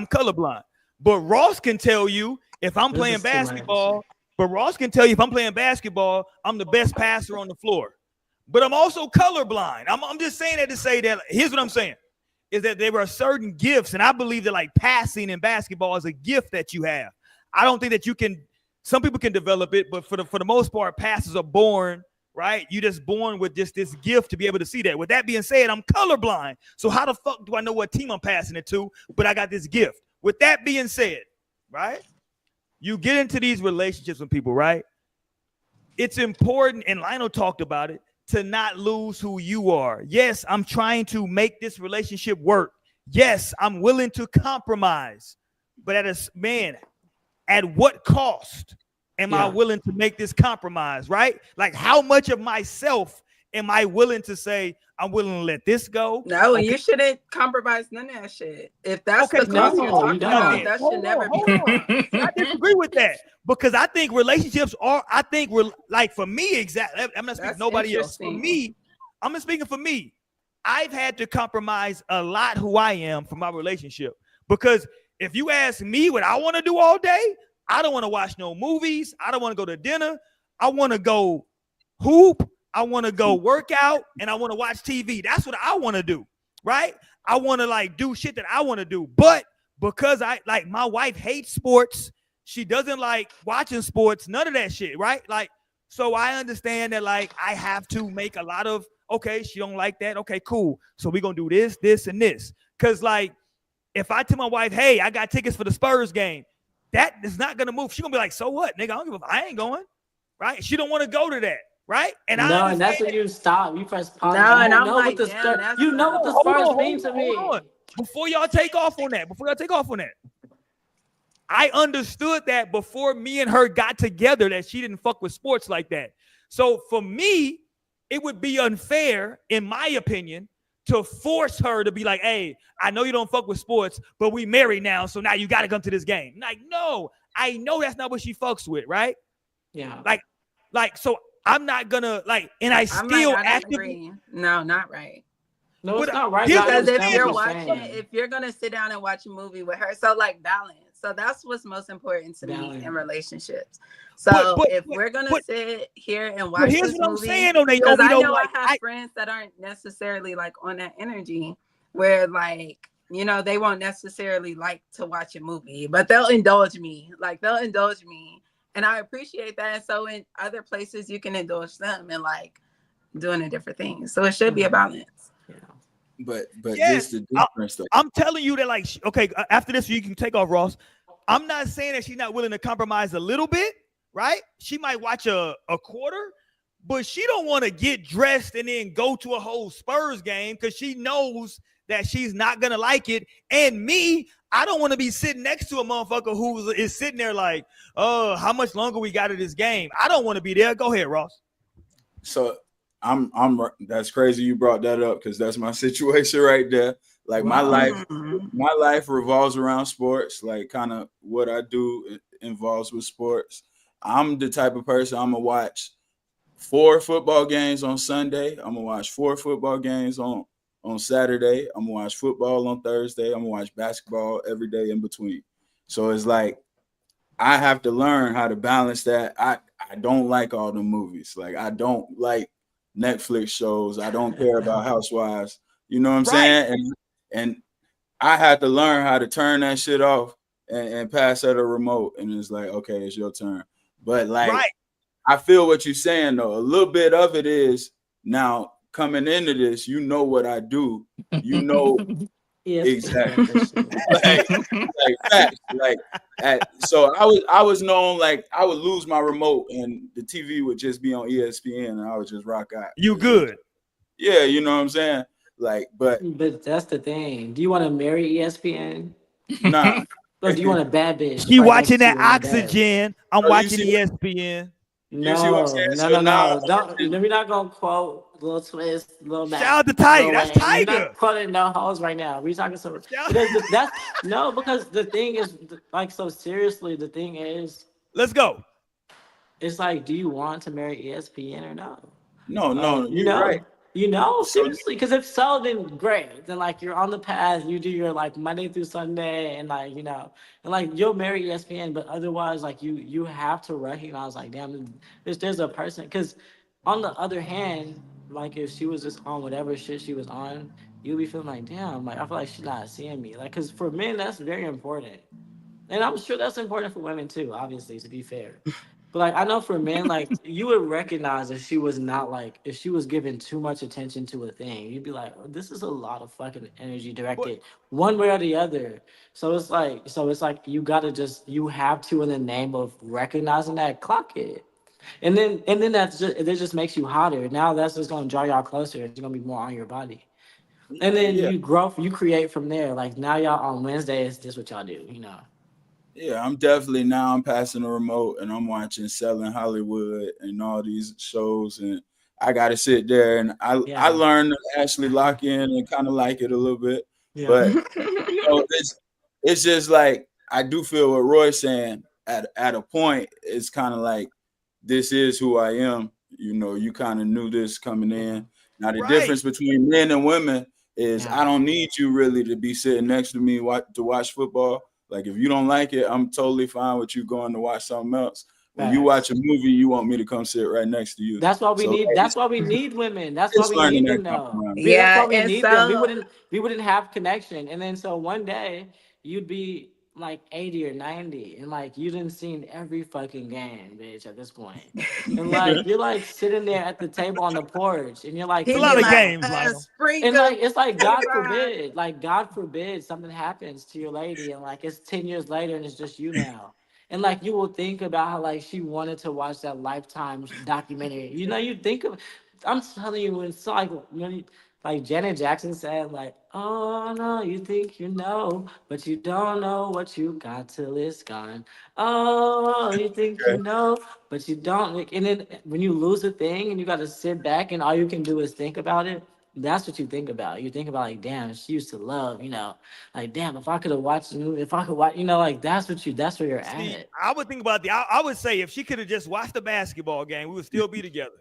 colorblind. But Ross can tell you if I'm playing basketball. But Ross can tell you if I'm playing basketball, I'm the best passer on the floor. But I'm also colorblind. I'm just saying that to say that here's what I'm saying is that there are certain gifts, and I believe that like passing in basketball is a gift that you have. I don't think that you can. Some people can develop it, but for the most part, passes are born. Right? You're just born with just this gift to be able to see that. With that being said, I'm colorblind. So how the fuck do I know what team I'm passing it to? But I got this gift. With that being said, right? You get into these relationships with people, right? It's important, and Lionel talked about it, to not lose who you are. Yes, I'm trying to make this relationship work. Yes, I'm willing to compromise. But at what cost? Am I willing to make this compromise, right? Like how much of myself am I willing to say, I'm willing to let this go? No, you shouldn't compromise none of that shit. If that's the cost you're talking about, that should never be the cost. I disagree with that because I think relationships are, like for me, exactly. I'm not speaking to nobody else. For me, I'm speaking for me. I've had to compromise a lot who I am for my relationship because if you ask me what I want to do all day, I don't want to watch no movies. I don't want to go to dinner. I want to go hoop. I want to go work out and I want to watch TV. That's what I want to do, right? I want to like do shit that I want to do. But because my wife hates sports, she doesn't like watching sports, none of that shit, right? Like, so I understand that like I have to make a lot of, okay, she don't like that. Okay, cool. So we're going to do this, this, and this. Because like, if I tell my wife, hey, I got tickets for the Spurs game, that is not gonna move. She's gonna be like, so what, nigga? I ain't going, right? She don't want to go to that, right? And and that's when you stop. You press pause. No, and I'm like, damn, you know what the Spurs mean to me. Hold on. Before y'all take off on that, I understood that before me and her got together that she didn't fuck with sports like that. So for me, it would be unfair, in my opinion, to force her to be like, hey, I know you don't fuck with sports, but we married now, so now you got to come to this game. Like, no, I know that's not what she fucks with, right? Yeah. Like, so I'm not gonna like, and I still actively. No, not right. No, it's not right. Because if you're gonna sit down and watch a movie with her, so like balance. So that's what's most important to me in relationships. So if we're gonna sit here and watch this movie, because I know I have friends that aren't necessarily like on that energy where like, you know, they won't necessarily like to watch a movie, but they'll indulge me. And I appreciate that. And so in other places you can indulge them and like doing a different thing. So it should be a balance. But this the difference though. I'm telling you that like, okay, after this you can take off, Ross. I'm not saying that she's not willing to compromise a little bit, right? She might watch a quarter, but she don't want to get dressed and then go to a whole Spurs game because she knows that she's not gonna like it. And me, I don't want to be sitting next to a motherfucker who is sitting there like, oh, how much longer we got of this game? I don't want to be there. Go ahead, Ross. So I'm that's crazy you brought that up because that's my situation right there. Like my life revolves around sports. Like kind of what I do involves with sports. I'm the type of person I'm gonna watch 4 football games on Sunday. I'm gonna watch 4 football games on Saturday. I'm gonna watch football on Thursday. I'm gonna watch basketball every day in between. So it's like I have to learn how to balance that. I don't like all the movies. Like I don't like Netflix shows. I don't care about Housewives. You know what I'm saying? And I had to learn how to turn that shit off and pass at a remote. And it's like, okay, it's your turn. But like, I feel what you're saying though. A little bit of it is now coming into this, you know what I do. You know exactly. like facts. So I was known like I would lose my remote and the TV would just be on ESPN and I would just rock out. You good? Yeah, you know what I'm saying? Like, but that's the thing. Do you want to marry ESPN? Nah. Or do you want a bad bitch? She watching that Oxygen. I'm watching ESPN. No. Don't, we're not gonna quote Lil Twist, Lil Mac. Shout out to Tiger. That's Tiger. We're not quoting no hoes right now. We're talking some. Because the thing is, like, so seriously, the thing is. Let's go. It's like, do you want to marry ESPN or no? No, You you're know, right. seriously, because if so, then great. Then like you're on the path, you do your like Monday through Sunday, and like and like you'll marry ESPN, but otherwise, like you have to recognize like, damn, there's a person. Because on the other hand, like if she was just on whatever shit she was on, you'll be feeling like, damn, like I feel like she's not seeing me. Like, because for men, that's very important. And I'm sure that's important for women too, obviously, to be fair. But like I know for men, like you would recognize if she was not like if she was giving too much attention to a thing, you'd be like, oh, this is a lot of fucking energy directed one way or the other. So it's like you have to, in the name of recognizing that, clock it. And then it just makes you hotter. Now that's just gonna draw y'all closer. It's gonna be more on your body. And then Yeah. you create from there. Like now y'all on Wednesdays, this what y'all do, Yeah, I'm passing the remote and I'm watching Selling Hollywood and all these shows, and I got to sit there and I learned to actually lock in and kind of like it a little bit. Yeah. But it's just like I do feel what Roy's saying at a point. It's kind of like this is who I am. You kind of knew this coming in. Now the difference between men and women is I don't need you really to be sitting next to me to watch football. Like if you don't like it, I'm totally fine with you going to watch something else. When you watch a movie, you want me to come sit right next to you. That's why we need. That's why we need women. That's why we need them, though. Yeah, that's why we and need them. We wouldn't have connection, and then so one day you'd be like 80 or 90, and like you didn't seen every fucking game, bitch. At this point, and like you're like sitting there at the table on the porch, and you're like, a lot of games, and like it's like God forbid something happens to your lady, and like it's 10 years later, and it's just you now. And like you will think about how like she wanted to watch that Lifetime documentary. You think of. I'm telling you, when it's like like Janet Jackson said, like, oh no, you think you know, but you don't know what you got till it's gone. Oh, you think you know, but you don't. And then when you lose a thing and you got to sit back and all you can do is think about it. That's what you think about. You think about like, damn, she used to love, like, damn, if I could have watched the movie, if I could watch, like, that's where you're at. I would think about I would say if she could have just watched the basketball game, we would still be together.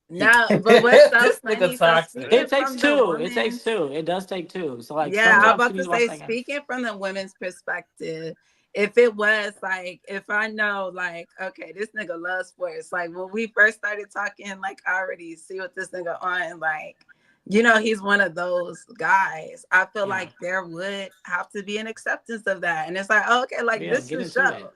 No, but what's so funny? It takes two. It takes two. It does take two. So like, yeah, I'm about to say, speaking from the women's perspective, if it was like, if I know, like, okay, this nigga loves sports. Like when we first started talking, like I already see what this nigga on, like. He's one of those guys. I feel like there would have to be an acceptance of that. And it's like, oh, okay, like this is show.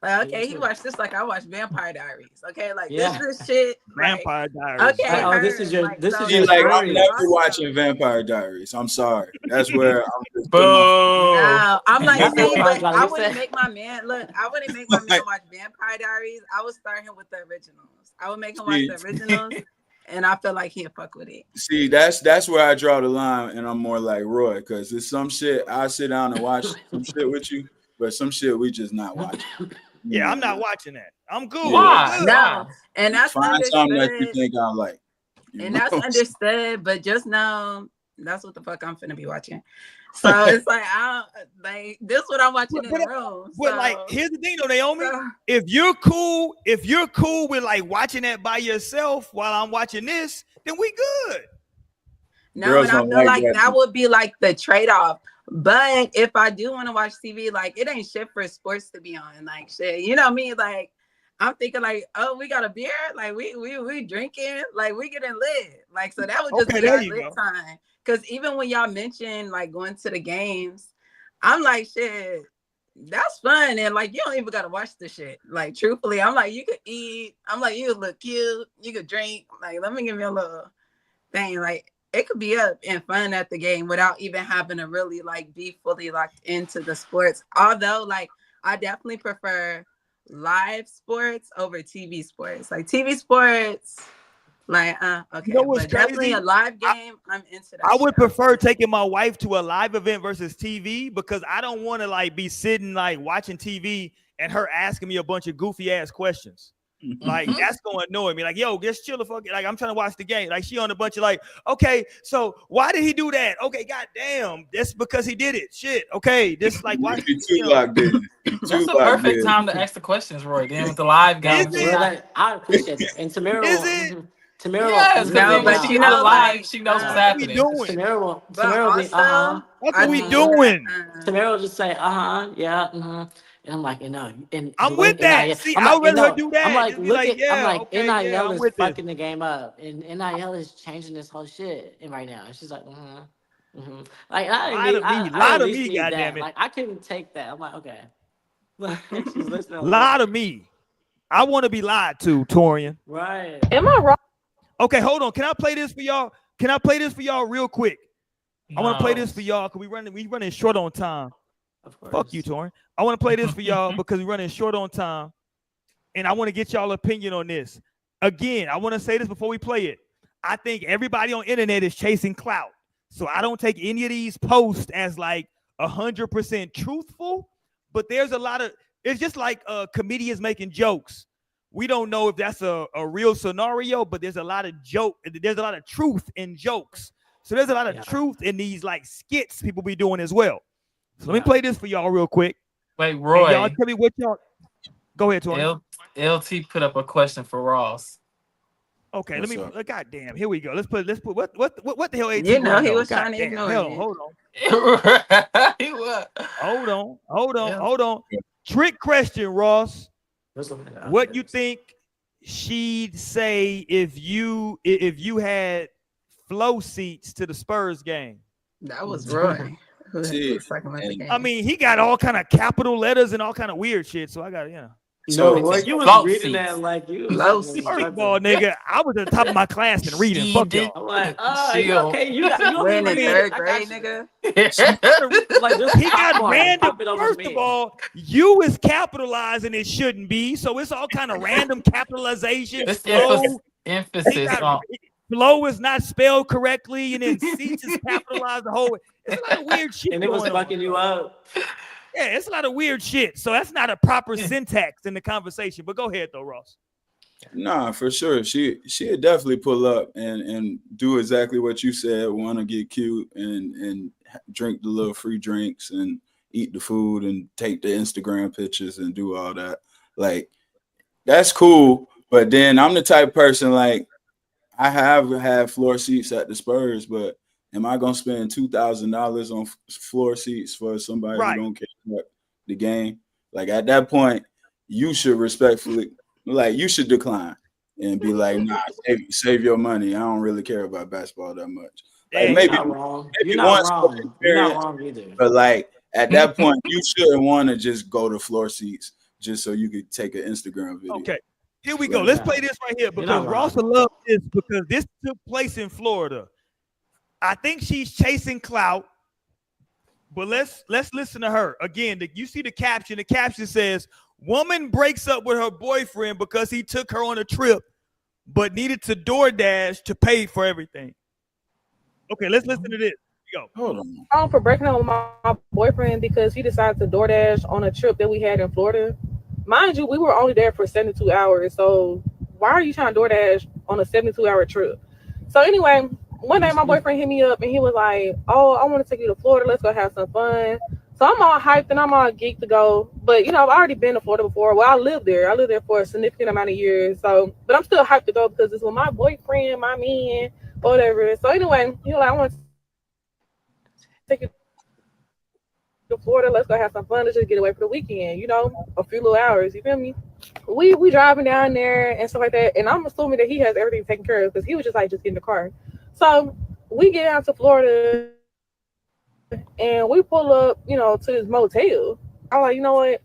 Like, okay, he watched this like I watched Vampire Diaries. Okay, like this is shit. Vampire Diaries. Okay, this is your like I'm never watching Vampire Diaries. I'm sorry. That's where I'm just no, I'm like, but I wouldn't make my man watch Vampire Diaries. I would start him with the originals. I would make him watch the originals. And I feel like he'll fuck with it. See, that's where I draw the line, and I'm more like Roy, because it's some shit I sit down and watch some shit with you, but some shit we just not watching. Yeah, I'm not watching that. I'm good. Why? No, and that's find understood. Something that you think I like. And that's understood, but just know that's what the fuck I'm finna be watching. So it's like this is what I'm watching in the room. But like, here's the thing though, Naomi. If you're cool with like watching that by yourself while I'm watching this, then we good. No, and I feel like that would be like the trade-off. But if I do want to watch TV, like it ain't shit for sports to be on. Like shit, you know me. Like I'm thinking like, oh, we got a beer, like we drinking, like we getting lit. Like so that would just be our lit time. Because even when y'all mentioned like going to the games, I'm like, shit, that's fun. And like, you don't even got to watch the shit. Like, truthfully, I'm like, you could eat. I'm like, you look cute. You could drink. Like, let me give you a little thing. Like, it could be up and fun at the game without even having to really like be fully locked into the sports. Although, like, I definitely prefer live sports over TV sports. Like, TV sports. Like, okay, you know what's but definitely a live game. I'm into that. I would prefer taking my wife to a live event versus TV because I don't want to like be sitting like watching TV and her asking me a bunch of goofy ass questions. Like that's gonna annoy me. Like, yo, just chill the fuck. Like, I'm trying to watch the game. Like, she on a bunch of like, okay, so why did he do that? Okay, goddamn, that's because he did it. Shit. Okay, this like why? That's the perfect time to ask the questions, Roy. Then with the live game, I appreciate it. And Tamara, Tamara, Yes, because No, then when but she you go know, live, she knows what's That's what we happening. doing. but Tamara will be, also, That's I what we think doing. Tamara will just say, yeah, and I'm like, and I'm the way with that. NIL, See, I'm I'd like, rather her do that. I'm like, Just be look like, at, I'm yeah, like, okay, yeah, NIL I'm is with this. fucking the game up, and NIL is changing this whole shit. And right now, and she's like, like Lie to me, I lie at to least me, need that. goddamn it. Like I couldn't take that. I'm like, okay. She's listening. Lie to me. I want to be lied to, Torian. Right. Am I wrong? Okay, hold on. Can I play this for y'all? Can I play this for y'all real quick? I want to play this for y'all because we running short on time. Of course. Fuck you, Torian. I want to play this for y'all because we're running short on time, and I want to get y'all opinion on this. Again, I want to say this before we play it. I think everybody on internet is chasing clout, so I don't take any of these posts as like 100% truthful. But there's a lot of, it's just like comedians making jokes. We don't know if that's a real scenario, but there's a lot of there's a lot of truth in jokes. So there's a lot of truth in these like skits people be doing as well. So let me play this for y'all real quick. Wait, Roy. And y'all tell me what y'all. Go ahead, Tony. LT put up a question for Ross. Okay, let me. Goddamn, here we go. Let's put what the hell? AT You know, he know? was trying to ignore hell, you. hold on. He was. Hold on. Trick question, Ross. What you think she'd say if you had flow seats to the Spurs game? That was Roy. I mean, he got all kind of capital letters and all kind of weird shit. So I got No, Roy, you was reading that like you was First of all, nigga, I was at the top of my class and reading. Fuck y'all. I'm like, okay, you We're in the read third it. grade, nigga. Like, just He got popcorn, random. pop it over First me. of all, you is capitalized and it shouldn't be. So it's all kind of random capitalization. It's Flow. emphasis on. Flow is not spelled correctly, and then seats is capitalized the whole way. It's a lot of weird shit. And it was going fucking on. you up. Yeah, it's a lot of weird shit. So that's not a proper syntax in the conversation. But go ahead though, Ross. Nah, for sure. She'd definitely pull up and do exactly what you said. Want to get cute and drink the little free drinks and eat the food and take the Instagram pictures and do all that. Like, that's cool. But then I'm the type of person, like, I have had floor seats at the Spurs, but am I gonna spend $2,000 on floor seats for somebody who don't care about the game? Like, at that point, you should respectfully, like, you should decline and be like, nah, save your money. I don't really care about basketball that much. Like, maybe You're not wrong. You're not wrong. You're not wrong either. But like at that point, you shouldn't want to just go to floor seats just so you could take an Instagram video. Okay. Here we go. Let's play this right here because Ross will love this because this took place in Florida. I think she's chasing clout, but let's listen to her. Again, you see the caption. The caption says, woman breaks up with her boyfriend because he took her on a trip, but needed to DoorDash to pay for everything. Okay, let's listen to this. Go. Hold on. I'm for breaking up with my boyfriend because he decided to DoorDash on a trip that we had in Florida. Mind you, we were only there for 72 hours. So why are you trying to DoorDash on a 72-hour trip? So anyway, one day my boyfriend hit me up and he was like, oh, I want to take you to Florida. Let's go have some fun. So I'm all hyped and I'm all geeked to go. But, you know, I've already been to Florida before. Well, I lived there. I lived there for a significant amount of years. So, but I'm still hyped to go because it's with my boyfriend, my man, whatever. So anyway, you know, I want to take you to Florida. Let's go have some fun. Let's just get away for the weekend, you know, a few little hours. You feel me? We driving down there and stuff like that. And I'm assuming that he has everything taken care of because he was just like, just get in the car. So we get out to Florida and we pull up, you know, to this motel. I'm like, you know what?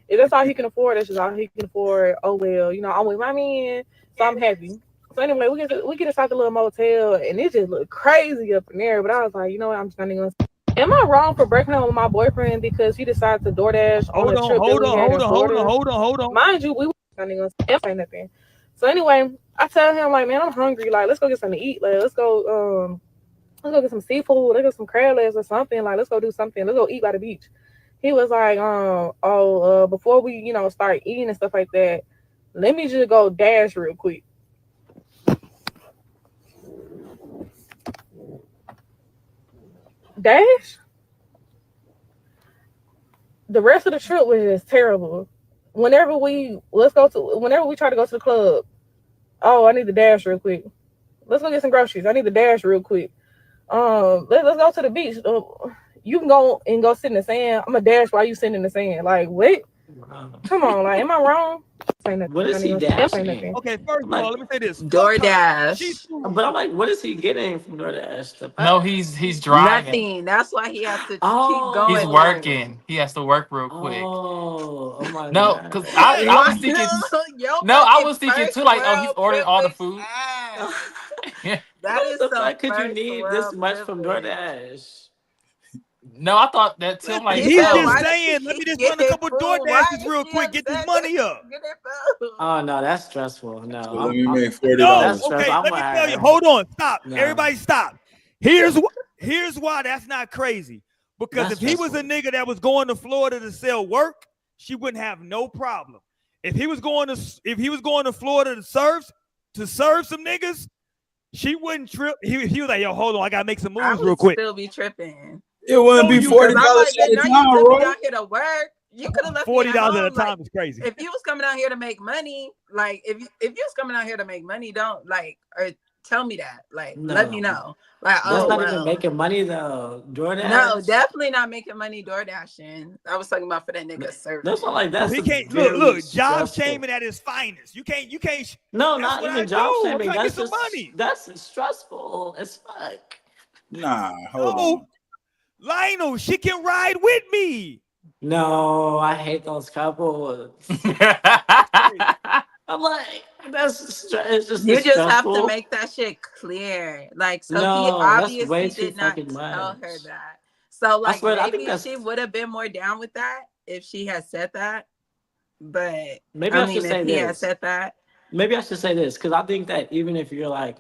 If that's all he can afford, that's just all he can afford. Oh, well, you know, I'm with my man, so I'm happy. So anyway, we get inside the little motel and it just looked crazy up in there. But I was like, you know what? I'm just not even gonna. Am I wrong for breaking up with my boyfriend because he decided to DoorDash on a trip? Hold on. Mind you, we were not even gonna say nothing. So anyway, I tell him like, man, I'm hungry. Like, let's go get something to eat. Like, let's go get some seafood. Let's get some crab legs or something. Like, let's go do something. Let's go eat by the beach. He was like, before we, you know, start eating and stuff like that, let me just go dash real quick. Dash? The rest of the trip was just terrible. Whenever we try to go to the club, oh, I need to dash real quick. let's go get some groceries. I need to dash real quick. Let's go to the beach. You can go sit in the sand. I'm gonna dash while you sitting in the sand. Like what? Come on, like, am I wrong? What is he dashing? Okay, first of all, let me say this. DoorDash. But I'm like, what is he getting from DoorDash? No, he's driving. Nothing. That's why he has to keep Oh, He's going. working. He has to work real quick. Oh my No, god. because I was thinking. No, I was thinking too. Like, oh, he's ordering all the food. That is the some fact could you first need world this much from privilege. DoorDash? No, I thought that too. I'm like, He's yo, just saying, let me just run a couple door dashes real quick, get this money up. Oh no, that's stressful. No, So let me make $40. No, That's okay, stressful. let me tell you. Hold on, stop. No. Everybody stop. Here's why that's not crazy. Because That's if he was a nigga that was going to Florida to sell work, she wouldn't have no problem. If he was going to Florida to serve some niggas, she wouldn't trip. He was like, yo, hold on, I gotta make some moves real quick. Still be tripping. It wouldn't be $40 I'm like, at a now time, you took me Roy. down here to work. You could have left me $40 at a home. time Like, is crazy. if you was coming out here to make money, like if you was coming out here to make money, don't like or tell me that. Like, let me know. Like, That's not even making money though. DoorDash. No, definitely not making money door dashing. I was talking about for that nigga serving. That's not like that's He can't look job shaming at his finest. You can't. No, that's not what even I job do. I'm shaming. trying to That's get some just money. that's stressful as fuck. Nah, hold on. Lionel, she can ride with me. No, I hate those couples. I'm like, it's just You just have stressful. to make that shit clear. Like, so he No, that's obviously way too did not fucking tell much. her that. So like swear, I think maybe she would have been more down with that if she had said that. But Maybe I should say if he had this. said that. Maybe I should say this because I think that even if you're like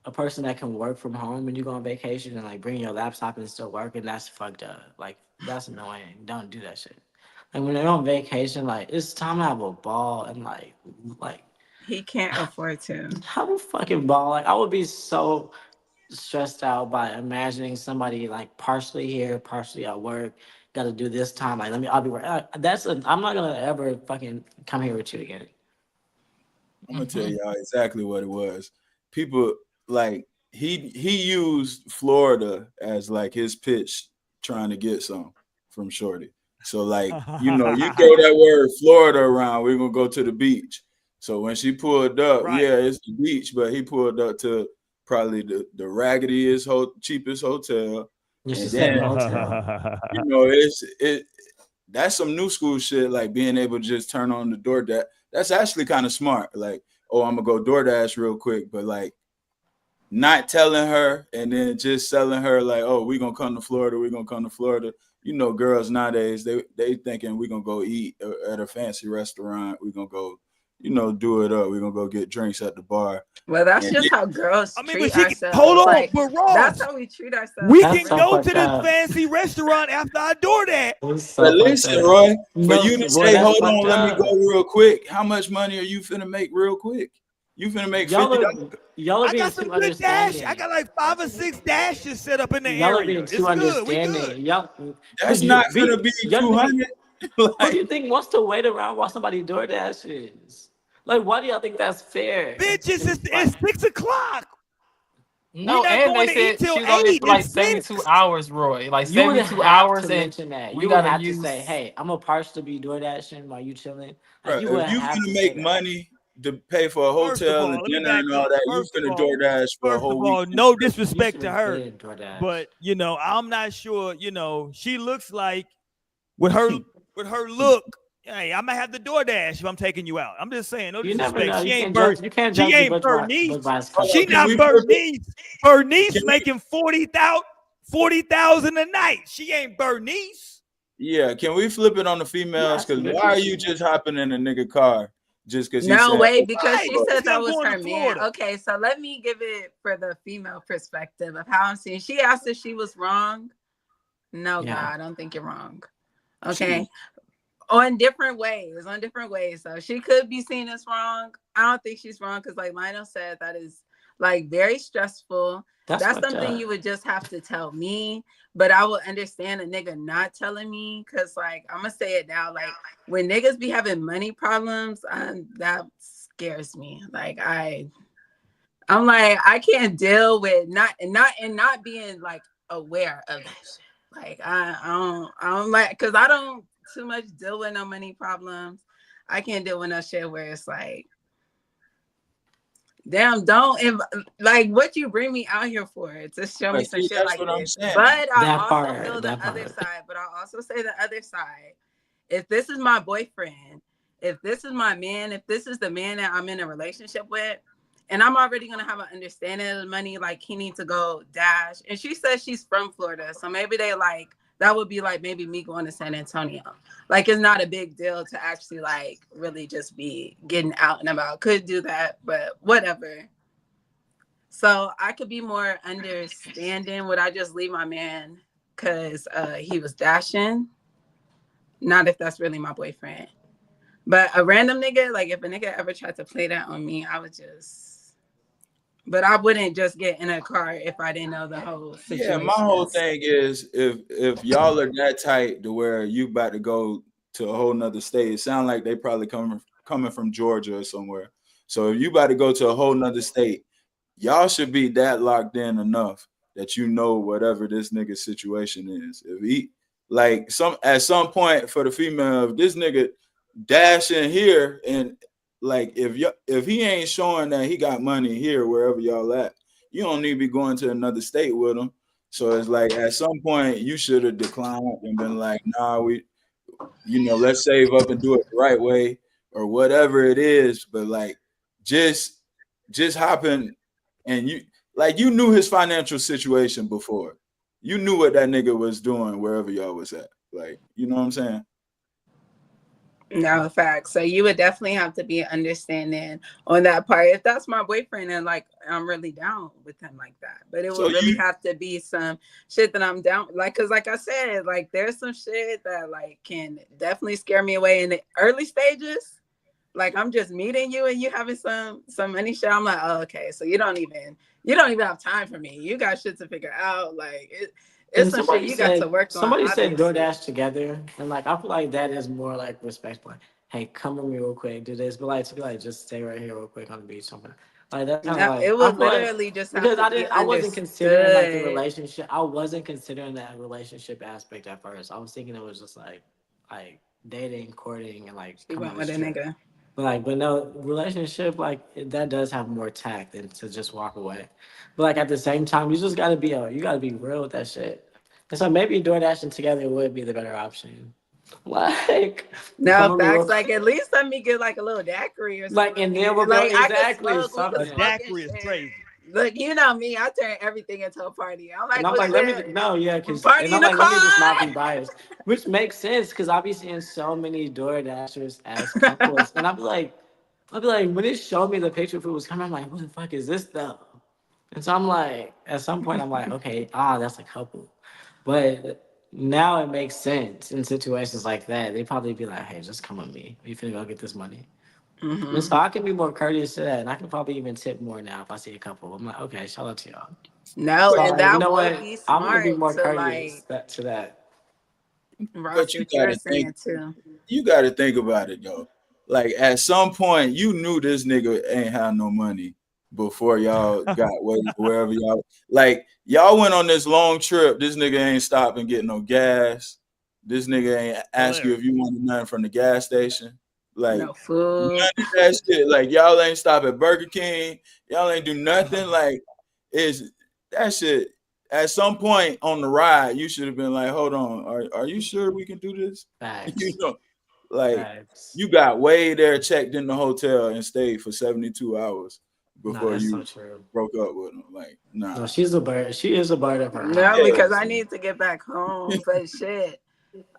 a person that can work from home and you go on vacation and like bring your laptop and still work, and that's fucked up. Like that's annoying. Don't do that shit. Like when they're on vacation, like it's time to have a ball and like He can't afford to have a fucking ball. Like I would be so stressed out by imagining somebody like partially here, partially at work. Got to do this time. Like I'll be right. I'm not gonna ever fucking come here with you again. I'm gonna tell y'all exactly what it was. People like he used Florida as like his pitch trying to get some from Shorty. So like, you throw that word Florida around, we're gonna go to the beach. So when she pulled up, yeah, it's the beach, but he pulled up to probably the raggediest cheapest hotel. You should And say then, hotel. that's some new school shit, like being able to just turn on the DoorDash. That's actually kind of smart. Like, oh, I'm gonna go DoorDash real quick, but like not telling her and then just selling her like, oh, we're gonna come to Florida. You know, girls nowadays, they thinking we're gonna go eat at a fancy restaurant, we're gonna go, do it up, we're gonna go get drinks at the bar. Well, that's just how girls treat ourselves. Hold on, like, but Ross, that's how we treat ourselves. We can go to this fancy restaurant after I DoorDash. But listen, Roy, for you to say, that's hold on, fucked let me up. go real quick. How much money are you finna make real quick? You finna make $50. Y'all are I being got some too good understanding. dash. I got like 5 or 6 dashes set up in the Y'all are area. being It's too good. We understanding. good. Y'all, That's not gonna be 200. What do you think wants to wait around while somebody door dashes? Like, why do y'all think that's fair? Bitches, it's 6 o'clock. No, We not and going they to eat said till she was only 8. for like It's 72 6. hours, Roy. Like You would 72 have hours, to and mention that. we You would gotta have use. to say, "Hey, I'm a partial be door dashing while you chilling." Bro, Like, you if would you have finna to make say that. money to pay for a First of hotel all, and let me dinner back and all up. that, you First of finna all, DoorDash for a First whole of week. all, no You disrespect should to have her, been DoorDash. but I'm not sure. She looks like with her look. Hey, I might have the DoorDash if I'm taking you out. I'm just saying, no You never disrespect. know. She You ain't can't judge a book Bernice. by its Hold cover. She on, can not we flip it? Bernice. Bernice making 40,000 a night. She ain't Bernice. Yeah, can we flip it on the females? Because why are you just hopping in a nigga car just because he No said, way, because Right, she said because that I'm was going her to man. Florida. Okay, so let me give it for the female perspective of how I'm seeing. She asked if she was wrong. No, Yeah. God, I don't think you're wrong. Okay. On different ways. So she could be seen as wrong. I don't think she's wrong because, like Lionel said, that is like very stressful. That's something you would just have to tell me. But I will understand a nigga not telling me because, like, I'm gonna say it now. Like, when niggas be having money problems, that scares me. Like, I I'm like, I can't deal with not being like aware of that shit. Like I don't like, because I don't too much deal with no money problems. I can't deal with no shit where it's like, damn, like what you bring me out here for to show me some shit like this. But I also feel the other side. But I also say the other side. If this is my boyfriend, if this is my man, if this is the man that I'm in a relationship with, and I'm already gonna have an understanding of the money, like he needs to go dash. And she says she's from Florida, so maybe they like that would be like maybe me going to San Antonio. Like it's not a big deal to actually like really just be getting out and about. Could do that, but whatever. So I could be more understanding. Would I just leave my man because he was dashing? Not if that's really my boyfriend. But a random nigga, like if a nigga ever tried to play that on me, I would just. But I wouldn't just get in a car if I didn't know the whole situation. Yeah, my whole thing is if y'all are that tight to where you about to go to a whole nother state, it sounds like they probably coming from Georgia or somewhere. So if you about to go to a whole nother state, y'all should be that locked in enough that you know whatever this nigga's situation is. If he like at some point for the female, if this nigga dash in here and like if he ain't showing that he got money here wherever y'all at, you don't need to be going to another state with him. So it's like at some point you should have declined and been like, nah, let's save up and do it the right way or whatever it is. But like just hopping and you knew his financial situation before. You knew what that nigga was doing wherever y'all was at. Like, you know what I'm saying? No, facts. So you would definitely have to be understanding on that part. If that's my boyfriend and like I'm really down with him like that. But it would really have to be some shit that I'm down like, cause like I said, like there's some shit that like can definitely scare me away in the early stages. Like I'm just meeting you and you having some money shit. I'm like, oh, okay. So you don't even have time for me. You got shit to figure out. Like it's some shit you got to work on. Somebody said DoorDash together, and like I feel like that is more like respectful. Hey, come with me real quick, do this. But like to be like, just stay right here real quick on the beach somewhere. Like that's kind of like it was literally like, just because I wasn't considering like the relationship. I wasn't considering that relationship aspect at first. I was thinking it was just like dating, courting, and like you went with a nigga. But no relationship, like that does have more tact than to just walk away. But like at the same time, you just gotta be real with that shit. And so maybe DoorDashing together would be the better option. Like no facts, like at least let me get like a little daiquiri or something. Like and then we'll like go exactly. A daiquiri is crazy. Look, you know me, I turn everything into a party. I'm like, let me party in the car. Let me just not be biased, which makes sense because I'll be seeing so many DoorDashers as couples, and I'll be like, when it showed me the picture of who was coming, I'm like, what the fuck is this though? And so I'm like, at some point, I'm like, okay, that's a couple, but now it makes sense in situations like that. They probably be like, hey, just come with me. We finna go get this money. Mm-hmm. And so I can be more courteous to that, and I can probably even tip more now if I see a couple. I'm like, okay, shout out to y'all. No, so and that would be smart. I'm gonna be more courteous to that. But you gotta think about it though. Like at some point, you knew this nigga ain't have no money before y'all got wherever y'all. Like y'all went on this long trip. This nigga ain't stopped and get no gas. This nigga ain't ask you if you wanted nothing from the gas station. Like no food. That shit. Like y'all ain't stop at Burger King. Y'all ain't do nothing. Like is that shit. At some point on the ride, you should have been like, "Hold on, are you sure we can do this?" You know, like you got way there, checked in the hotel, and stayed for 72 hours before you broke up with him. Like, nah. No, she's a bird. She is a bird of her. No, because I need to get back home. But shit.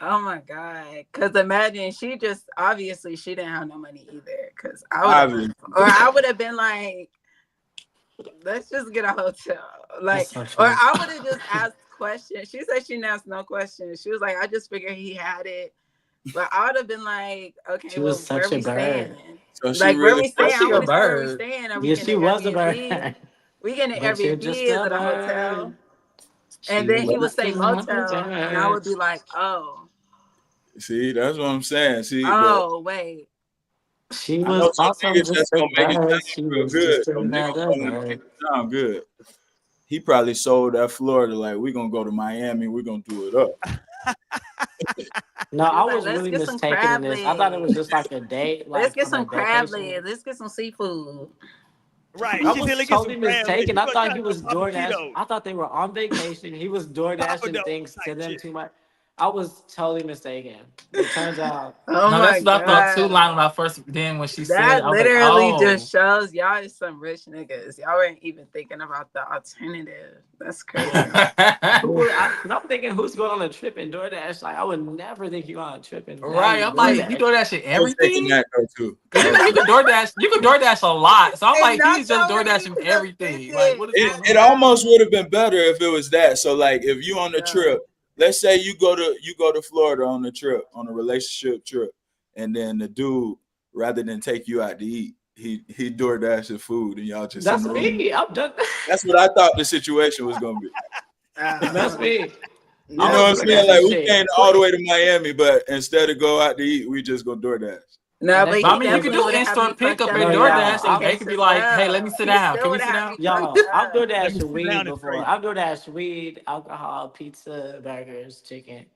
Oh my god! Because imagine she just obviously she didn't have no money either. Because I would have been like, let's just get a hotel. Like, or I would have just asked questions. She said she didn't ask no questions. She was like, I just figured he had it. But I would have been like, okay, she was where we staying? So like where we staying? I want to where we staying. Are we yeah, she was a bird. We getting an Airbnb? Is it a hotel? And then he would say motel, and I would be like, oh. See, that's what I'm saying. See, wait. She I know was some also niggas just that's gonna make it sound she real was good. just Some niggas another gonna make bird. it sound good. He probably sold that Florida like we're gonna go to Miami, we're gonna do it up. No, I Like, was let's really get some mistaken in crab this. I thought it was legs. just like a date, Let's like get from a some crab vacation. legs. Let's get some seafood. Right. I She said, was let's get some totally crab legs. mistaken. You I gonna thought try he to was Papa DoorDash. Keto. I thought they were on vacation. He was Papa DoorDashing Dough things type to them shit. too much. I was totally mistaken. It turns out Oh No, my that's what I felt too. Line god. when I first then when she said it, That I was like, literally oh. just shows y'all is some rich niggas. Y'all weren't even thinking about the alternative. That's crazy. because I'm thinking who's going on a trip in DoorDash? Like I would never think you on a trip and Right. I'm like, you DoorDash I was thinking everything? that though too. Cause you can DoorDash a lot. So I'm And like, not he's just already DoorDashing to everything. the Like, what is going It on? almost would have been better if it was that. So like if you on the trip, let's say you go to Florida on the trip, on a relationship trip, and then the dude, rather than take you out to eat, he DoorDash the food and y'all just That's in the room. me. I'm done. That's what I thought the situation was gonna be. That's me. You know what I'm saying? Like we came all the way to Miami, but instead of go out to eat, we just go DoorDash. No, but he I mean, you could definitely do would have in-store me fucked pickup up and in DoorDash, and they case could be as like, "Hey, well. let me sit He down. still Can we would sit have down?" me Y'all, fucked I've up. DoorDashed Sit weed down is before. crazy. I've DoorDashed weed, alcohol, pizza, burgers, chicken.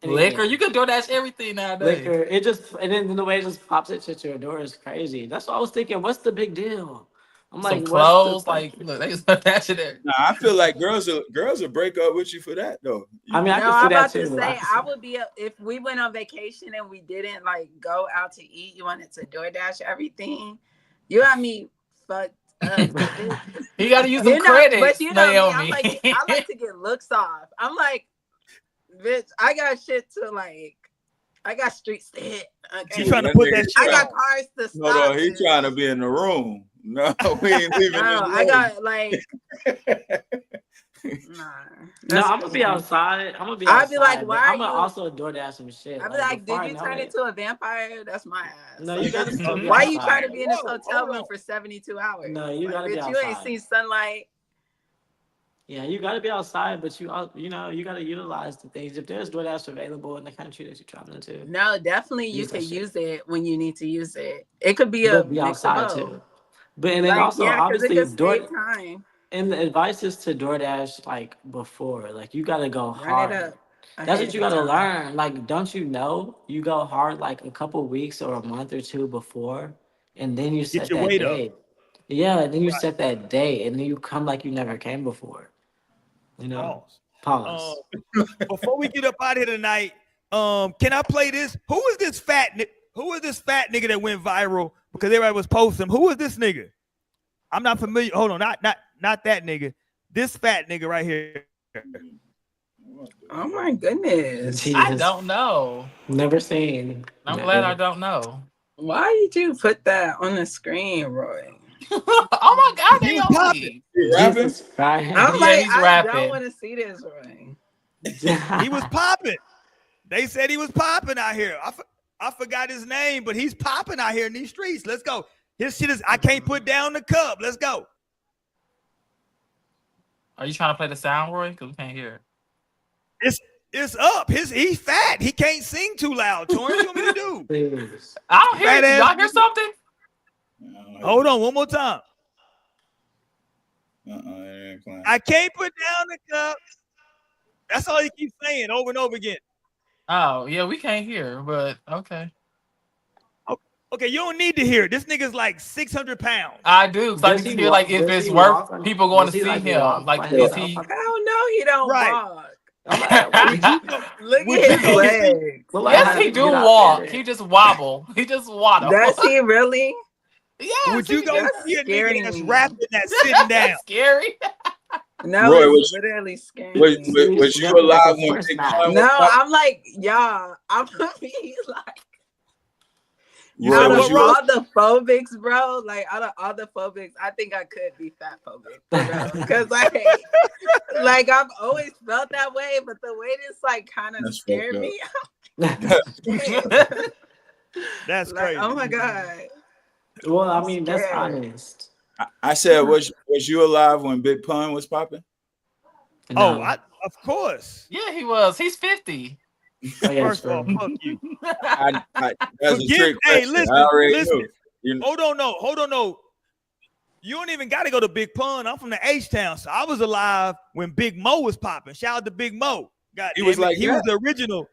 Liquor, Anything. you could DoorDash everything nowadays. Liquor. It just and then the way it just pops it at your door is crazy. That's what I was thinking. What's the big deal? I'm Some like, what's the clothes, like, look, they just DoorDash it there. Nah, I feel like girls will break up with you for that though. I mean, I No, can see I'm that about to too. say I would be if we went on vacation and we didn't like go out to eat. You wanted to DoorDash everything. You got me fucked up. You got to use some But credits, you know me. Naomi. I like to get looks off. I'm like, bitch, I got shit to like. I got streets to hit. Okay? She trying to put that I shit got on. cars to stop. No, he trying to be in the room. No, we ain't leaving. No, I got like. Nah. No, I'm gonna be outside. I'm gonna be I'd outside. be like, why I'm are gonna you? also DoorDash some shit. I'd be like, like, before did I you know turn it. into a vampire? That's my ass. No, you gotta still be Why you outside. trying to be in this Whoa, hotel hold room on. for 72 hours? No, you Like, gotta be bitch, you ain't outside. seen sunlight. Yeah, you gotta be outside, but you know you gotta utilize the things. If there's DoorDash available in the country that you're traveling to, No, definitely you use that could shit. use it when you need to use it. It could be a But be mix of outside both. too. But and then Like, also yeah, because it obviously could save time. and the advice is to DoorDash like before. Like you gotta go Run it hard. up. That's what ahead you of gotta time. learn. Like, don't you know you go hard like a couple weeks or a month or two before, and then you Get set your that weight up. day. Yeah, and then you Right. set that day, and then you come like you never came before. You know, pause. Before we get up out of here tonight, can I play this? Who is this fat nigga that went viral because everybody was posting? Who is this nigga? I'm not familiar. Hold on, not that nigga. This fat nigga right here. Oh my goodness. I don't know. Never seen. I'm glad I don't know. Why did you put that on the screen, Roy? Oh my God, He was Naomi. Rapping? I'm Yeah, like, he's I rapping. don't want to see this, Roy. He was popping. They said he was popping out here. I forgot his name, but he's popping out here in these streets. Let's go. His shit is I can't put down the cup. Let's go. Are you trying to play the sound, Roy? Because we can't hear it. It's up. He's fat. He can't sing too loud. Torrance, what you want me to do? Please. I don't hear it. Y'all hear something? Hold on, one more time. I can't put down the cup. That's all he keeps saying over and over again. Oh, yeah, we can't hear, but okay. Okay, you don't need to hear it. This nigga's like 600 pounds. I do, because I need to hear like if it's worth people going to see him. Like, is he? Hell no, he don't walk. Look at his legs. Yes, he do walk. He just wobble. He just waddle. Does he really? Yes. Would you go That's see a scary nigga that's me. rapping that's sitting down? That's scary. No, Roy, it's literally scary. was you alive when Big Pun No, was popping? I'm like, y'all, I'm gonna be like, You out said of was you all the phobics, bro, like out of all the phobics, I think I could be fat phobic, because like I've always felt that way, but the way this like kind of scared me. That's Like, crazy. oh my god. Well, I mean, that's scared. honest. I said, was you alive when Big Pun was popping? Oh, of course. Yeah, he was. He's 50. First of all, fuck you. That's a Forgive. trick Hey, question. listen, I already listen. knew. You know. Hold on, no. You don't even got to go to Big Pun. I'm from the H-Town, so I was alive when Big Mo was popping. Shout out to Big Mo. God He was damn it. like He that? was the original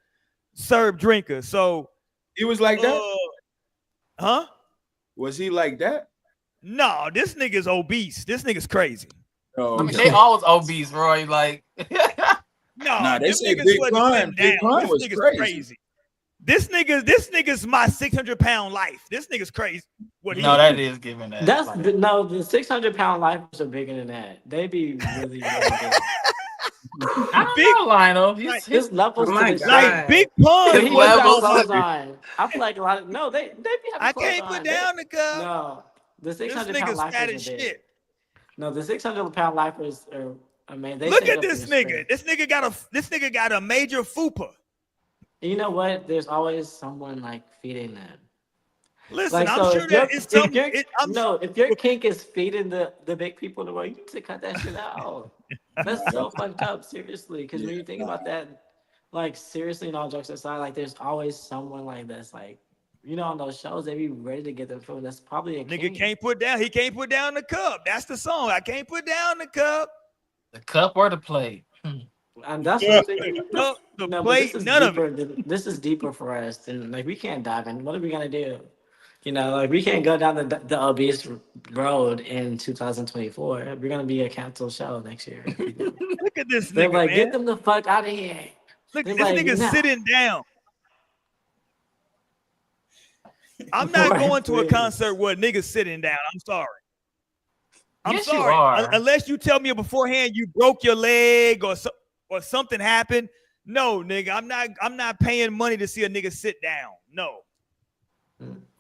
syrup drinker. So He was like that? Huh? Was he like that? No, this nigga's obese. This nigga's crazy. Oh, I mean, they always obese, Roy. Like, No, Nah, they them say niggas Big wasn't Pun. sitting Big down. Pun This was nigga's crazy. This nigga's my 600-pound life. This nigga's crazy. What he no, that is giving that. That's like, no, the 600-pound lifers are bigger than that. They be really, really big. I don't know, Lionel. His levels Oh to my this God. shit. Like Big He Pun be was having levels. clothes on. I feel like a lot of they be having I clothes can't on. put down the cup. No, the This 600-pound nigga's fat lifers as are big. shit. No, the 600-pound lifers are. I mean, they Look take at up this for your nigga. strength. This nigga got a major fupa. You know what? There's always someone like feeding them. Listen, Like, I'm so sure that it's some. if your kink is feeding the big people in the world, you need to cut that shit out. That's so fucked up, seriously. Because when you think about that, like seriously, and all jokes aside, like there's always someone like that's like, you know, on those shows they be ready to get them food. That's probably a Nigga kink. can't put down. He can't put down the cup. That's the song. I can't put down the cup. the cup or the plate. And that's what I'm saying. No, the No, but plate. this is None of deeper. it. This is deeper for us, and like we can't dive in. What are we gonna do? You know, like we can't go down the obese road in 2024. We're gonna be a canceled show next year. Look at this They're nigga, like, man. get them the fuck out of here. Look, They're this like, nigga nah. sitting down. I'm not Right, going to a please. concert where niggas sitting down. I'm sorry. I'm Yes, you sorry. are. Unless you tell me beforehand you broke your leg or something happened. No, nigga, I'm not paying money to see a nigga sit down. No.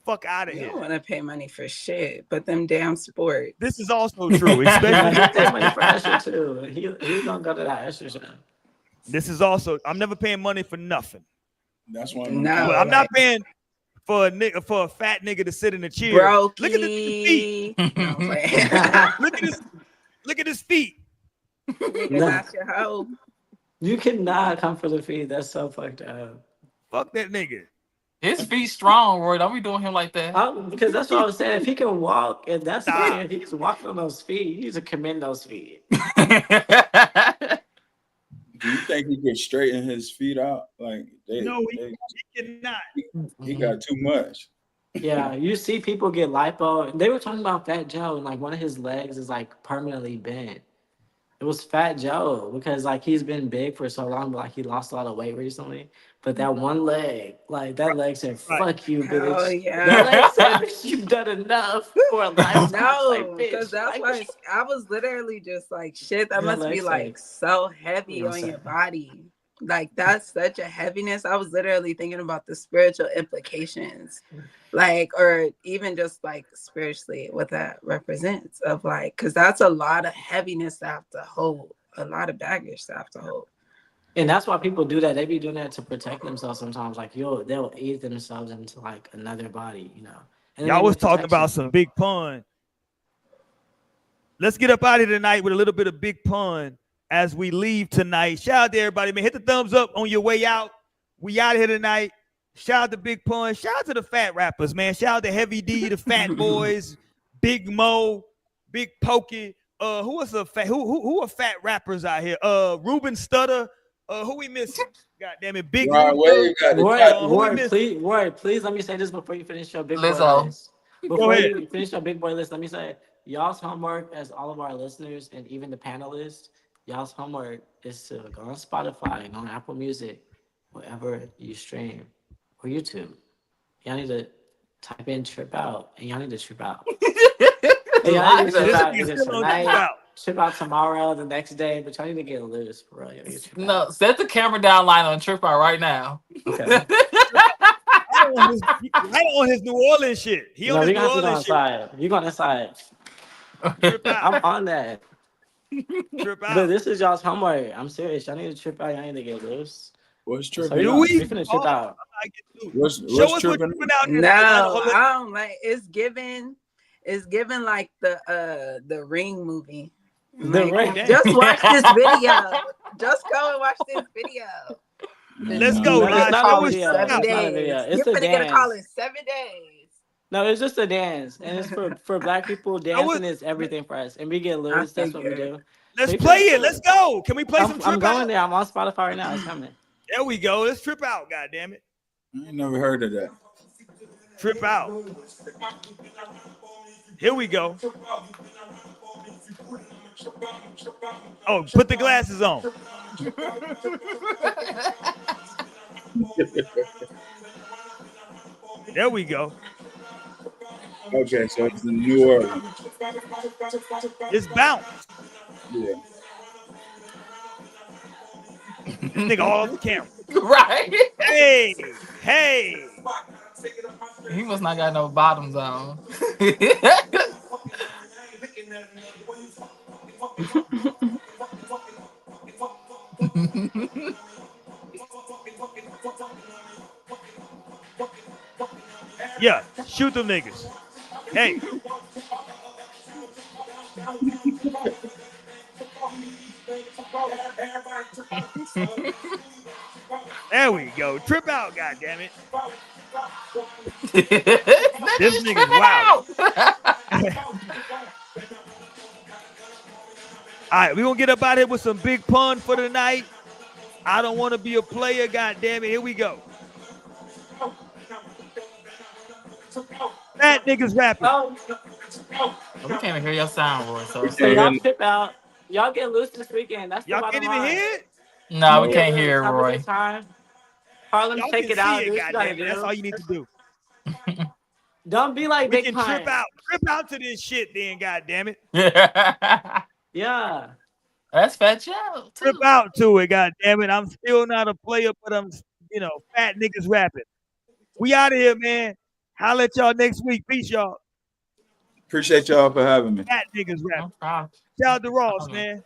Fuck out of You here. don't want to pay money for shit, but them damn sports. This is also true, Nah, especially. he paid money for Usher too. He's gonna go to that Usher show. This is also. I'm never paying money for nothing. That's one. No, But I'm not like, paying for a fat nigga to sit in a chair. brokey. Look at this feet. No, I'm playing. Look at his feet. Nigga, No. that's your hoe. You cannot come for the feed. That's so fucked up. Fuck that nigga. His feet strong, Roy. Don't be doing him like that. Because that's what I was saying. If he can walk, and that's Nah. fine. If he's walking on those feet, you need to commend those feet. Do you think he could straighten his feet out? Like No, he cannot. he got too much. Yeah, you see people get lipo. They were talking about Fat Joe, and like one of his legs is like permanently bent. It was Fat Joe because like he's been big for so long, but like he lost a lot of weight recently. But that one leg, like that leg said, "Fuck you, bitch." Oh, yeah. That leg said, "Bitch, you've done enough for a life." No, because that's why I was literally just like, shit, that Your must be legs like like- so heavy Real on your sad. body. Like that's such a heaviness. I was literally thinking about the spiritual implications, like, or even just like spiritually what that represents of like, because that's a lot of heaviness to have to hold, a lot of baggage to have to hold. And that's why people do that. They be doing that to protect themselves sometimes. Like they'll ease themselves into like another body, you know. And then Y'all they was need talking about protection. some Big Pun. Let's get up out of here tonight with a little bit of Big Pun as we leave tonight. Shout out to everybody, man. Hit the thumbs up on your way out. We out here tonight. Shout out to Big Pun. Shout out to the fat rappers, man. Shout out to Heavy D, the Fat Boys, Big Mo, Big Pokey. Who was a fat? Who are fat rappers out here? Ruben Stutter. Who we missing? God damn it, Big Rod Luther. Wave got the Roy, please let me say this before you finish your big boy Lizzo. list. Go Before ahead. you finish your big boy list, let me say y'all's homework, as all of our listeners and even the panelists, y'all's homework is to go on Spotify and on Apple Music, wherever you stream, or YouTube. Y'all need to type in "trip out" and y'all need to trip out. And y'all need to trip out either tonight, trip out tomorrow, the next day, but y'all need to get loose, bro. Y'all need to trip out. No, set the camera down, Lionel, and trip out right now. Okay. Right on his New Orleans shit. He No, on his we New gonna have to go Orleans shit. inside. You going inside? Trip out. I'm on that. Trip But out. this is y'all's homework. I'm serious. Y'all need to trip out. Y'all need to get loose. What's So tripping? Do we we? finna trip out. What's Show us what tripping? you're doing out here. No, I don't like. It's given like the Ring movie. The Like, Ring. just watch this video. Just go and watch this video. Let's go, No, it's Lodge. not Show a us video. trip It's out. not a video. It's You're a gonna call dance. it 7 days. No, it's just a dance, and it's for Black people. Dancing is everything for us, and we get I loose. That's what we figured. do. Let's So you play could it. Let's go. Can we play some I'm trip going out? there. I'm on Spotify right now. It's coming. There we go. Let's trip out. God damn it. I ain't never heard of that. Trip out. Here we go. Oh, put the glasses on. There we go. Okay, so it's in New Orleans. It's bounce. Yeah. This nigga all off the camera. Right. Hey, hey. He must not got no bottoms on. Yeah, shoot them niggas. Hey. There we go. Trip out, goddammit. This nigga's wild. All right, we're gonna get up out here with some big pun for the night. I don't want to be a player, goddammit. Here we go. Fat niggas rapping. We can't even hear your sound, Roy. So y'all trip out. Y'all get loose this weekend. That's the Y'all bottom can't even line. hear it? No, we can't hear it, Have a Roy. good time. Harlem, Y'all take can it out. see Do it, what you gotta goddammit. do. That's all you need to do. Don't be like We Big can Pun. trip out. Trip out to this shit then, goddammit. Yeah. That's Fat Joe. Trip out to it, goddammit. I'm still not a player, but I'm, fat niggas rapping. We out of here, man. Holla at y'all next week. Peace, y'all. Appreciate y'all for having me. Fat niggas rapping. No problem. Shout out to Ross, man.